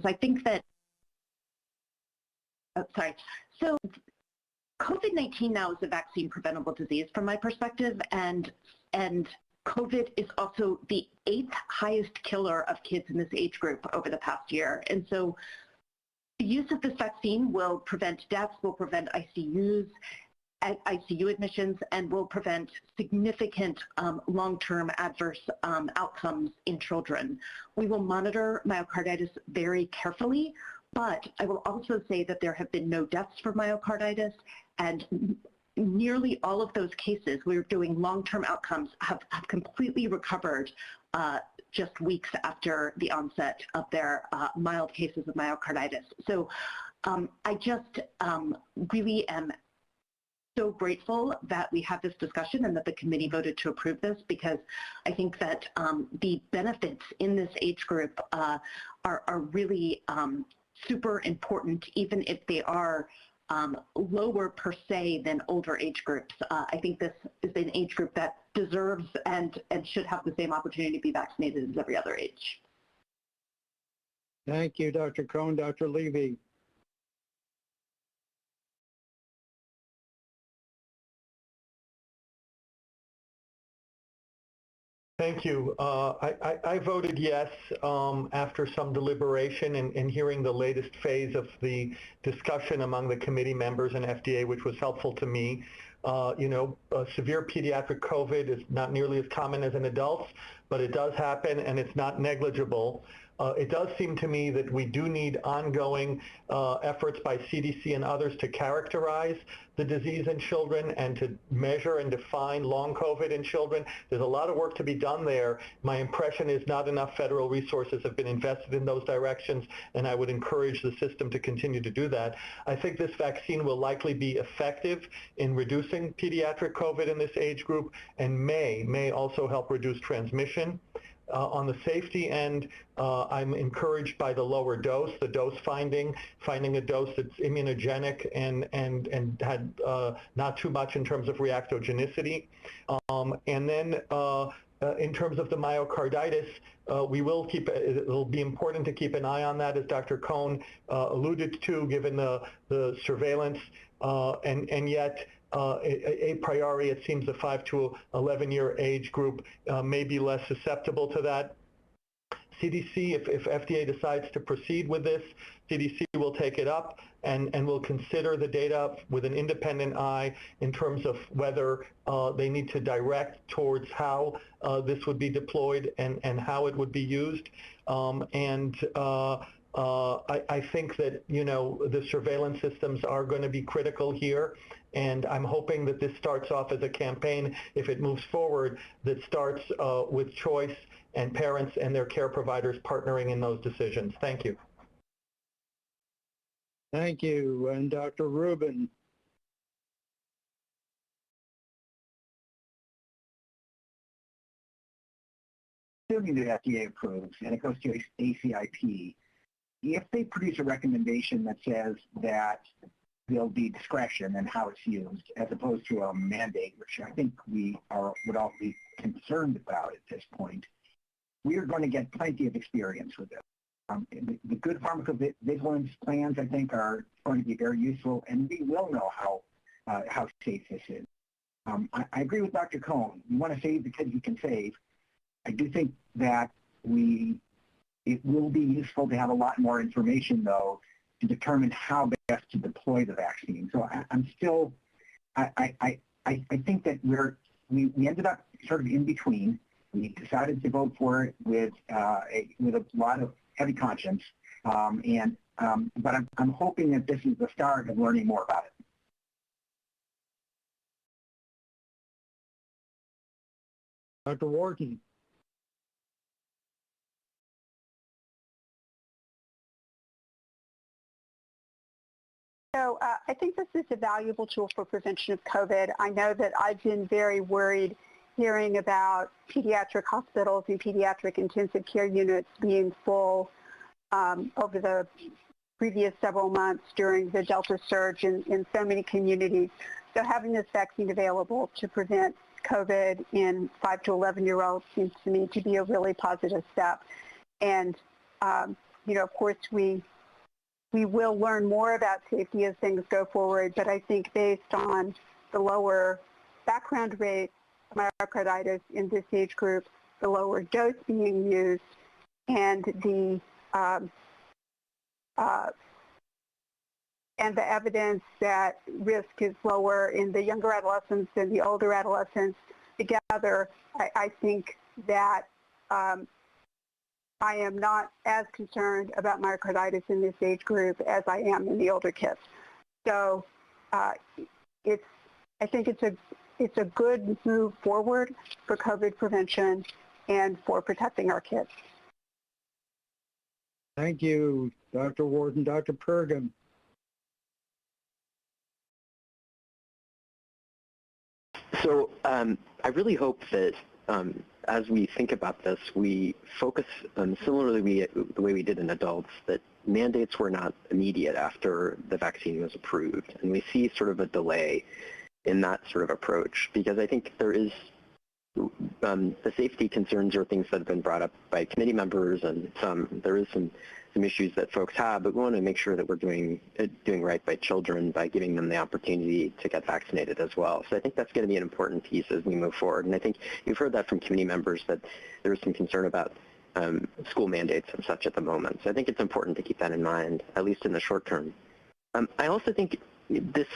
I think that, so COVID-19 now is a vaccine preventable disease from my perspective, and COVID is also the 8th highest killer of kids in this age group over the past year. And so the use of this vaccine will prevent deaths, will prevent ICU admissions, and will prevent significant long-term adverse outcomes in children. We will monitor myocarditis very carefully, but I will also say that there have been no deaths from myocarditis, and nearly all of those cases we're doing long-term outcomes have completely recovered just weeks after the onset of their mild cases of myocarditis. So I just really am so grateful that we have this discussion and that the committee voted to approve this, because I think that the benefits in this age group are really super important, even if they are lower per se than older age groups. I think this is an age group that deserves and should have the same opportunity to be vaccinated as every other age. Thank you, Dr. Cohen. Dr. Levy. Thank you. I voted yes after some deliberation and hearing the latest phase of the discussion among the committee members and FDA, which was helpful to me. Severe pediatric COVID is not nearly as common as in adults, but it does happen and it's not negligible. It does seem to me that we do need ongoing efforts by CDC and others to characterize the disease in children and to measure and define long COVID in children. There's a lot of work to be done there. My impression is not enough federal resources have been invested in those directions, and I would encourage the system to continue to do that. I think this vaccine will likely be effective in reducing pediatric COVID in this age group and may also help reduce transmission. On the safety end, I'm encouraged by the lower dose, the dose finding a dose that's immunogenic and had not too much in terms of reactogenicity. And then in terms of the myocarditis, it'll be important to keep an eye on that, as Dr. Cohn alluded to, given the surveillance, and yet a priori, it seems the 5 to 11-year age group may be less susceptible to that. CDC, if FDA decides to proceed with this, CDC will take it up and will consider the data with an independent eye in terms of whether they need to direct towards how this would be deployed and how it would be used. I think that, the surveillance systems are going to be critical here, and I'm hoping that this starts off as a campaign, if it moves forward, that starts with choice and parents and their care providers partnering in those decisions. Thank you. Thank you. And Dr. Rubin. Assuming the FDA approves and it goes to ACIP, if they produce a recommendation that says that there'll be discretion in how it's used as opposed to a mandate, which I think would all be concerned about at this point, we are going to get plenty of experience with it. The good pharmacovigilance plans, I think, are going to be very useful, and we will know how safe this is. I agree with Dr. Cohn. You want to save the kids you can save. I do think that it will be useful to have a lot more information, though, to determine how best to deploy the vaccine. So I think that we ended up sort of in between. We decided to vote for it with a lot of heavy conscience, but I'm hoping that this is the start of learning more about it. Dr. Wharton. So I think this is a valuable tool for prevention of COVID. I know that I've been very worried hearing about pediatric hospitals and pediatric intensive care units being full over the previous several months during the Delta surge in so many communities. So having this vaccine available to prevent COVID in 5 to 11-year-olds seems to me to be a really positive step. And, of course, we will learn more about safety as things go forward, but I think based on the lower background rate of myocarditis in this age group, the lower dose being used, and the evidence that risk is lower in the younger adolescents than the older adolescents together, I think that I am not as concerned about myocarditis in this age group as I am in the older kids. So I think it's a good move forward for COVID prevention and for protecting our kids. Thank you, Dr. Wharton. Dr. Pergam. So I really hope that as we think about this, we focus similarly the way we did in adults, that mandates were not immediate after the vaccine was approved. And we see sort of a delay in that sort of approach, because I think there is the safety concerns are things that have been brought up by committee members, and there is some issues that folks have, but we want to make sure that we're doing right by children by giving them the opportunity to get vaccinated as well. So I think that's going to be an important piece as we move forward. And I think you've heard that from committee members, that there is some concern about school mandates and such at the moment. So I think it's important to keep that in mind, at least in the short term. I also think this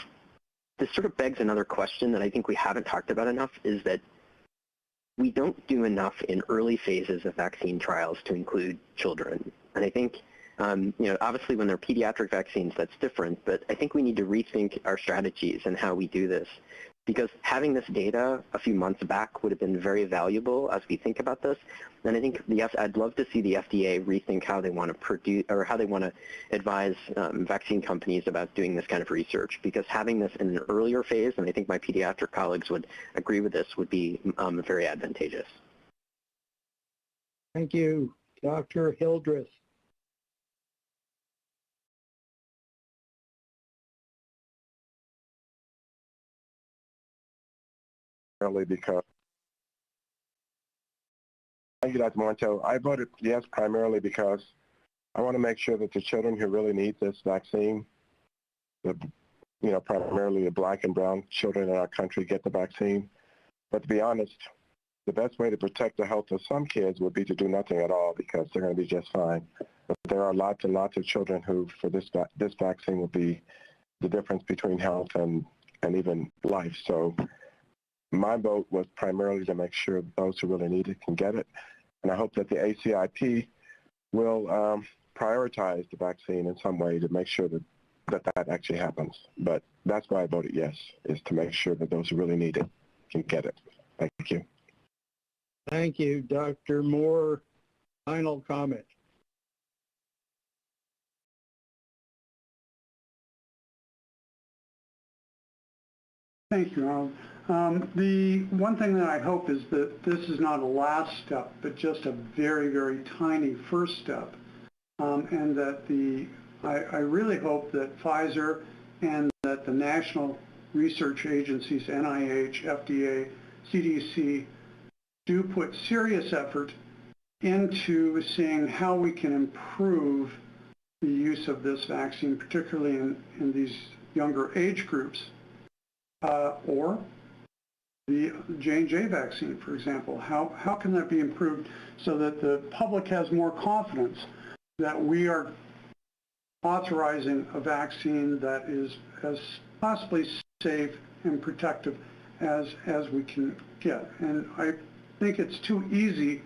sort of begs another question that I think we haven't talked about enough, is that we don't do enough in early phases of vaccine trials to include children. And I think, obviously when they're pediatric vaccines, that's different, but I think we need to rethink our strategies and how we do this, because having this data a few months back would have been very valuable as we think about this. And I think I'd love to see the FDA rethink how they want to produce, or how they want to advise vaccine companies about doing this kind of research, because having this in an earlier phase, and I think my pediatric colleagues would agree with this, would be very advantageous. Thank you. Dr. Hildreth. Because thank you, Dr. Monto. I voted yes primarily because I want to make sure that the children who really need this vaccine, primarily the black and brown children in our country, get the vaccine. But to be honest, the best way to protect the health of some kids would be to do nothing at all, because they're going to be just fine. But there are lots and lots of children who, for this vaccine, will be the difference between health and even life. So my vote was primarily to make sure those who really need it can get it. And I hope that the ACIP will prioritize the vaccine in some way to make sure that actually happens. But that's why I voted yes, is to make sure that those who really need it can get it. Thank you. Thank you. Dr. Moore, final comment. Thank you, Ronald. The one thing that I hope is that this is not a last step, but just a very, very tiny first step. And that I really hope that Pfizer and that the national research agencies, NIH, FDA, CDC, do put serious effort into seeing how we can improve the use of this vaccine, particularly in these younger age groups, or the J&J vaccine, for example. How can that be improved so that the public has more confidence that we are authorizing a vaccine that is as possibly safe and protective as we can get? And I think it's too easy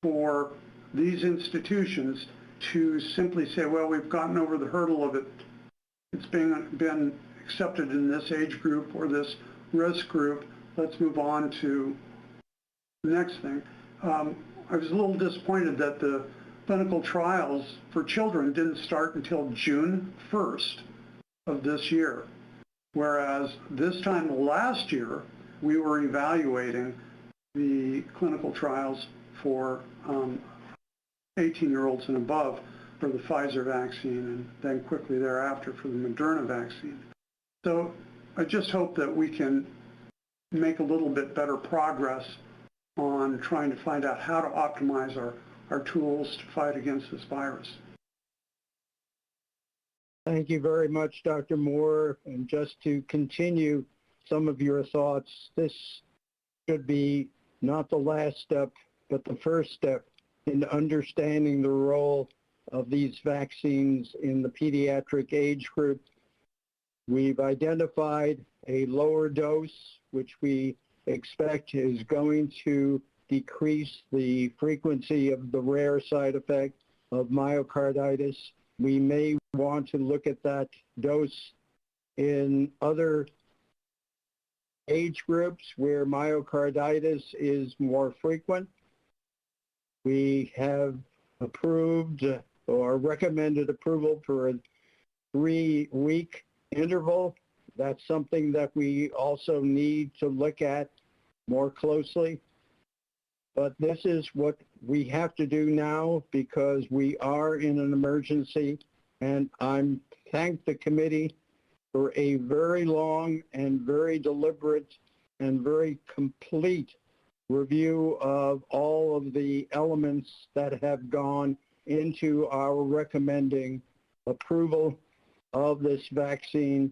for these institutions to simply say, well, we've gotten over the hurdle of it. It's been accepted in this age group or this risk group. Let's move on to the next thing. I was a little disappointed that the clinical trials for children didn't start until June 1st of this year, whereas this time last year, we were evaluating the clinical trials for 18-year-olds and above for the Pfizer vaccine, and then quickly thereafter for the Moderna vaccine. So I just hope that we can make a little bit better progress on trying to find out how to optimize our tools to fight against this virus. Thank you very much, Dr. Moore. And just to continue some of your thoughts, this should be not the last step, but the first step in understanding the role of these vaccines in the pediatric age group. We've identified a lower dose, which we expect is going to decrease the frequency of the rare side effect of myocarditis. We may want to look at that dose in other age groups where myocarditis is more frequent. We have approved or recommended approval for a 3-week interval. That's something that we also need to look at more closely. But this is what we have to do now because we are in an emergency, and I'm thank the committee for a very long and very deliberate and very complete review of all of the elements that have gone into our recommending approval of this vaccine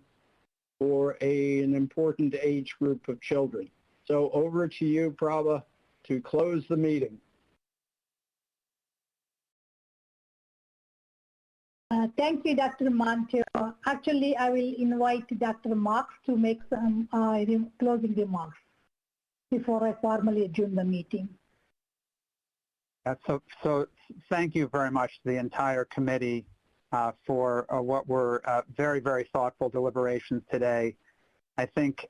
for an important age group of children. So over to you, Prabha, to close the meeting. Thank you, Dr. Monte. Actually, I will invite Dr. Marks to make some closing remarks before I formally adjourn the meeting. So thank you very much to the entire committee for what were very, very thoughtful deliberations today. I think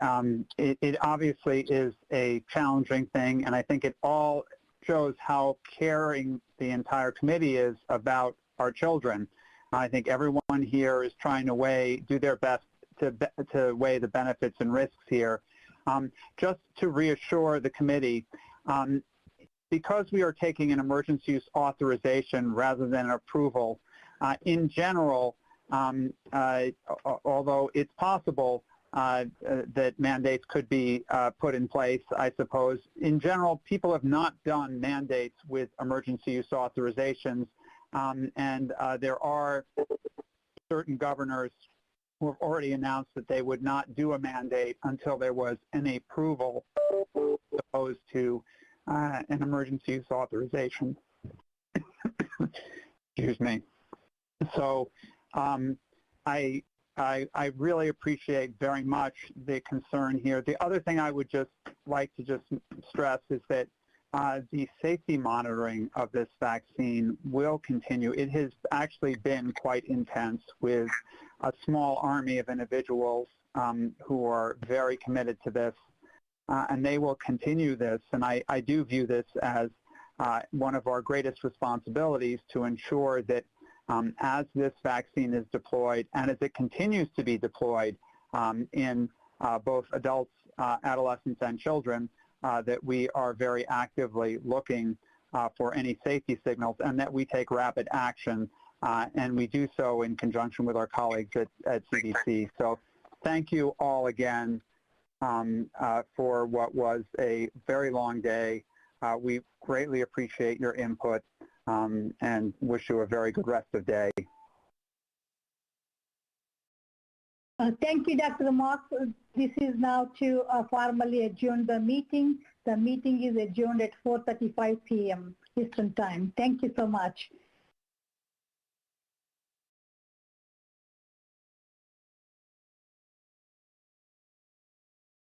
it obviously is a challenging thing, and I think it all shows how caring the entire committee is about our children. I think everyone here is trying to do their best to weigh the benefits and risks here. Just to reassure the committee, because we are taking an emergency use authorization rather than approval, in general, although it's possible that mandates could be put in place, I suppose, in general, people have not done mandates with emergency use authorizations, and there are certain governors who have already announced that they would not do a mandate until there was an approval as opposed to an emergency use authorization. Excuse me. So I really appreciate very much the concern here. The other thing I would just like to stress is that the safety monitoring of this vaccine will continue. It has actually been quite intense with a small army of individuals who are very committed to this, and they will continue this. And I do view this as one of our greatest responsibilities to ensure that as this vaccine is deployed and as it continues to be deployed in both adults, adolescents, and children, that we are very actively looking for any safety signals and that we take rapid action, and we do so in conjunction with our colleagues at CDC. So thank you all again for what was a very long day. We greatly appreciate your input and wish you a very good rest of the day. Thank you, Dr. Marks. This is now to formally adjourn the meeting. The meeting is adjourned at 4:35 p.m. Eastern Time. Thank you so much.